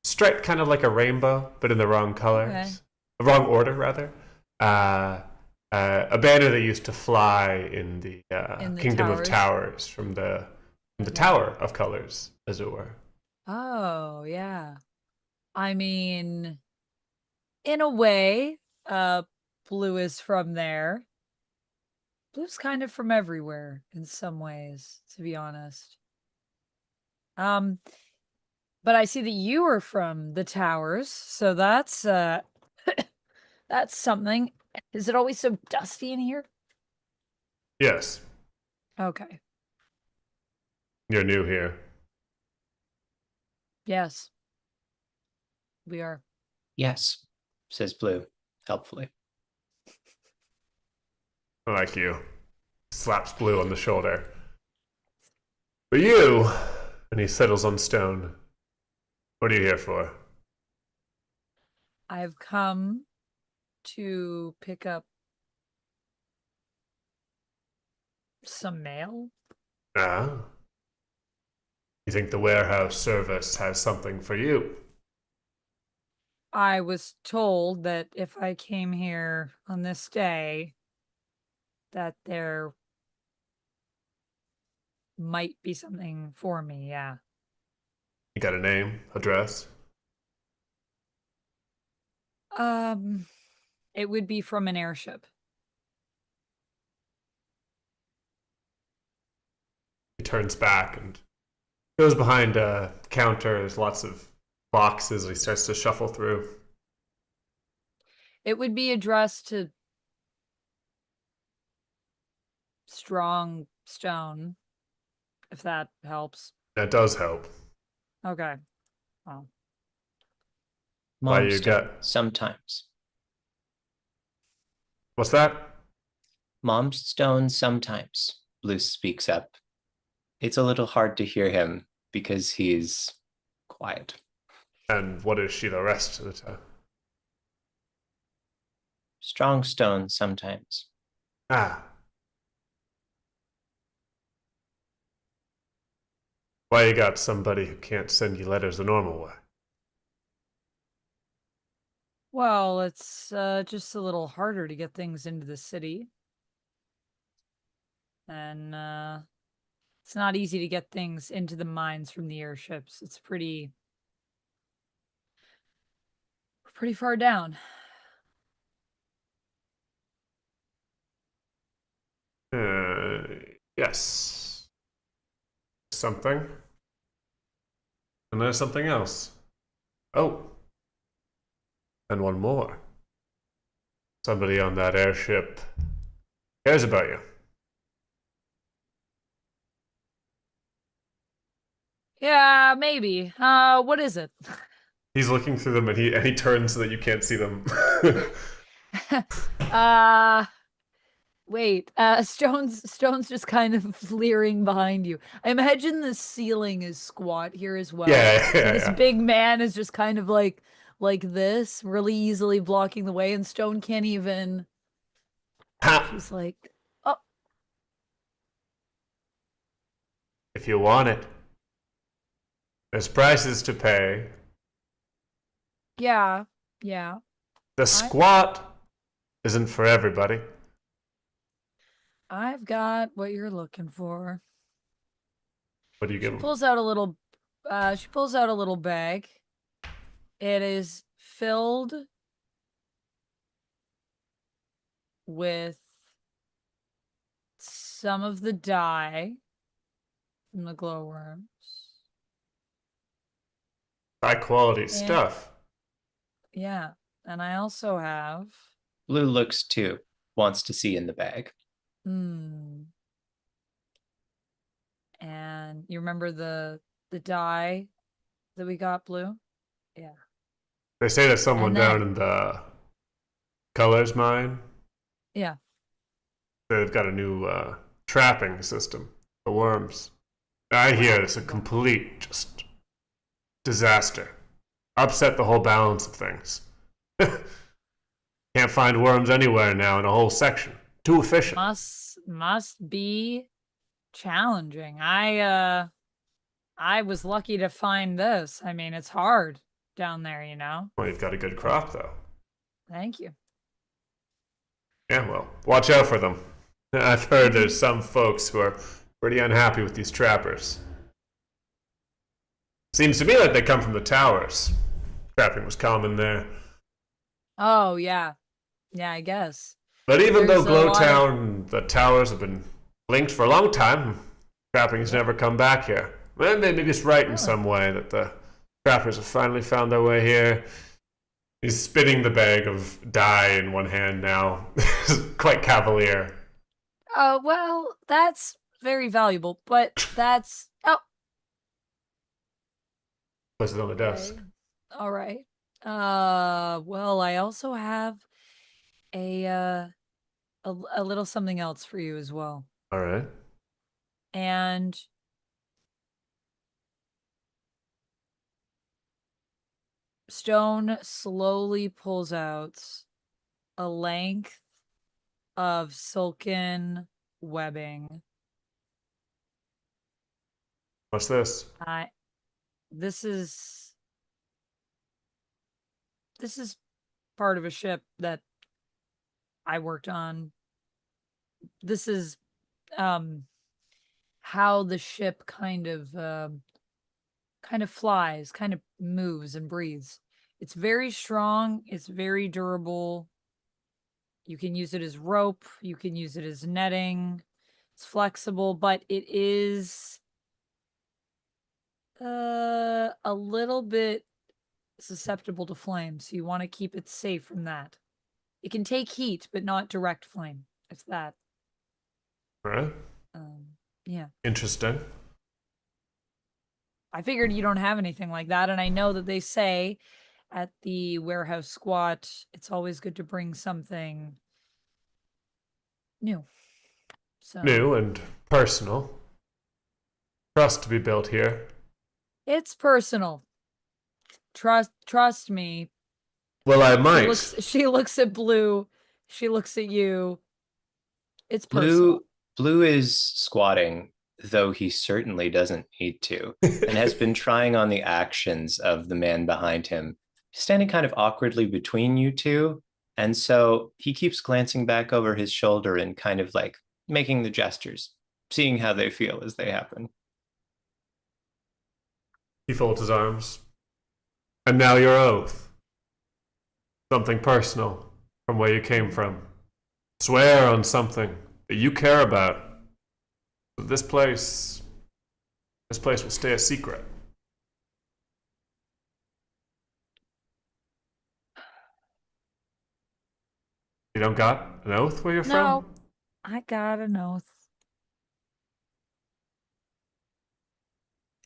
Striped kind of like a rainbow, but in the wrong colors. Okay. The wrong order, rather. A banner that used to fly in the Kingdom of Towers from the Tower of Colors, as it were. Oh, yeah. I mean, in a way, Blue is from there. Blue's kind of from everywhere in some ways, to be honest. But I see that you are from the towers, so that's that's something. Is it always so dusty in here? Yes, Okay. you're new here. Yes. We are. Yes, says Blue, helpfully. I like you. Slaps Blue on the shoulder. But you, and he settles on Stone. What are you here for? I've come to pick up some mail. Ah. You think the warehouse service has something for you? I was told that if I came here on this day, that there might be something for me, yeah. You got a name, address? It would be from an airship. He turns back and goes behind a counter. There's lots of boxes he starts to shuffle through. It would be addressed to Strong Stone, if that helps. That does help. Okay. Well, Why Mom you Stone, got- sometimes. What's that? Mom Stone, sometimes. Blue speaks up. It's a little hard to hear him because he's quiet. And what is she the rest of the time? Strong Stone, sometimes. Ah. Why you got somebody who can't send you letters the normal way? well, it's just a little harder to get things into the city. And it's not easy to get things into the mines from the airships. It's pretty far down. Yes. Something. And there's something else. Oh. And one more. Somebody on that airship cares about you. Yeah, maybe. What is it? He's looking through them and he turns so that you can't see them. Wait, Stone's just kind of leering behind you. I imagine the ceiling is squat here as well. Yeah, And this big man is just kind of like this, really easily blocking the way, and Stone can't even. Ha! She's like, oh, If you want it. There's prices to pay. yeah. The squat isn't for everybody. I've got what you're looking for. What do you She give him? pulls out a little bag. It is filled with some of the dye from the glowworms. High quality stuff. Yeah, and I also have Blue looks too, wants to see in the bag. and you remember the dye that we got, Blue? Yeah. They say there's someone And down then- in the colors mine. Yeah. They've got a new trapping system for worms. I hear it's a complete just disaster. Upset the whole balance of things. Can't find worms anywhere now in a whole section. Too efficient. Must be challenging. I was lucky to find this. I mean, it's hard down there, you know. Well, you've got a good crop, though. Thank you. Yeah, well, watch out for them. I've heard there's some folks who are pretty unhappy with these trappers. Seems to me like they come from the towers. Trapping was common there. Oh yeah, yeah. I guess. But even though There's a lot Glowtown and the towers have been linked for a long time, trapping has never come back here. Well, maybe it's right in some way that the trappers have finally found their way here. He's spinning the bag of dye in one hand now. Quite cavalier. Well, that's very valuable, but that's Puts it on the desk. okay. All right. Well, I also have a little something else for you as well. All right. And Stone slowly pulls out a length of silken webbing. What's this? This is part of a ship that I worked on. This is how the ship kind of flies, kind of moves and breathes. It's very strong, it's very durable. You can use it as rope, you can use it as netting. It's flexible, but it is a little bit susceptible to flame, so you want to keep it safe from that. It can take heat, but not direct flame. It's that. All right. Yeah. Interesting. I figured you don't have anything like that, and I know that they say at the warehouse squat, it's always good to bring something new. So New and personal. Trust to be built here. it's personal. Trust me. Well, I might. She looks at Blue. She looks at you. It's personal. Blue is squatting, though he certainly doesn't need to, and has been trying on the actions of the man behind him, standing kind of awkwardly between you two. And so he keeps glancing back over his shoulder and kind of like making the gestures, seeing how they feel as they happen. He folds his arms. And now your oath. Something personal from where you came from. Swear on something that you care about. This place will stay a secret. You don't got an oath where you're No, from? I got an oath.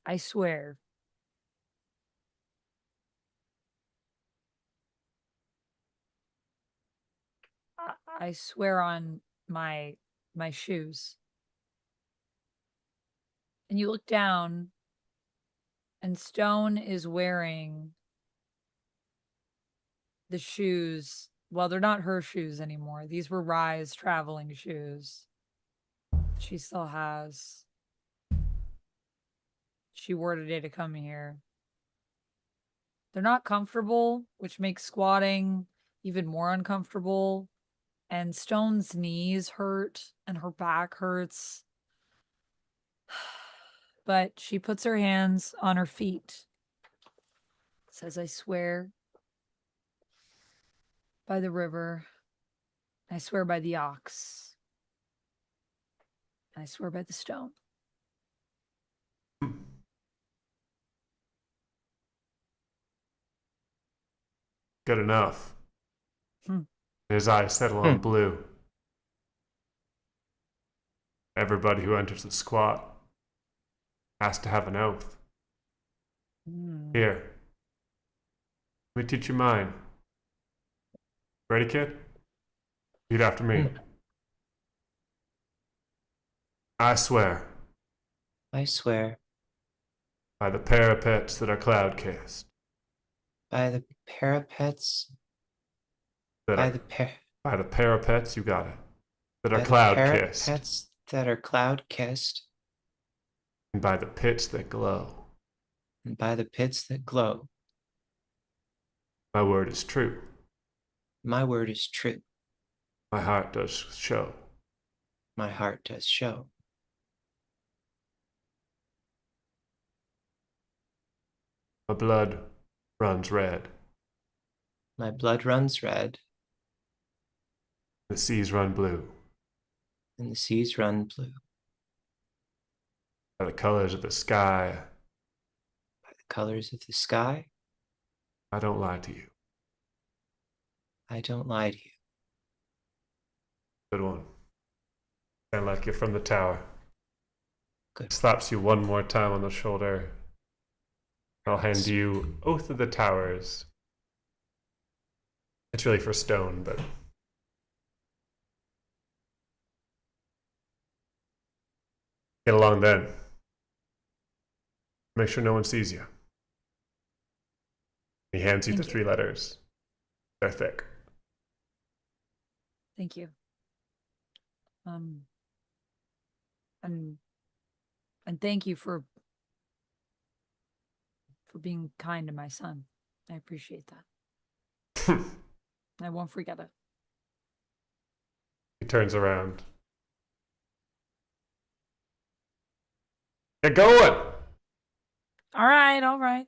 I swear. I swear on my shoes. And you look down, and Stone is wearing the shoes. Well, they're not her shoes anymore. These were Rye's traveling shoes. She still has. She wore today to come here. They're not comfortable, which makes squatting even more uncomfortable. And Stone's knees hurt and her back hurts. But she puts her hands on her feet. Says, I swear by the river. I swear by the ox. I swear by the stone. Good enough. His eyes settle on Blue. Everybody who enters the squat has to have an oath. Here. Let me teach you mine. Ready, kid? Repeat after me. I swear I swear. By the parapets that are cloud-kissed. By the parapets. That By are, the by the parapets, you got it. That are by the cloud-kissed. parapets that are cloud-kissed. And by the pits that glow. And by the pits that glow. My word is true. My word is true. My heart does show. My heart does show. My blood runs red. My blood runs red. The seas run blue. And the seas run blue. By the colors of the sky, By the colors of the sky, I don't lie to you. I don't lie to you. Good one. Sound like you're from the tower. Good. Slaps you one more time on the shoulder. I'll hand you Oath of the Towers. It's really for stone, but get along then. Make sure no one sees you. He hands you Thank the you. 3 letters. They're thick. Thank you. And thank you for being kind to my son. I appreciate that. I won't forget it. He turns around. Get going! All right, all right.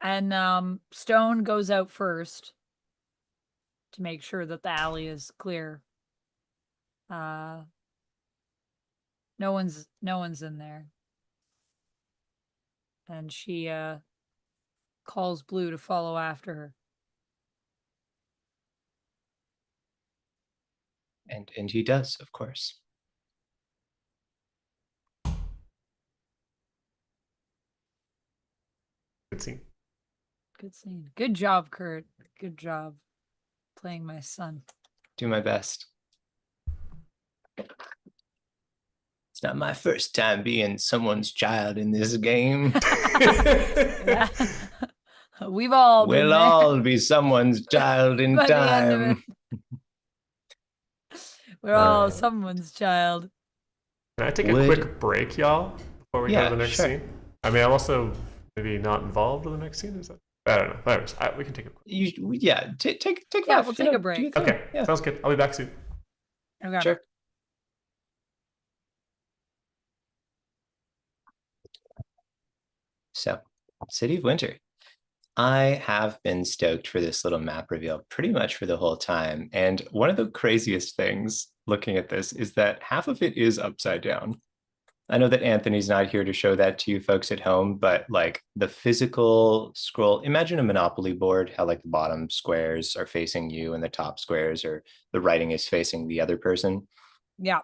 And Stone goes out first to make sure that the alley is clear. No one's in there. And she calls Blue to follow after her. And he does, of course. Good scene. Good scene. Good job, Kurt. Good job playing my son. Do my best. It's not my first time being someone's child in this game. Yeah. We've all been We'll there all be someone's child in by the end of time. it. We're all someone's child. Can I take a quick break, y'all, before we go to the next sure. scene? I mean, I'm also maybe not involved with the next scene. Is that? I don't know. Anyways, we can take a quick. Take Yeah, off, we'll take a break. do your thing. Okay, Yeah, sounds good. I'll be back soon. Okay. sure. So, City of Winter. I have been stoked for this little map reveal pretty much for the whole time. And one of the craziest things looking at this is that half of it is upside down. I know that Anthony's not here to show that to you folks at home, but like the physical scroll, imagine a Monopoly board, how like the bottom squares are facing you and the top squares or the writing is facing the other person. Yeah.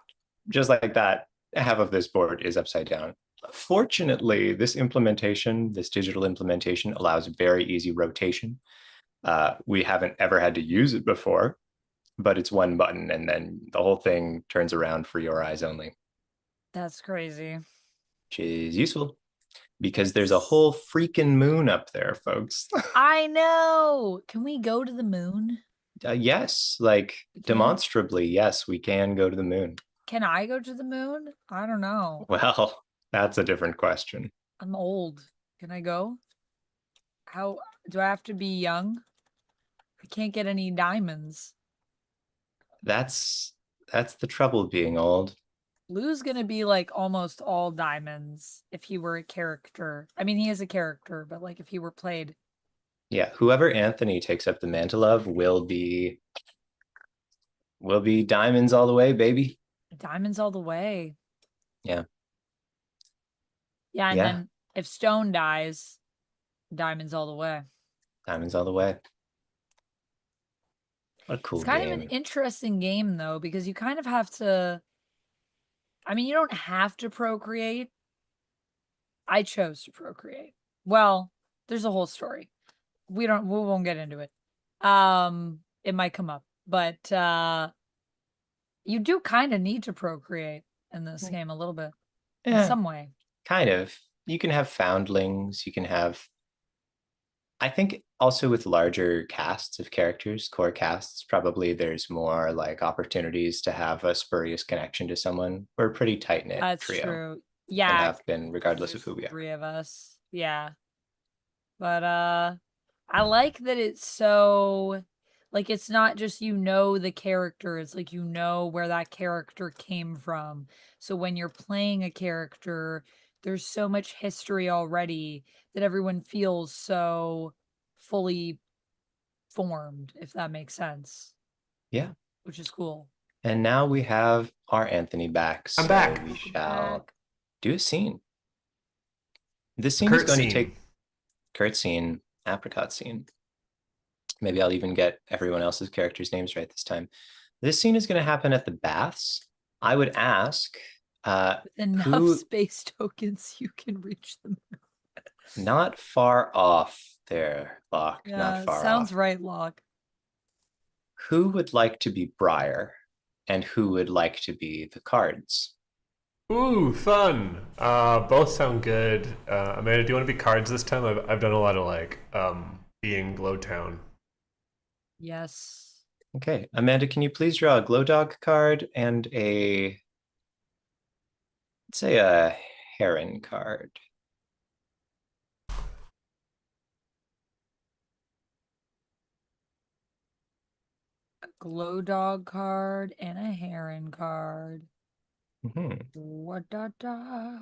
Just like that, half of this board is upside down. Fortunately, this digital implementation allows very easy rotation. We haven't ever had to use it before, but it's one button and then the whole thing turns around for your eyes only. That's crazy. Which is useful because there's a whole freaking moon up there, folks. I know. Can we go to the moon? Yes, like demonstrably, yes, we can go to the moon. Can I go to the moon? I don't know. Well, that's a different question. I'm old. Can I go? How do I have to be young? I can't get any diamonds. That's the trouble being old. Blue's gonna be like almost all diamonds if he were a character. I mean, he is a character, but like if he were played. Yeah, whoever Anthony takes up the mantle of will be diamonds all the way, baby. Diamonds all the way. Yeah. Yeah, and Yeah. then if Stone dies, diamonds all the way. Diamonds all the way. What a cool It's kind game. of an interesting game though, because you kind of have to. I mean, you don't have to procreate. I chose to procreate. Well, there's a whole story. We won't get into it. It might come up, but you do kind of need to procreate in this game a little bit, in some way. Kind of. You can have foundlings. You can have. I think also with larger casts of characters, core casts, probably there's more like opportunities to have a spurious connection to someone. We're a pretty tight knit That's trio, true. and Yeah, have been regardless of there's who we are. 3 of us. Yeah. But I like that it's so like it's not just the character, it's like where that character came from. So when you're playing a character, there's so much history already that everyone feels so fully formed, if that makes sense, Yeah. which is cool. And now we have our Anthony back, I'm so back. we Welcome shall back. do a scene. This The scene is Kurt going to scene. take Kurt scene, Apricot scene. Maybe I'll even get everyone else's characters' names right this time. This scene is going to happen at the baths. I would ask With enough who space tokens, you can reach them. not far off there, Locke, not Yeah, far sounds off. right, Locke. Who would like to be Briar and who would like to be the cards? Ooh, fun. Both sound good. Amanda, do you want to be cards this time? I've done a lot of like being Glowtown. Yes. Okay, Amanda, can you please draw a glow dog card and let's say a heron card? A glow dog card and a heron card. Mm-hmm. What da da?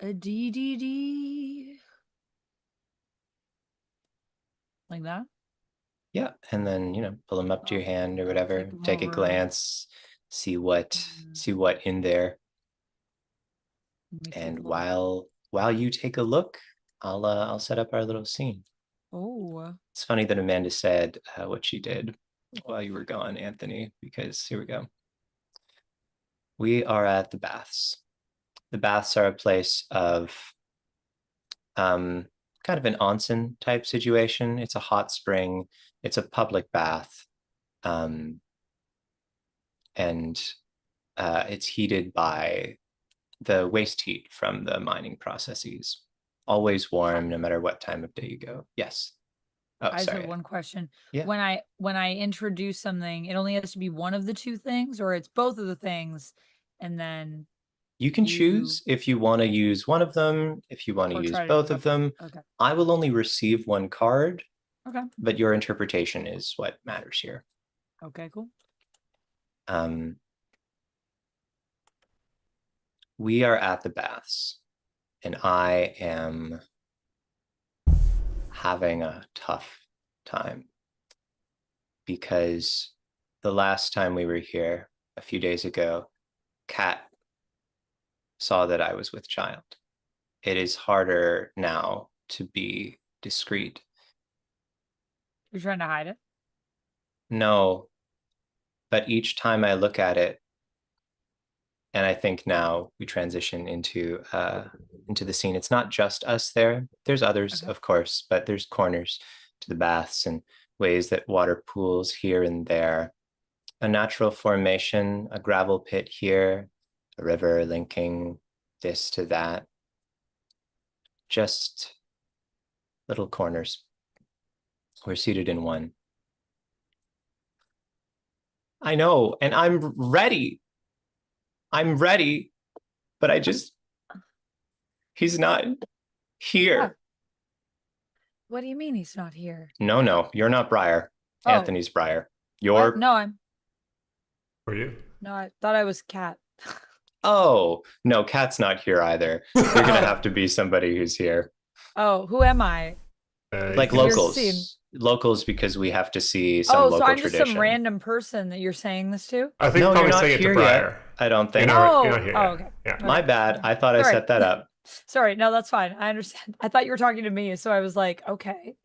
A D D D. Like that? Yeah, and then pull them up to your hand or whatever. Take 'em Take a over. glance, see what in there. Let me take And a look. while you take a look, I'll set up our little scene. Oh. It's funny that Amanda said what she did while you were gone, Anthony, because here we go. We are at the baths. The baths are a place of kind of an onsen type situation. It's a hot spring. It's a public bath. And it's heated by the waste heat from the mining processes. Always warm, no matter what time of day you go. Yes. Oh, I just sorry. have one question. Yeah. When I introduce something, it only has to be one of the two things, or it's both of the things, and then You can choose if you want to use one of them, if you want to or use try to both of them. Okay. I will only receive one card, Okay. but your interpretation is what matters here. Okay, cool. We are at the baths, and I am having a tough time because the last time we were here a few days ago, Kat saw that I was with child. It is harder now to be discreet. You're trying to hide it? No, but each time I look at it, and I think now we transition into the scene. It's not just us there. There's others, Okay. of course, but there's corners to the baths and ways that water pools here and there. A natural formation, a gravel pit here, a river linking this to that. Just little corners. We're seated in one. I know, and I'm ready. But he's not here. What do you mean he's not here? No, you're not Briar. Oh. Anthony's Briar. What? No, For you? No, I thought I was Cat. Oh, no, Kat's not here either. You're gonna have to be somebody who's here. Oh, who am I? Like You're locals. seeing- Locals because we have to see some Oh, local so I'm tradition. just some random person that you're saying this to? I think No, you're probably not saying it to here Briar. yet. I don't think. You're not here Oh, yet. okay. Yeah. My Okay. bad. I thought I Sorry. set that up. Sorry, no, that's fine. I understand. I thought you were talking to me, so I was like, okay.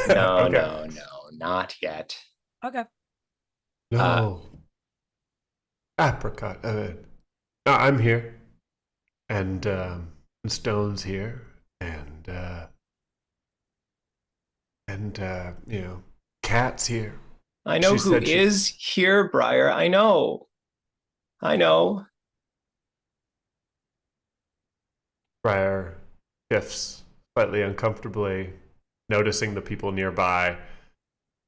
No, Okay. no, not yet. Okay. No. Apricot. I'm here. And Stone's here. And Cat's here. I know She who said she- is here, Briar. I know. Briar shifts slightly uncomfortably, noticing the people nearby,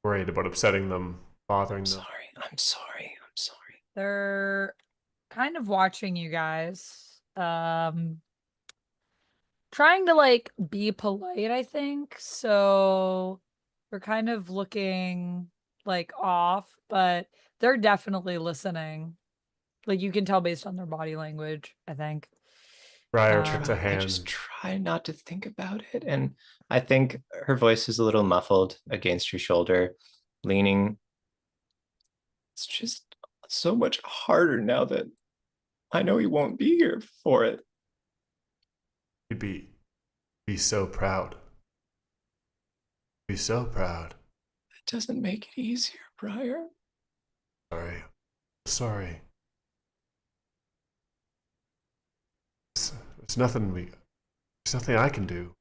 worried about upsetting them, bothering them. I'm sorry. They're kind of watching you guys. Trying to like be polite, I think. So they're kind of looking like off, but they're definitely listening. Like you can tell based on their body language, I think. Briar Um, puts a I hand. just try not to think about it. And I think her voice is a little muffled against your shoulder, leaning. It's just so much harder now that I know he won't be here for it. You'd be so proud. Be so proud. It doesn't make it easier, Briar. Sorry. There's nothing there's nothing I can do.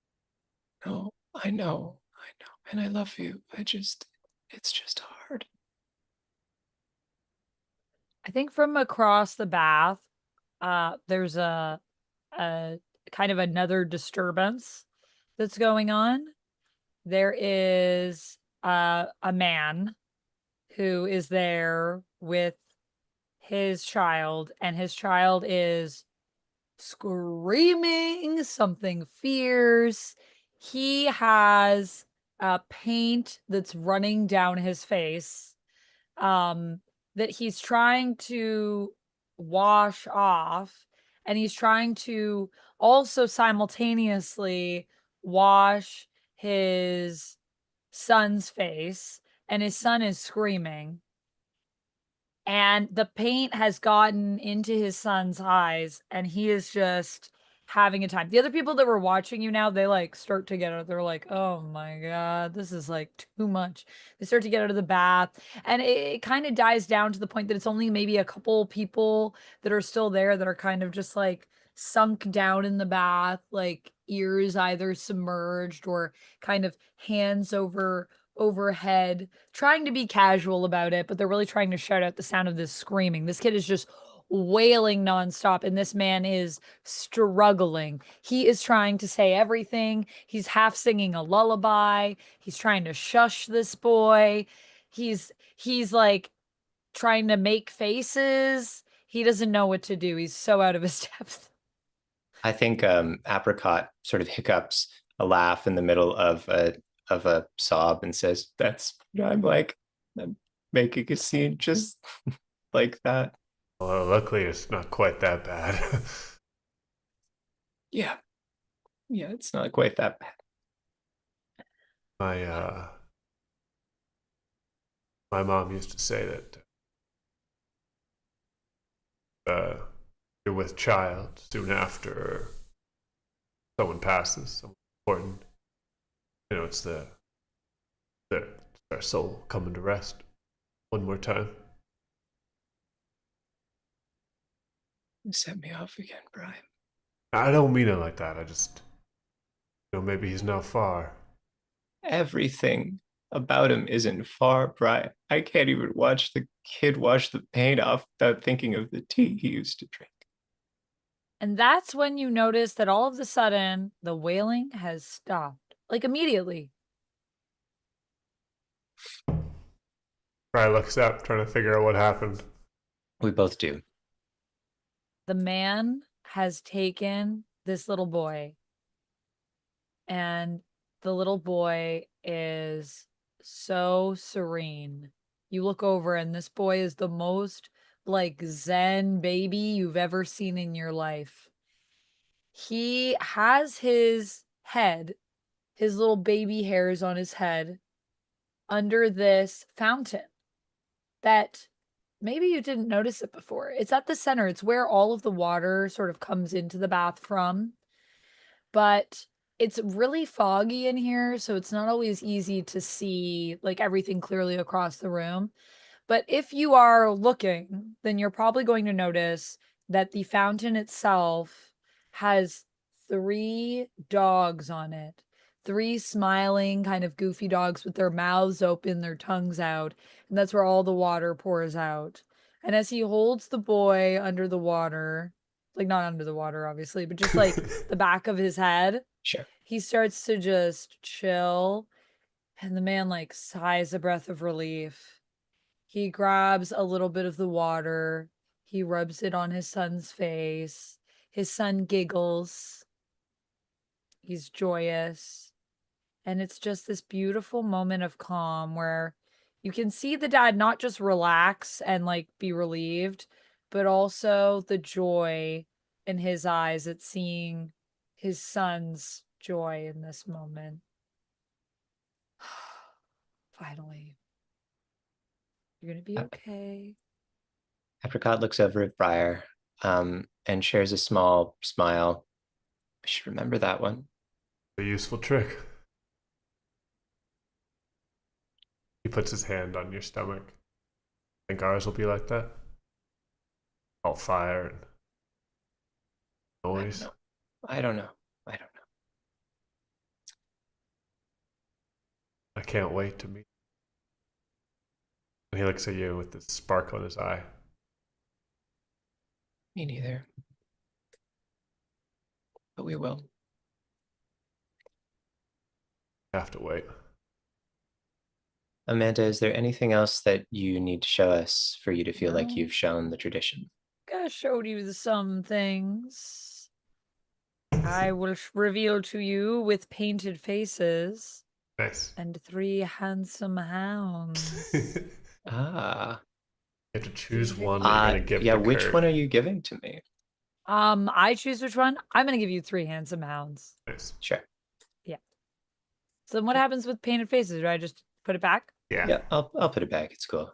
No, I know. And I love you. It's just hard. I think from across the bath, there's a kind of another disturbance that's going on. There is a man who is there with his child, and his child is screaming something fierce. He has paint that's running down his face, that he's trying to wash off, and he's trying to also simultaneously wash his son's face, and his son is screaming. And the paint has gotten into his son's eyes, and he is just having a time. The other people that were watching you now, they like start to get out. They're like, oh my God, this is like too much. They start to get out of the bath, and it kind of dies down to the point that it's only maybe a couple people that are still there that are kind of just like sunk down in the bath, like ears either submerged or kind of hands overhead, trying to be casual about it, but they're really trying to shut out the sound of this screaming. This kid is just wailing nonstop, and this man is struggling. He is trying to say everything. He's half singing a lullaby. He's trying to shush this boy. He's like trying to make faces. He doesn't know what to do. He's so out of his depth. I think Apricot sort of hiccups a laugh in the middle of a sob and says, "That's what I'm like. I'm making a scene just like that." Well, luckily it's not quite that bad. Yeah, it's not quite that bad. My mom used to say that you're with child soon after someone passes, someone important. You know, it's their soul coming to rest one more time. You set me off again, Brian. I don't mean it like that. I just, maybe he's not far. Everything about him isn't far, Brian. I can't even watch the kid wash the paint off without thinking of the tea he used to drink. And that's when you notice that all of a sudden the wailing has stopped, like immediately. Fry looks up, trying to figure out what happened. We both do. The man has taken this little boy, and the little boy is so serene. You look over, and this boy is the most like Zen baby you've ever seen in your life. He has his head, his little baby hairs on his head, under this fountain that maybe you didn't notice it before. It's at the center. It's where all of the water sort of comes into the bath from. But it's really foggy in here, so it's not always easy to see like everything clearly across the room. But if you are looking, then you're probably going to notice that the fountain itself has 3 dogs on it. 3 smiling, kind of goofy dogs with their mouths open, their tongues out, and that's where all the water pours out. And as he holds the boy under the water, like not under the water, obviously, but just like the back of his head. Sure. He starts to just chill, and the man like sighs a breath of relief. He grabs a little bit of the water. He rubs it on his son's face. His son giggles. He's joyous. And it's just this beautiful moment of calm where you can see the dad not just relax and like be relieved, but also the joy in his eyes at seeing his son's joy in this moment. Finally. You're going to be okay. Apricot looks over at Briar and shares a small smile. I should remember that one. A useful trick. He puts his hand on your stomach. Think ours will be like that? All fire and noise. I don't know. I can't wait to meet. And he looks at you with this sparkle in his eye. Me neither. But we will. I have to wait. Amanda, is there anything else that you need to show us for you to feel like No. you've shown the tradition? I showed you some things. I will reveal to you with painted faces Nice. and 3 handsome hounds. Ah. You have to choose one that you're going to give yeah, to which Kurt. one are you giving to me? I choose which one. I'm going to give you 3 handsome hounds. Nice. Sure. So then what happens with painted faces? Do I just put it back? Yeah. Yeah, I'll put it back. It's cool.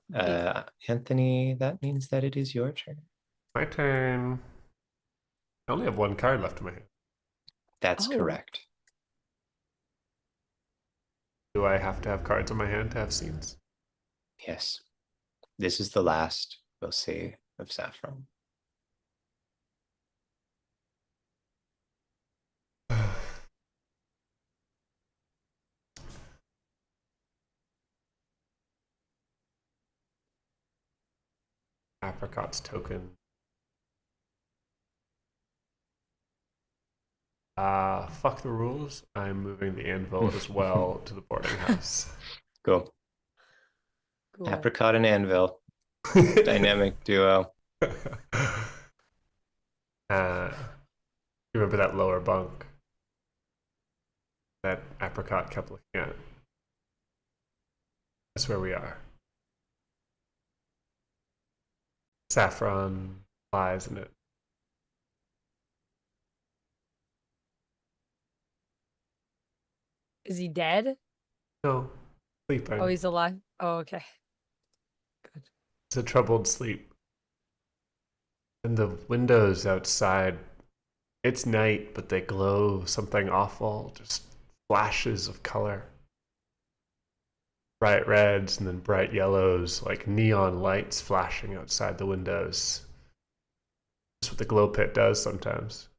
Anthony, that means that it is your turn. My turn. I only have 1 card left in my hand. That's Oh. correct. Do I have to have cards in my hand to have scenes? Yes. This is the last we'll see of Saffron. Apricot's token. Fuck the rules. I'm moving the anvil as well to the boarding house. Cool. Cool. Apricot and Anvil. Dynamic duo. You remember that lower bunk that Apricot kept looking at? That's where we are. Saffron lies in it. Is he dead? No, sleeping. Oh, he's alive. Oh, okay. Good. It's a troubled sleep. And the windows outside, it's night, but they glow something awful, just flashes of color. Bright reds and then bright yellows, like neon lights flashing outside the windows. That's what the glow pit does sometimes.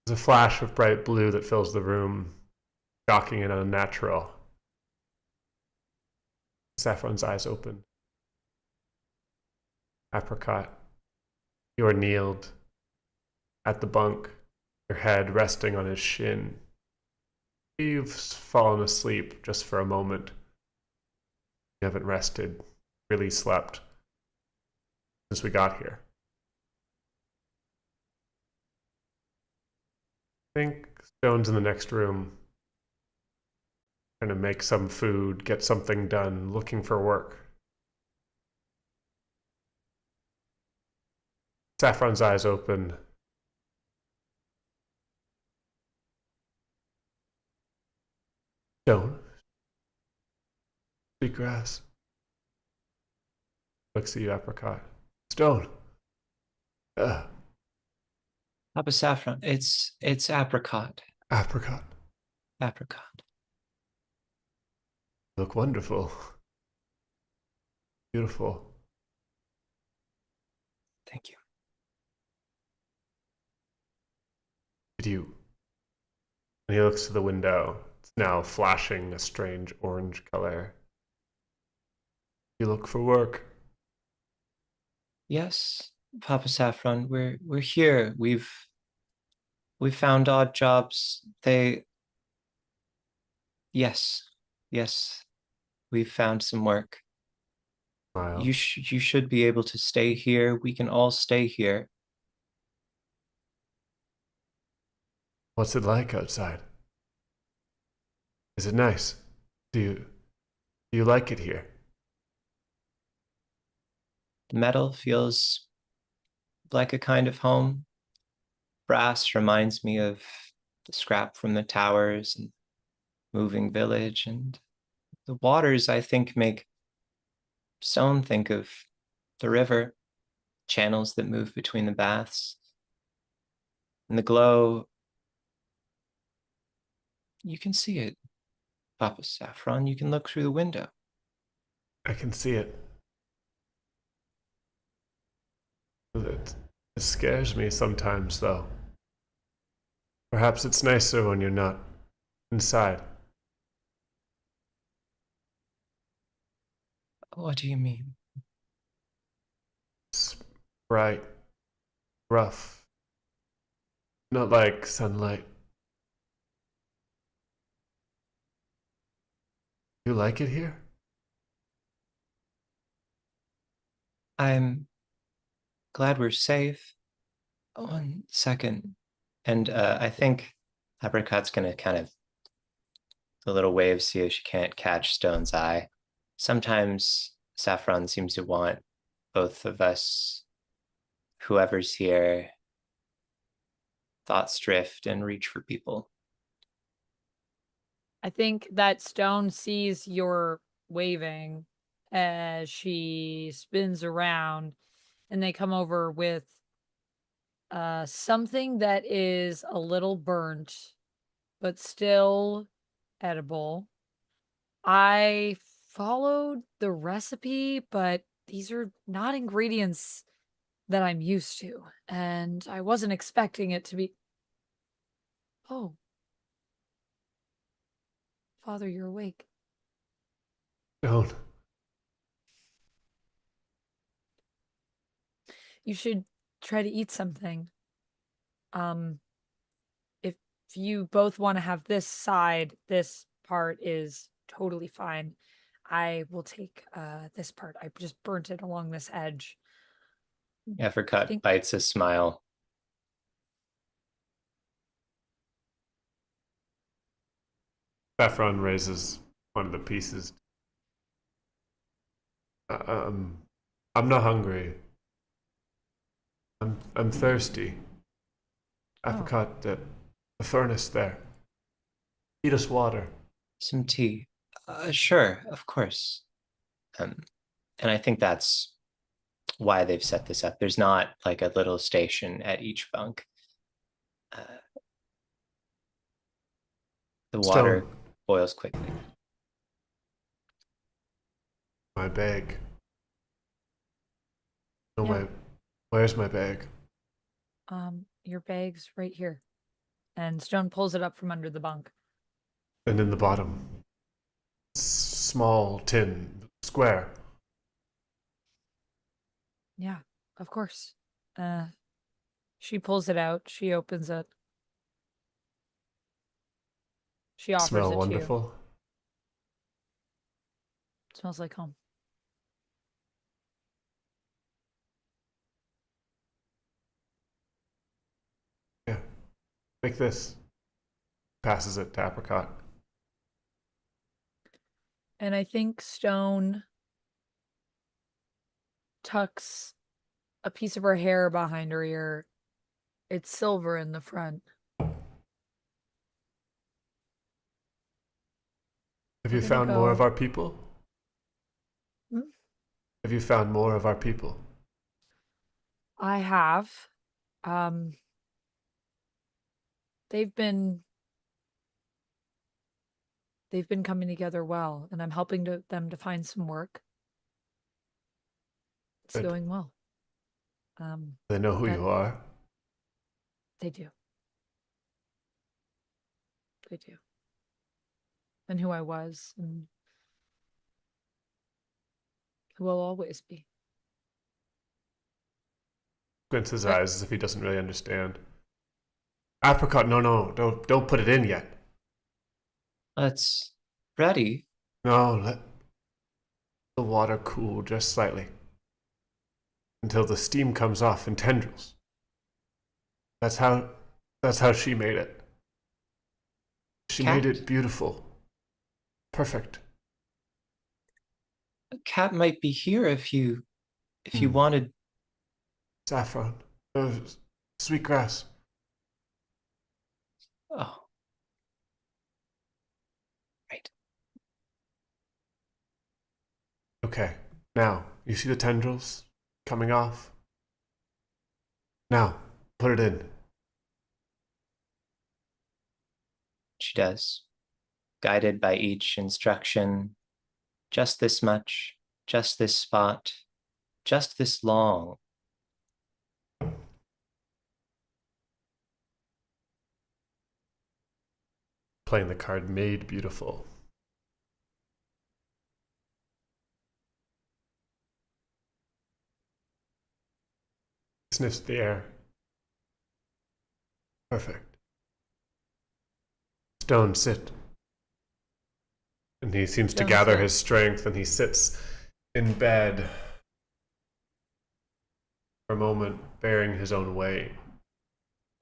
There's a flash of bright blue that fills the room, shocking and unnatural. Saffron's eyes open. Apricot, you are kneeled at the bunk, your head resting on his shin. You've fallen asleep just for a moment. You haven't rested, really slept since we got here. I think Stone's in the next room, trying to make some food, get something done, looking for work. Saffron's eyes open. Stone. Sweet grass. Looks at you, Apricot. Stone. Papa Saffron. It's Apricot. Apricot. Apricot. You look wonderful. Beautiful. Thank you. Did you? And he looks to the window. It's now flashing a strange orange color. You look for work. Yes, Papa Saffron, we're here. We've found odd jobs. Yes, yes, we've found some work. Smile. You should be able to stay here. We can all stay here. What's it like outside? Is it nice? Do you like it here? The metal feels like a kind of home. Brass reminds me of the scrap from the towers and moving village, and the waters, I think, make stone think of the river, channels that move between the baths. And the glow, you can see it, Papa Saffron. You can look through the window. I can see it. It scares me sometimes, though. Perhaps it's nicer when you're not inside. What do you mean? It's bright, rough, not like sunlight. You like it here? I'm glad we're safe. 1 second. And I think Apricot's gonna kind of the little wave, see if she can't catch Stone's eye. Sometimes Saffron seems to want both of us, whoever's here, thoughts drift and reach for people. I think that Stone sees your waving as she spins around, and they come over with something that is a little burnt, but still edible. I followed the recipe, but these are not ingredients that I'm used to, and I wasn't expecting it to be. Oh, Father, you're awake. Don't. You should try to eat something. Um, if you both want to have this side, this part is totally fine. I will take this part. I just burnt it along this edge. Apricot Think- bites a smile. Saffron raises one of the pieces. I'm not hungry. I'm thirsty. Oh. Apricot, the furnace there. Feed us water. Some tea. Sure, of course. And I think that's why they've set this up. There's not like a little station at each bunk. The water Stone. boils quickly. My bag. No, Yeah. where's my bag? Your bag's right here. And Stone pulls it up from under the bunk. And in the bottom, small tin square. Yeah, of course. She pulls it out. She opens it. She offers Smell it to you. wonderful. It smells like home. Yeah. Make this. Passes it to Apricot. And I think Stone tucks a piece of her hair behind her ear. It's silver in the front. Have We're you gonna found more of go- our people? Hmm? Have you found more of our people? I have. Um, they've been coming together well, and I'm helping them to find some work. It's Good. going well. They know who that- you are. They do. They do. And who I was, and who I'll always be. Squints his eyes as if he doesn't really understand. Apricot, no, don't put it in yet. It's ready. No, let the water cool just slightly until the steam comes off in tendrils. That's how she made it. She Cat? made it beautiful. Perfect. A cat might be here if you wanted. Saffron. Sweet grass. Oh, right. Okay. Now, you see the tendrils coming off? Now, put it in. She does, guided by each instruction. Just this much, just this spot, just this long. Playing the card Made Beautiful. Sniffs the air. Perfect. Stone, sit. And he seems to Stone, gather sit. his strength and he sits in bed for a moment, bearing his own weight,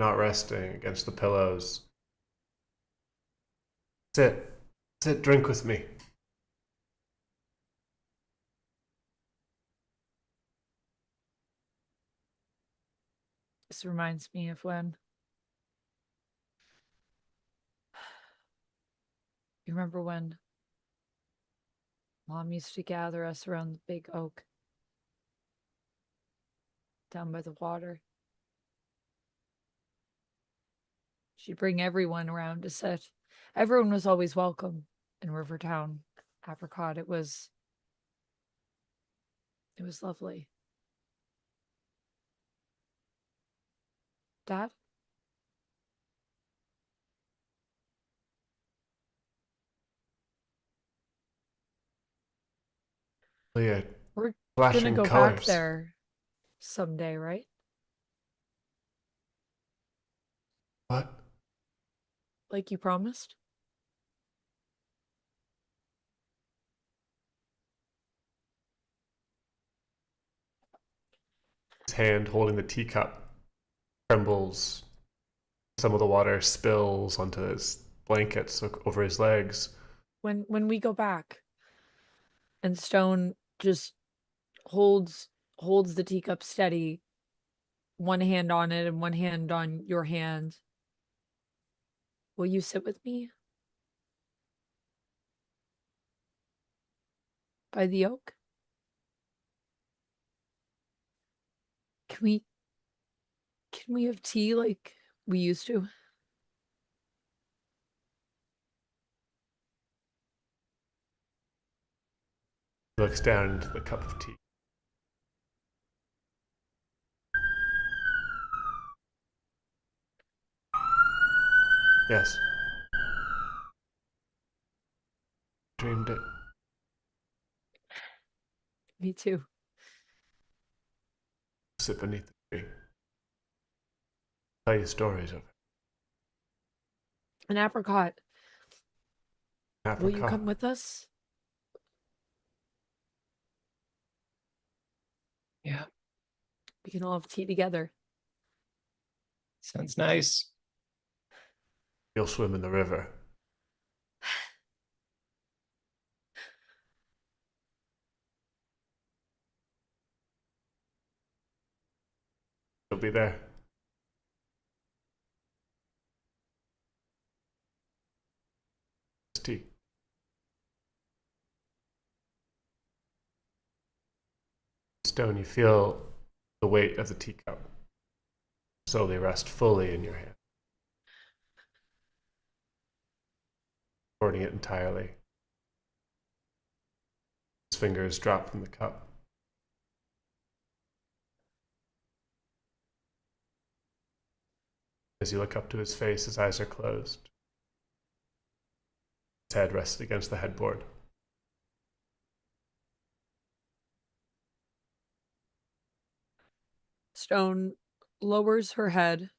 not resting against the pillows. Sit, drink with me. This reminds me of when you remember when Mom used to gather us around the big oak down by the water. She'd bring everyone around to sit. Everyone was always welcome in Rivertown, Apricot. It was lovely. Dad? Leah, We're flashing gonna go colors. back there someday, right? What? Like you promised? His hand holding the teacup trembles. Some of the water spills onto his blankets over his legs. When we go back and Stone just holds the teacup steady, one hand on it and one hand on your hand. Will you sit with me? By the oak? Can we have tea like we used to? He looks down into the cup of tea. Yes. Dreamed it. Me too. Sit beneath the tree. Tell you stories of it. An apricot. Will you Apricot. come with us? Yeah, We can all have tea together. sounds nice. You'll swim in the river. You'll be there. It's tea. Stone, you feel the weight of the teacup slowly rest fully in your hand, supporting it entirely. His fingers drop from the cup. As you look up to his face, his eyes are closed. His head rested against the headboard. Stone lowers her head,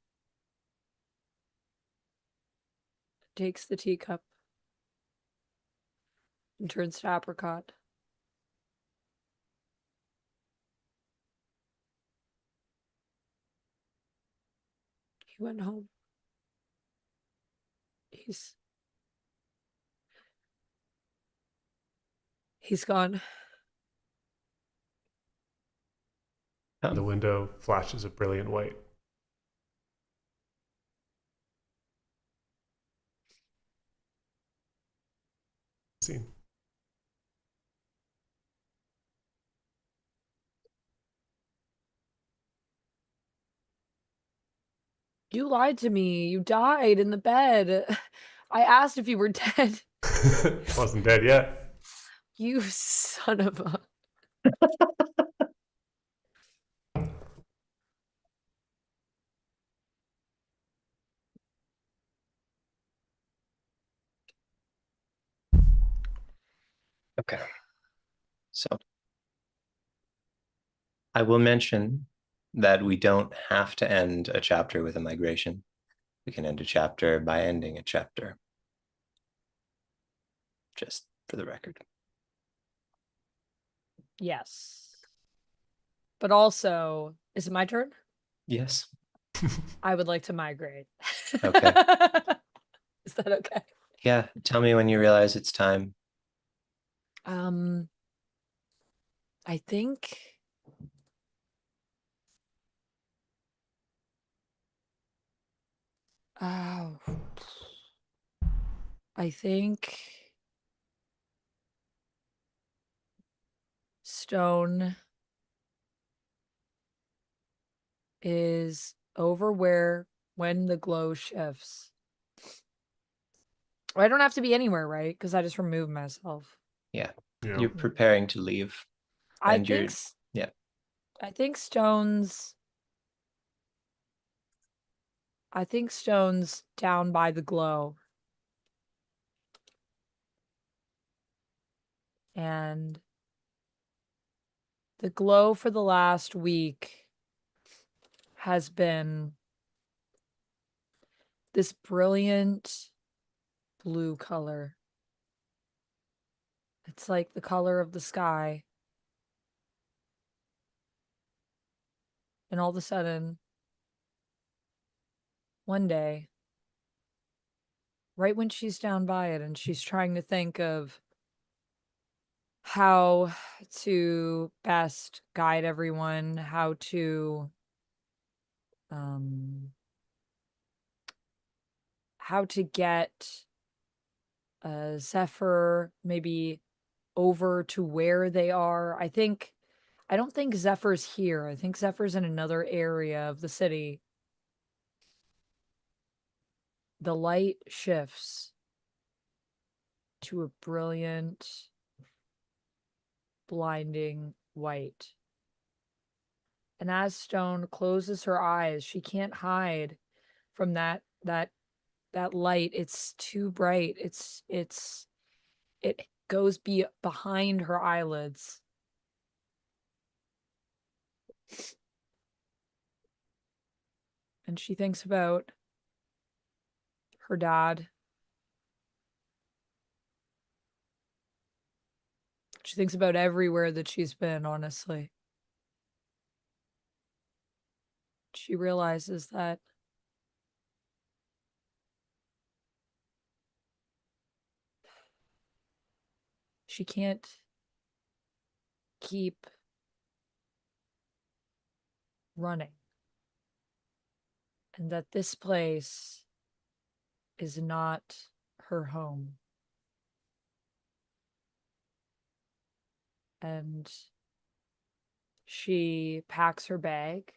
takes the teacup, and turns to Apricot. He went home. He's gone. The window flashes a brilliant white. Scene. You lied to me. You died in the bed. I asked if you were dead. Wasn't dead yet. You son of a. Okay. So I will mention that we don't have to end a chapter with a migration. We can end a chapter by ending a chapter. Just for the record. Yes. But also, is it my turn? Yes. I would like to migrate. Okay. Is that okay? Yeah. Tell me when you realize it's time. I think I think Stone is over where when the glow shifts. I don't have to be anywhere, right? Because I just removed myself. Yeah. Yeah. You're preparing to leave. I And think yeah. I think Stone's down by the glow. And the glow for the last week has been this brilliant blue color. It's like the color of the sky. And all of a sudden, one day, right when she's down by it and she's trying to think of how to best guide everyone, how to get Zephyr maybe over to where they are. I don't think Zephyr's here. I think Zephyr's in another area of the city. The light shifts to a brilliant, blinding white. And as Stone closes her eyes, she can't hide from that light. It's too bright. It goes behind her eyelids. And she thinks about her dad. She thinks about everywhere that she's been, honestly. She realizes that she can't keep running. And that this place is not her home. And she packs her bag.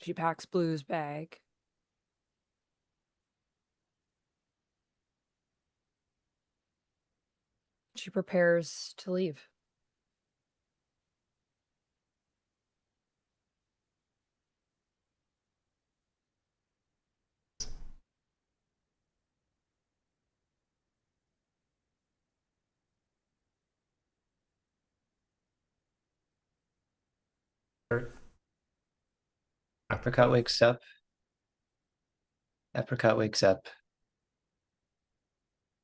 She packs Blue's bag. She prepares to leave. Apricot wakes up. Apricot wakes up,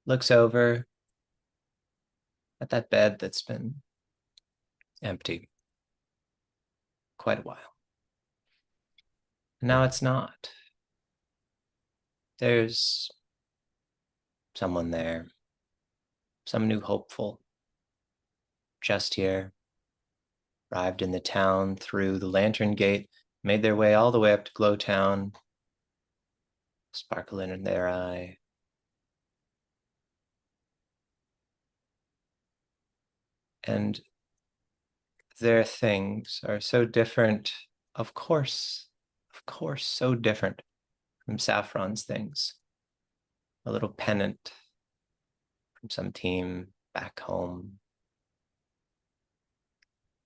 looks over at that bed that's been empty quite a while. Now it's not. There's someone there, some new hopeful, just here, arrived in the town through the lantern gate, made their way all the way up to Glow Town, sparkle in their eye. And their things are so different, of course, so different from Saffron's things. A little pennant from some team back home.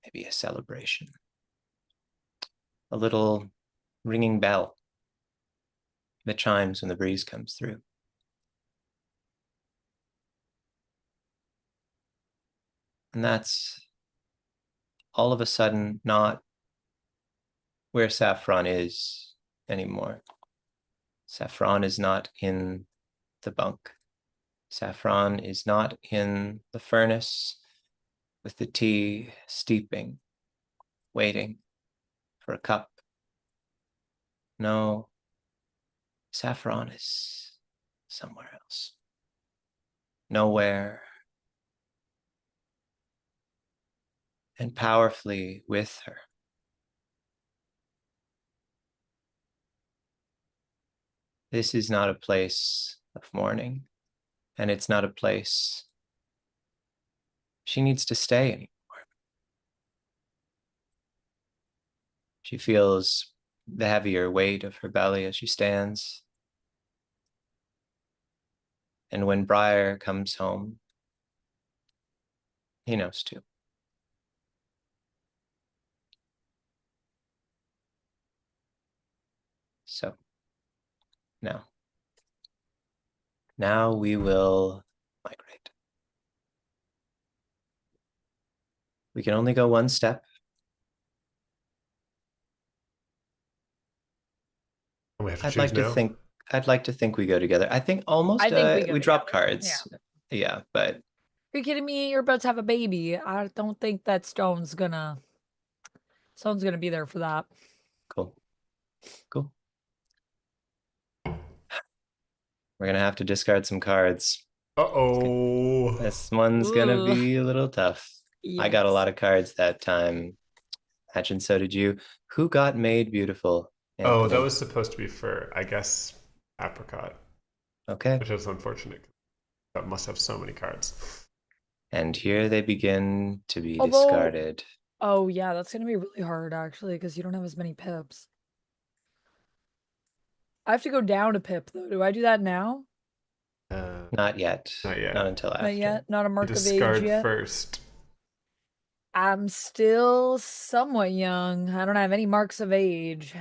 Maybe a celebration. A little ringing bell that chimes when the breeze comes through. And that's all of a sudden not where Saffron is anymore. Saffron is not in the bunk. Saffron is not in the furnace with the tea steeping, waiting for a cup. No, Saffron is somewhere else. Nowhere. And powerfully with her. This is not a place of mourning, and it's not a place she needs to stay anymore. She feels the heavier weight of her belly as she stands. And when Briar comes home, he knows too. So now we will migrate. We can only go one step. We have to I'd choose like to think we go together. I think almost I think we drop together. cards. Yeah, but Are you kidding me? You're about to have a baby. I don't think that Stone's gonna be there for that. cool. We're gonna have to discard some cards. Uh-oh. This one's gonna Ooh. be a little tough. I got a lot of cards that time. Imagine so did you. Who got made beautiful? Oh, that Anthony? was supposed to be for, I guess, Apricot, Okay. which is unfortunate. That must have so many cards. And here they begin to be Although- discarded. Oh yeah, that's gonna be really hard actually, because you don't have as many pips. I have to go down a pip though. Do I do that now? Not yet. Not yet. Not until after. Not yet. Not a You mark of discard age yet. first. I'm still somewhat young. I don't have any marks of age.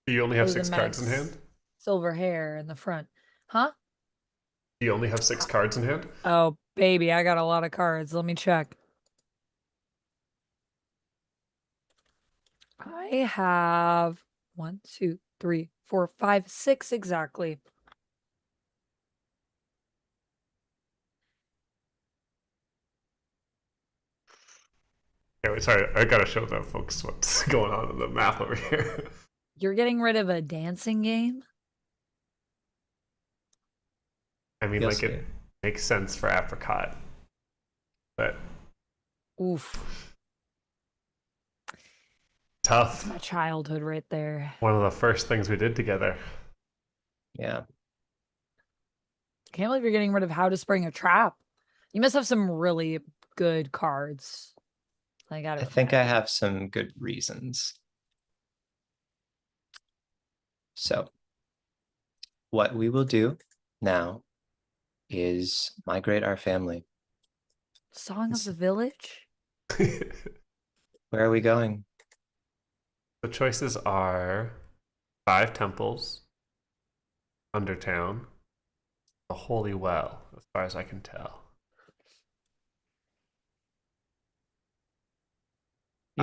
You only have Other 6 than cards in my hand? Silver hair in the front. Huh? You only have 6 cards in hand? Oh, baby, I got a lot of cards. Let me check. I have 1, 2, 3, 4, 5, 6 exactly. Okay, wait, sorry, I gotta show the folks what's going on in the math over here. You're getting rid of a dancing game? I mean, You'll like, see. it makes sense for Apricot. But Oof. tough. My childhood right there. One of the first things we did together. Yeah. Can't believe you're getting rid of How to Spring a Trap. You must have some really good cards. I think I have some good reasons. So, what we will do now is migrate our family. Song of the Village? The Where are we going? choices are 5 temples, Undertown, the Holy Well, as far as I can tell.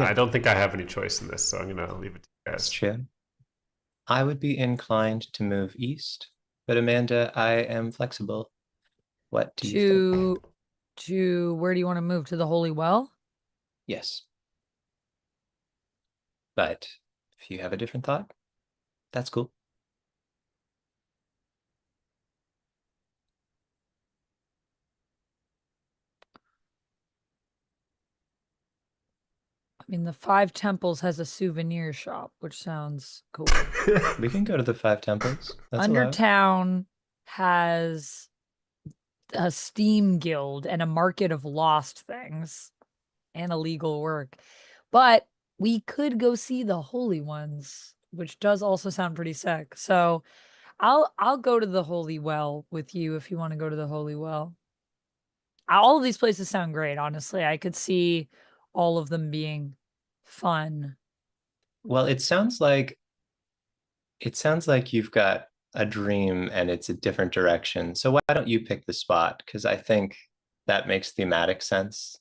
Yeah. I don't think I have any choice in this, so I'm gonna leave it to you That's guys. true. I would be inclined to move east, but Amanda, I am flexible. What do you think? To where do you want to move? To the Holy Well? Yes. But if you have a different thought, that's cool. I mean, the Five Temples has a souvenir shop, which sounds cool. We can go to the Five Temples. That's allowed. Undertown has a Steam Guild and a market of lost things and illegal work. But we could go see the Holy Ones, which does also sound pretty sick. So I'll go to the Holy Well with you if you want to go to the Holy Well. All of these places sound great, honestly. I could see all of them being fun. Well, it sounds like you've got a dream and it's a different direction. So why don't you pick the spot? Because I think that makes thematic sense.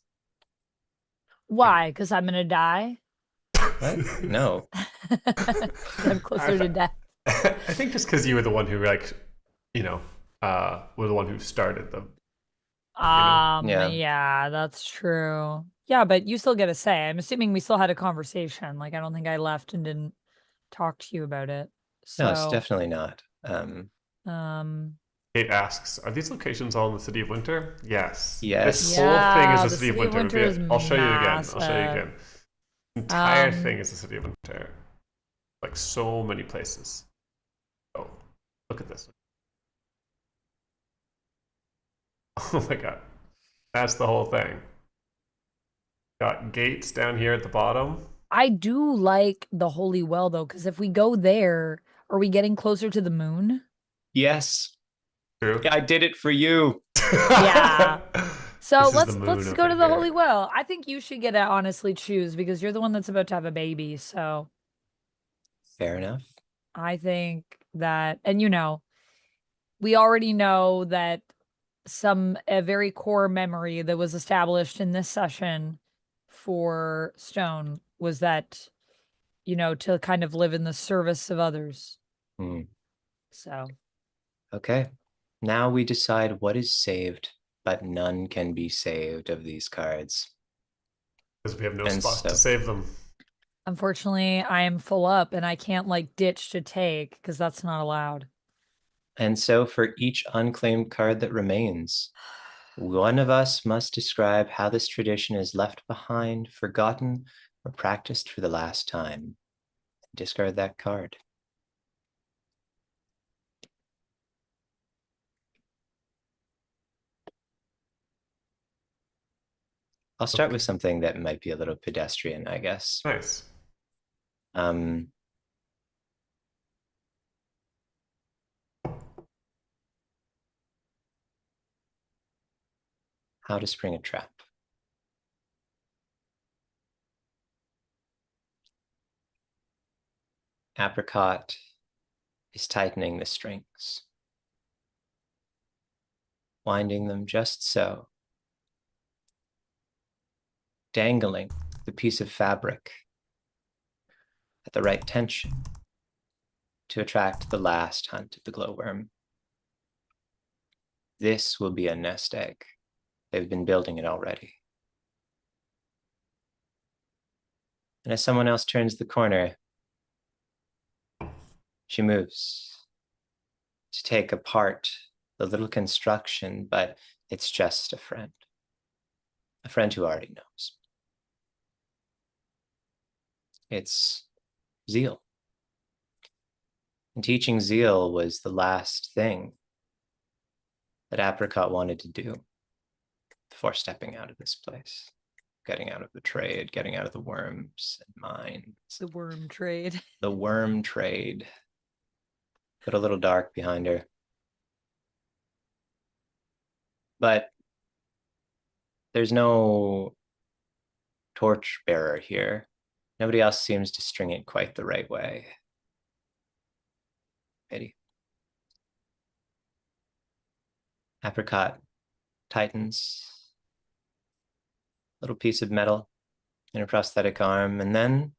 Why? Because I'm gonna die? What? No. I'm closer to death. I think just because you were the one who were the one who started them. Yeah. Yeah, that's true. Yeah, but you still get a say. I'm assuming we still had a conversation. Like, I don't think I left and didn't talk to you about it. No, it's So, definitely not. Kate asks, "Are these locations all in the City of Winter?" Yes. Yes. This whole thing is Yeah, the the City of City of Winter. Winter is I'll show you again. I'll show you massive. again. The entire Um, thing is the City of Winter. Like so many places. Oh, look at this. Oh my god. That's the whole thing. Got gates down here at the bottom. I do like the Holy Well though, because if we go there, are we getting closer to the moon? Yes. True. I did it for you. Yeah. So This is the let's moon go over to the here. Holy Well. I think you should get to honestly choose because you're the one that's about to have a baby. So Fair enough. I think that, and we already know that a very core memory that was established in this session for Stone was that, to kind of live in the service of others. Hmm. So Okay. Now we decide what is saved, but none can be saved of these cards. Because we have no And spots so- to save them. unfortunately, I am full up and I can't like ditch to take because that's not allowed. And so for each unclaimed card that remains, one of us must describe how this tradition is left behind, forgotten, or practiced for the last time. Discard that card. I'll start with something that might be a little pedestrian, I guess. Nice. Um, how to spring a trap. Apricot is tightening the strings, winding them just so, dangling the piece of fabric at the right tension to attract the last hunt of the glowworm. This will be a nest egg. They've been building it already. And as someone else turns the corner, she moves to take apart the little construction, but it's just a friend who already knows. It's zeal. And teaching zeal was the last thing that Apricot wanted to do before stepping out of this place, getting out of the trade, getting out of the worms and mines. The worm trade. The worm trade. But a little dark behind her. But there's no torchbearer here. Nobody else seems to string it quite the right way. Pity. Apricot tightens. Little piece of metal in her prosthetic arm and then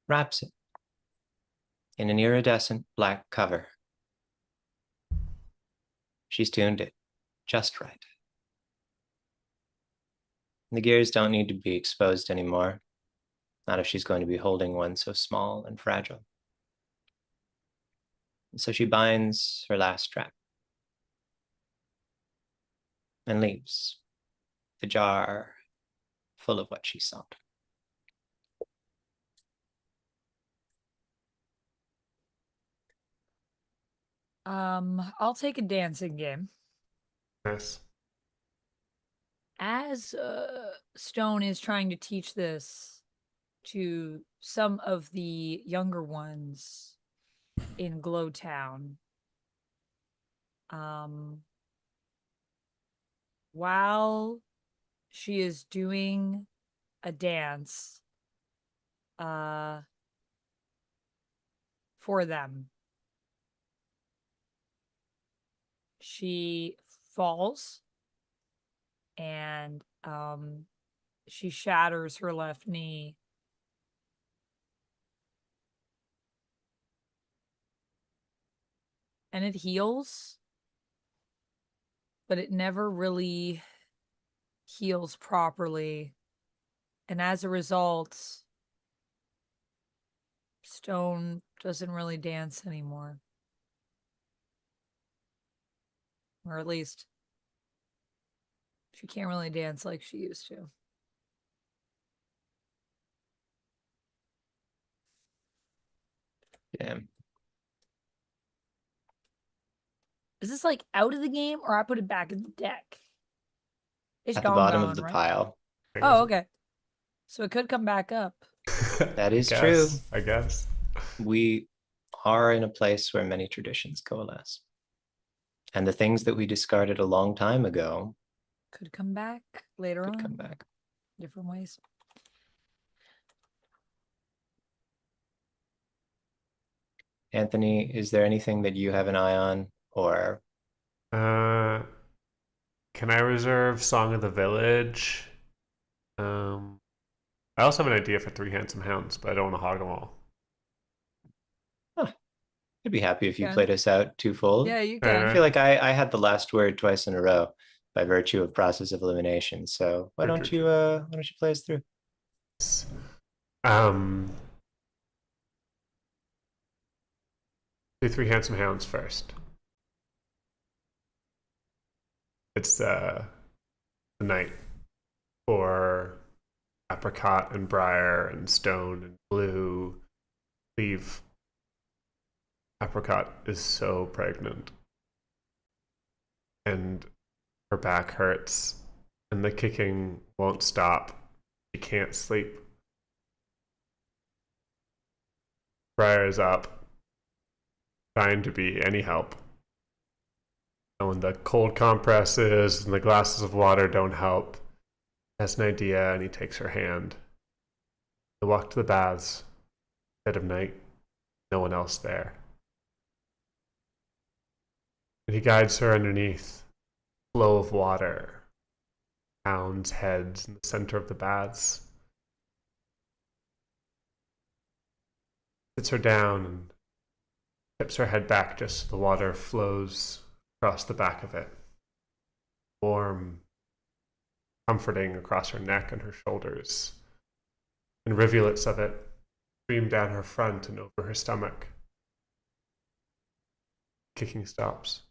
wraps it in an iridescent black cover. She's tuned it just right. The gears don't need to be exposed anymore, not if she's going to be holding one so small and fragile. And so she binds her last strap and leaves the jar full of what she sought. I'll take a dancing game. Nice. As Stone is trying to teach this to some of the younger ones in Glowtown, while she is doing a dance for them, she falls and she shatters her left knee. And it heals, but it never really heals properly. And as a result, Stone doesn't really dance anymore. Or at least she can't really dance like she used to. Damn. Is this like out of the game or I put it back in the deck? It's At the gone, bottom of the right? pile. Oh, okay. So it could come back up. That is I true. guess, I guess. We are in a place where many traditions coalesce. And the things that we discarded a long time ago Could come back later could on. come back. Different ways. Anthony, is there anything that you have an eye on, or Can I reserve Song of the Village? I also have an idea for Three Handsome Hounds, but I don't want to hog them all. I'd be happy if you Okay. played us out twofold? Yeah, you Alright. can. I feel like I had the last word twice in a row by virtue of process of elimination. So why True, don't true, you why don't you play us through? Do Three Handsome Hounds first. It's the night for Apricot and Briar and Stone and Blue leave. Apricot is so pregnant and her back hurts and the kicking won't stop. She can't sleep. Briar is up, trying to be any help. And when the cold compresses and the glasses of water don't help, he has an idea and he takes her hand. They walk to the baths. Dead of night, no one else there. And he guides her underneath a flow of water, hounds' heads in the center of the baths. Sits her down and tips her head back just so the water flows across the back of it. Warm, comforting across her neck and her shoulders. And rivulets of it stream down her front and over her stomach. Kicking stops.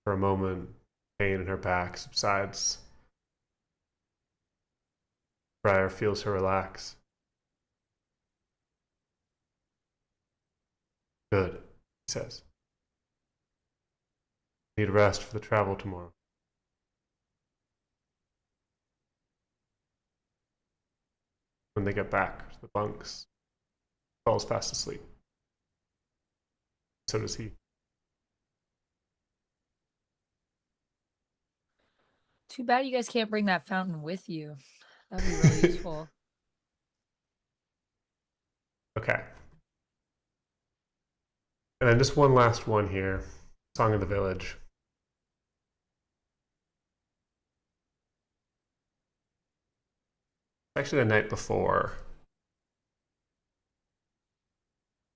For a moment, pain in her back subsides. Briar feels her relax. Good, he says. Need rest for the travel tomorrow. When they get back to the bunks, falls fast asleep. So does he. Too bad you guys can't bring that fountain with you. That'd be really useful. Okay. And then just one last one here. Song of the Village. actually the night before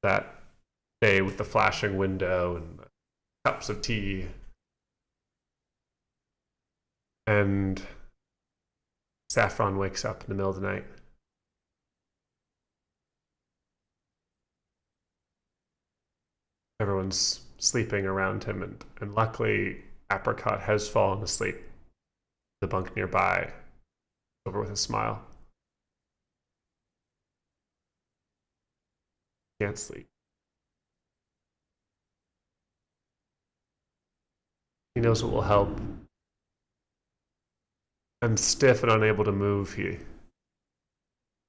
that day with the flashing window and the cups of tea. And Saffron wakes up in the middle of the night. Everyone's sleeping around him, and luckily Apricot has fallen asleep. The bunk nearby, over with a smile. Can't sleep. He knows what will help. I'm stiff and unable to move. He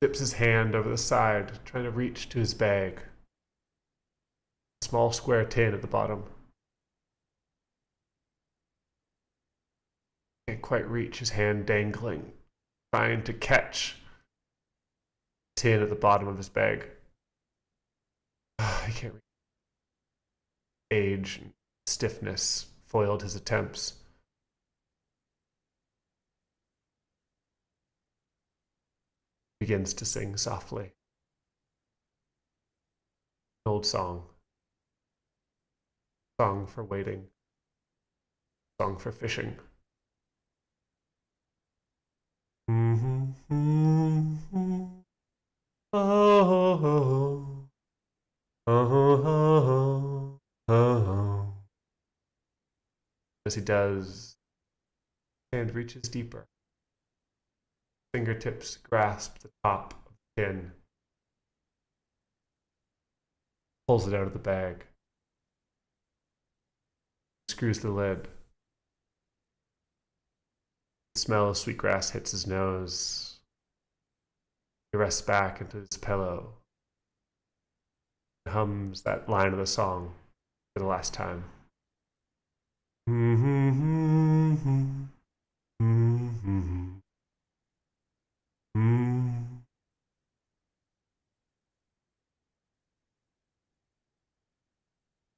dips his hand over the side, trying to reach to his bag. A small square tin at the bottom. Can't quite reach, his hand dangling, trying to catch the tin at the bottom of his bag. He can't reach. Age and stiffness foiled his attempts. Begins to sing softly. An old song. Song for waiting. Song for fishing. As he does, his hand reaches deeper. Fingertips grasp the top of the tin. Pulls it out of the bag. Screws the lid. The smell of sweetgrass hits his nose. He rests back into his pillow. He hums that line of the song for the last time.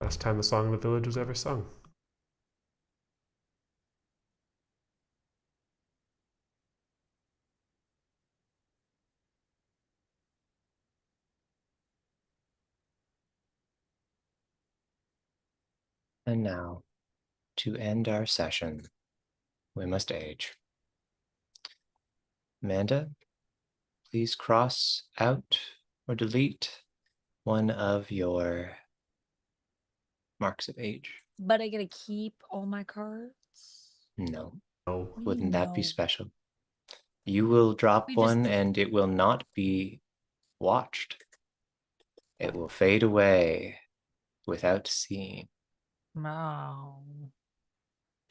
Last time the song in the village was ever sung. And now, to end our session, we must age. Amanda, please cross out or delete one of your marks of age. But I get to keep all my cards. No, No. wouldn't that be No. special? You will drop We one just- and it will not be watched. It will fade away without seeing. Oh.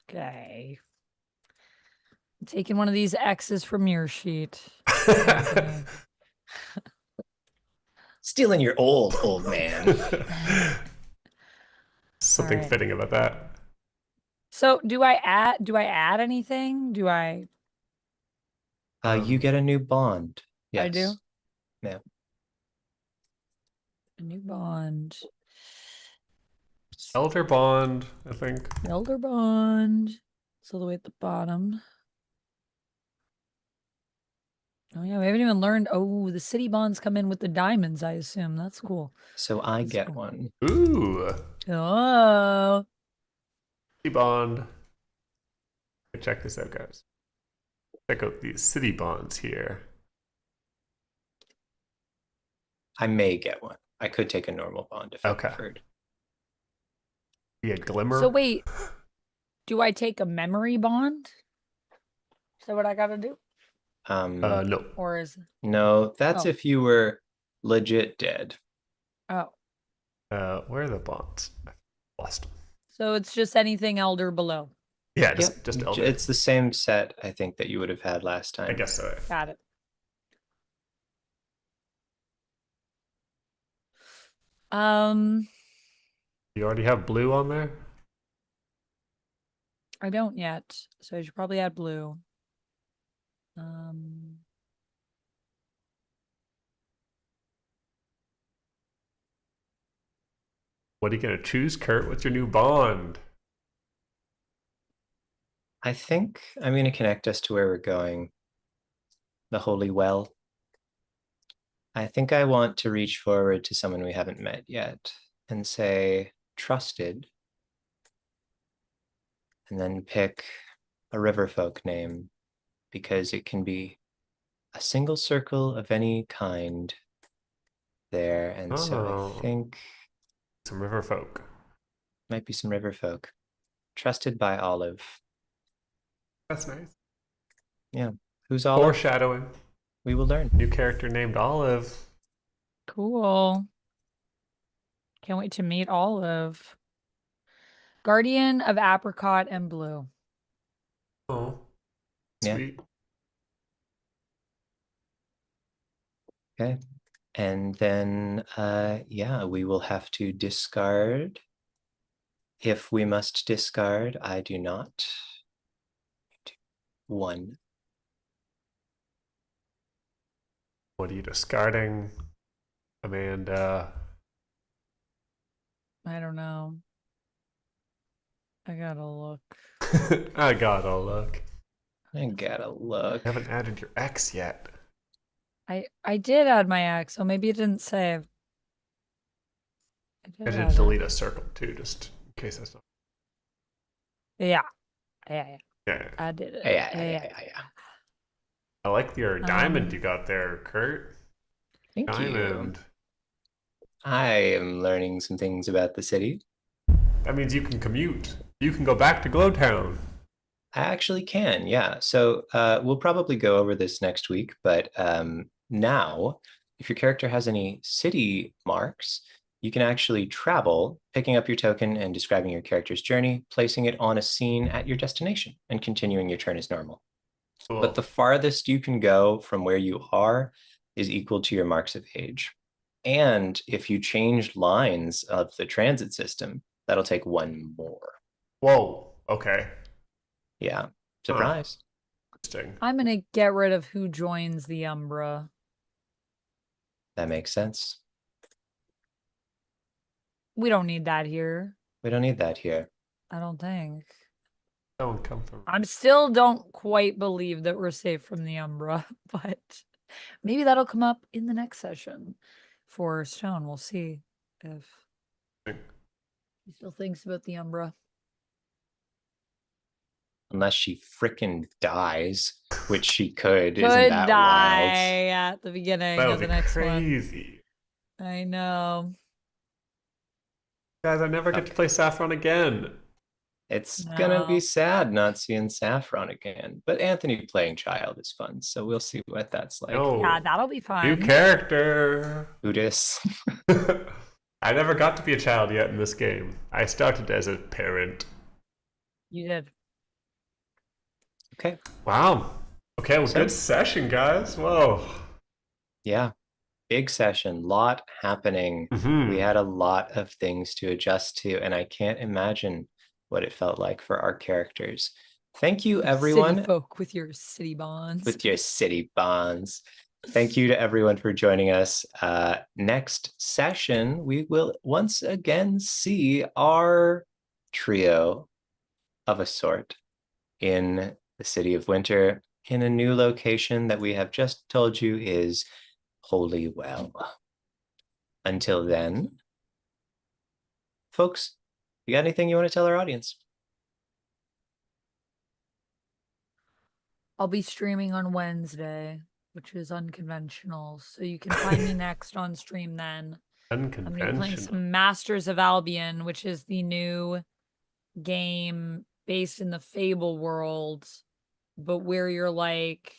Okay. I'm taking one of these X's from your sheet. Stealing your old man. Something Alright. fitting about that. So do I add anything? Do I You get a new bond. Yes. I do? Yeah. A new bond. Elder Bond, I think. Elder bond. It's all the way at the bottom. Oh yeah, we haven't even learned. Oh, the city bonds come in with the diamonds, I assume. That's cool. So I That's get cool. one. Ooh. Oh. City Bond. Check this out, guys. Check out these city bonds here. I may get one. I could take a normal bond if I Okay. preferred. Yeah, Glimmer. So wait, do I take a memory bond? Is that what I gotta do? No. Or is No, that's Oh. if you were legit dead. oh. Where are the bonds? I lost them. So it's just anything elder below. Yeah, Yep, just Elder. it's the same set, I think, that you would have had last time. I guess so. Got it. You already have blue on there? I don't yet, so I should probably add blue. What are you going to choose, Kurt? What's your new bond? I think I'm going to connect us to where we're going the holy well. I think I want to reach forward to someone we haven't met yet and say trusted, and then pick a riverfolk name because it can be a single circle of any kind there. And so Oh. I think Some river folk. might be some riverfolk. Trusted by Olive. That's nice. Yeah. Who's Olive? Foreshadowing. We will learn. New character named Olive. Cool. Can't wait to meet Olive. Guardian of Apricot and Blue. Oh. Yeah. Sweet. Okay. And then, yeah, we will have to discard. If we must discard, I do not. 1. What are you discarding, Amanda? I don't know. I gotta look. I gotta look. I gotta look. I haven't added your X yet. I did add my ex, so maybe it didn't save. I did delete a circle too, just in case that's not. Yeah. Yeah. I did it. Yeah. I like your diamond you got there, Kurt. Thank Diamond. you. I am learning some things about the city. That means you can commute. You can go back to Glowtown. I actually can, yeah. So we'll probably go over this next week, but now, if your character has any city marks, you can actually travel, picking up your token and describing your character's journey, placing it on a scene at your destination, and continuing your turn as normal. Cool. But the farthest you can go from where you are is equal to your marks of age. And if you change lines of the transit system, that'll take 1 more. Whoa. Okay. Yeah. Surprise. Interesting. I'm gonna get rid of who joins the Umbra. That makes sense. We don't need that here. We don't need that here. I don't think. That one come from. I'm still don't quite believe that we're safe from the Umbra, but maybe that'll come up in the next session for Stone. We'll see if he still thinks about the Umbra. Unless she frickin' dies, which she could. Could Isn't that die wild? at the beginning That of would the be next crazy. one. I know. Guys, I never get to play Saffron again. It's gonna No. be sad not seeing Saffron again. But Anthony playing child is fun, so we'll see what that's like. No. Yeah, that'll be New fun. character. Udis. I never got to be a child yet in this game. I started as a parent. You did. Okay. Wow. Okay, well, So- good session, guys. Whoa. Yeah. Big session, lot happening. Mhm. We had a lot of things to adjust to, and I can't imagine what it felt like for our characters. Thank you, everyone. City folk with your city bonds. With your city bonds. Thank you to everyone for joining us. Next session, we will once again see our trio of a sort in the City of Winter in a new location that we have just told you is Holy Well. Until then, folks, you got anything you want to tell our audience? I'll be streaming on Wednesday, which is unconventional. So you can find me next on stream then. I'm gonna be playing Unconventional. some Masters of Albion, which is the new game based in the Fable world, but where you're like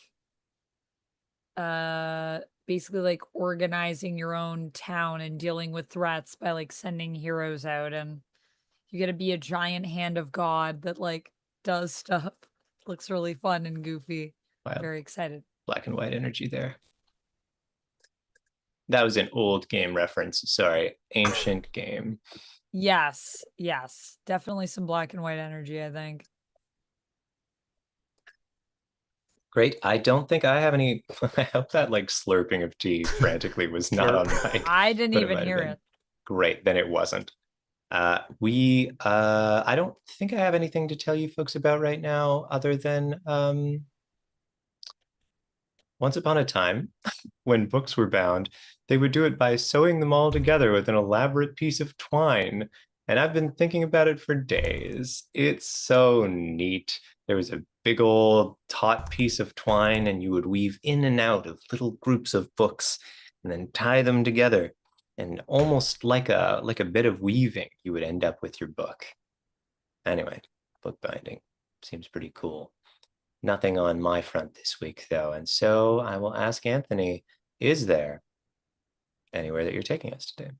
basically like organizing your own town and dealing with threats by like sending heroes out, and you get to be a giant hand of God that like does stuff. Looks really fun and goofy. Wow. Very excited. Black and white energy there. That was an old game reference. Sorry, ancient game. Yes, definitely some black and white energy, I think. Great. I don't think I have any. I hope that like slurping of tea frantically was not on mic. I didn't but it even might have hear been. it. Great, then it wasn't. I don't think I have anything to tell you folks about right now other than, well, once upon a time, when books were bound, they would do it by sewing them all together with an elaborate piece of twine. And I've been thinking about it for days. It's so neat. There was a big old taut piece of twine, and you would weave in and out of little groups of books and then tie them together. And almost like a bit of weaving, you would end up with your book. Anyway, bookbinding seems pretty cool. Nothing on my front this week, though. And so I will ask Anthony, is there anywhere that you're taking us today?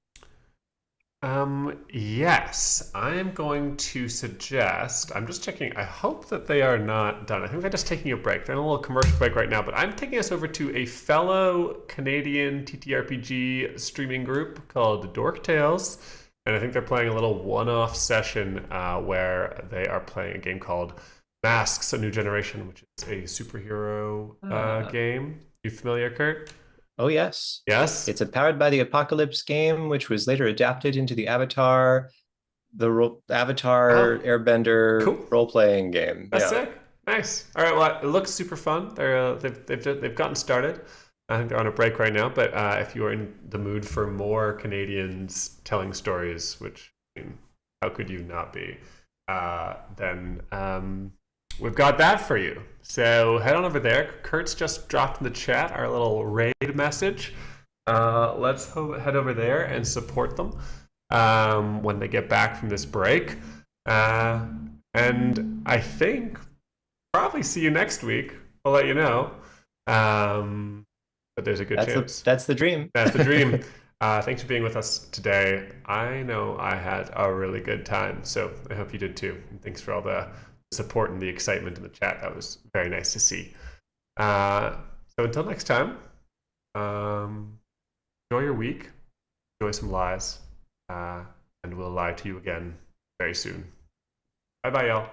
Yes, I am going to suggest. I'm just checking. I hope that they are not done. I think they're just taking a break. They're in a little commercial break right now, but I'm taking us over to a fellow Canadian TTRPG streaming group called Dork Tales. And I think they're playing a little one-off session where they are playing a game called Masks: A New Generation, which is a superhero game. You familiar, Kurt? Oh, yes. Yes? It's a Powered by the Apocalypse game, which was later adapted into the Avatar, Airbender cool. role-playing game. That's sick. Nice. All right. Well, it looks super fun. They've gotten started. I think they're on a break right now. But if you are in the mood for more Canadians telling stories, which I mean, how could you not be? Then we've got that for you. So head on over there. Kurt's just dropped in the chat our little raid message. Let's head over there and support them when they get back from this break. And I think probably see you next week. I'll let you know. But there's a good chance. That's the dream. That's the dream. Thanks for being with us today. I know I had a really good time, so I hope you did too. And thanks for all the support and the excitement in the chat. That was very nice to see. So until next time, enjoy your week, enjoy some lies, and we'll lie to you again very soon. Bye-bye, y'all.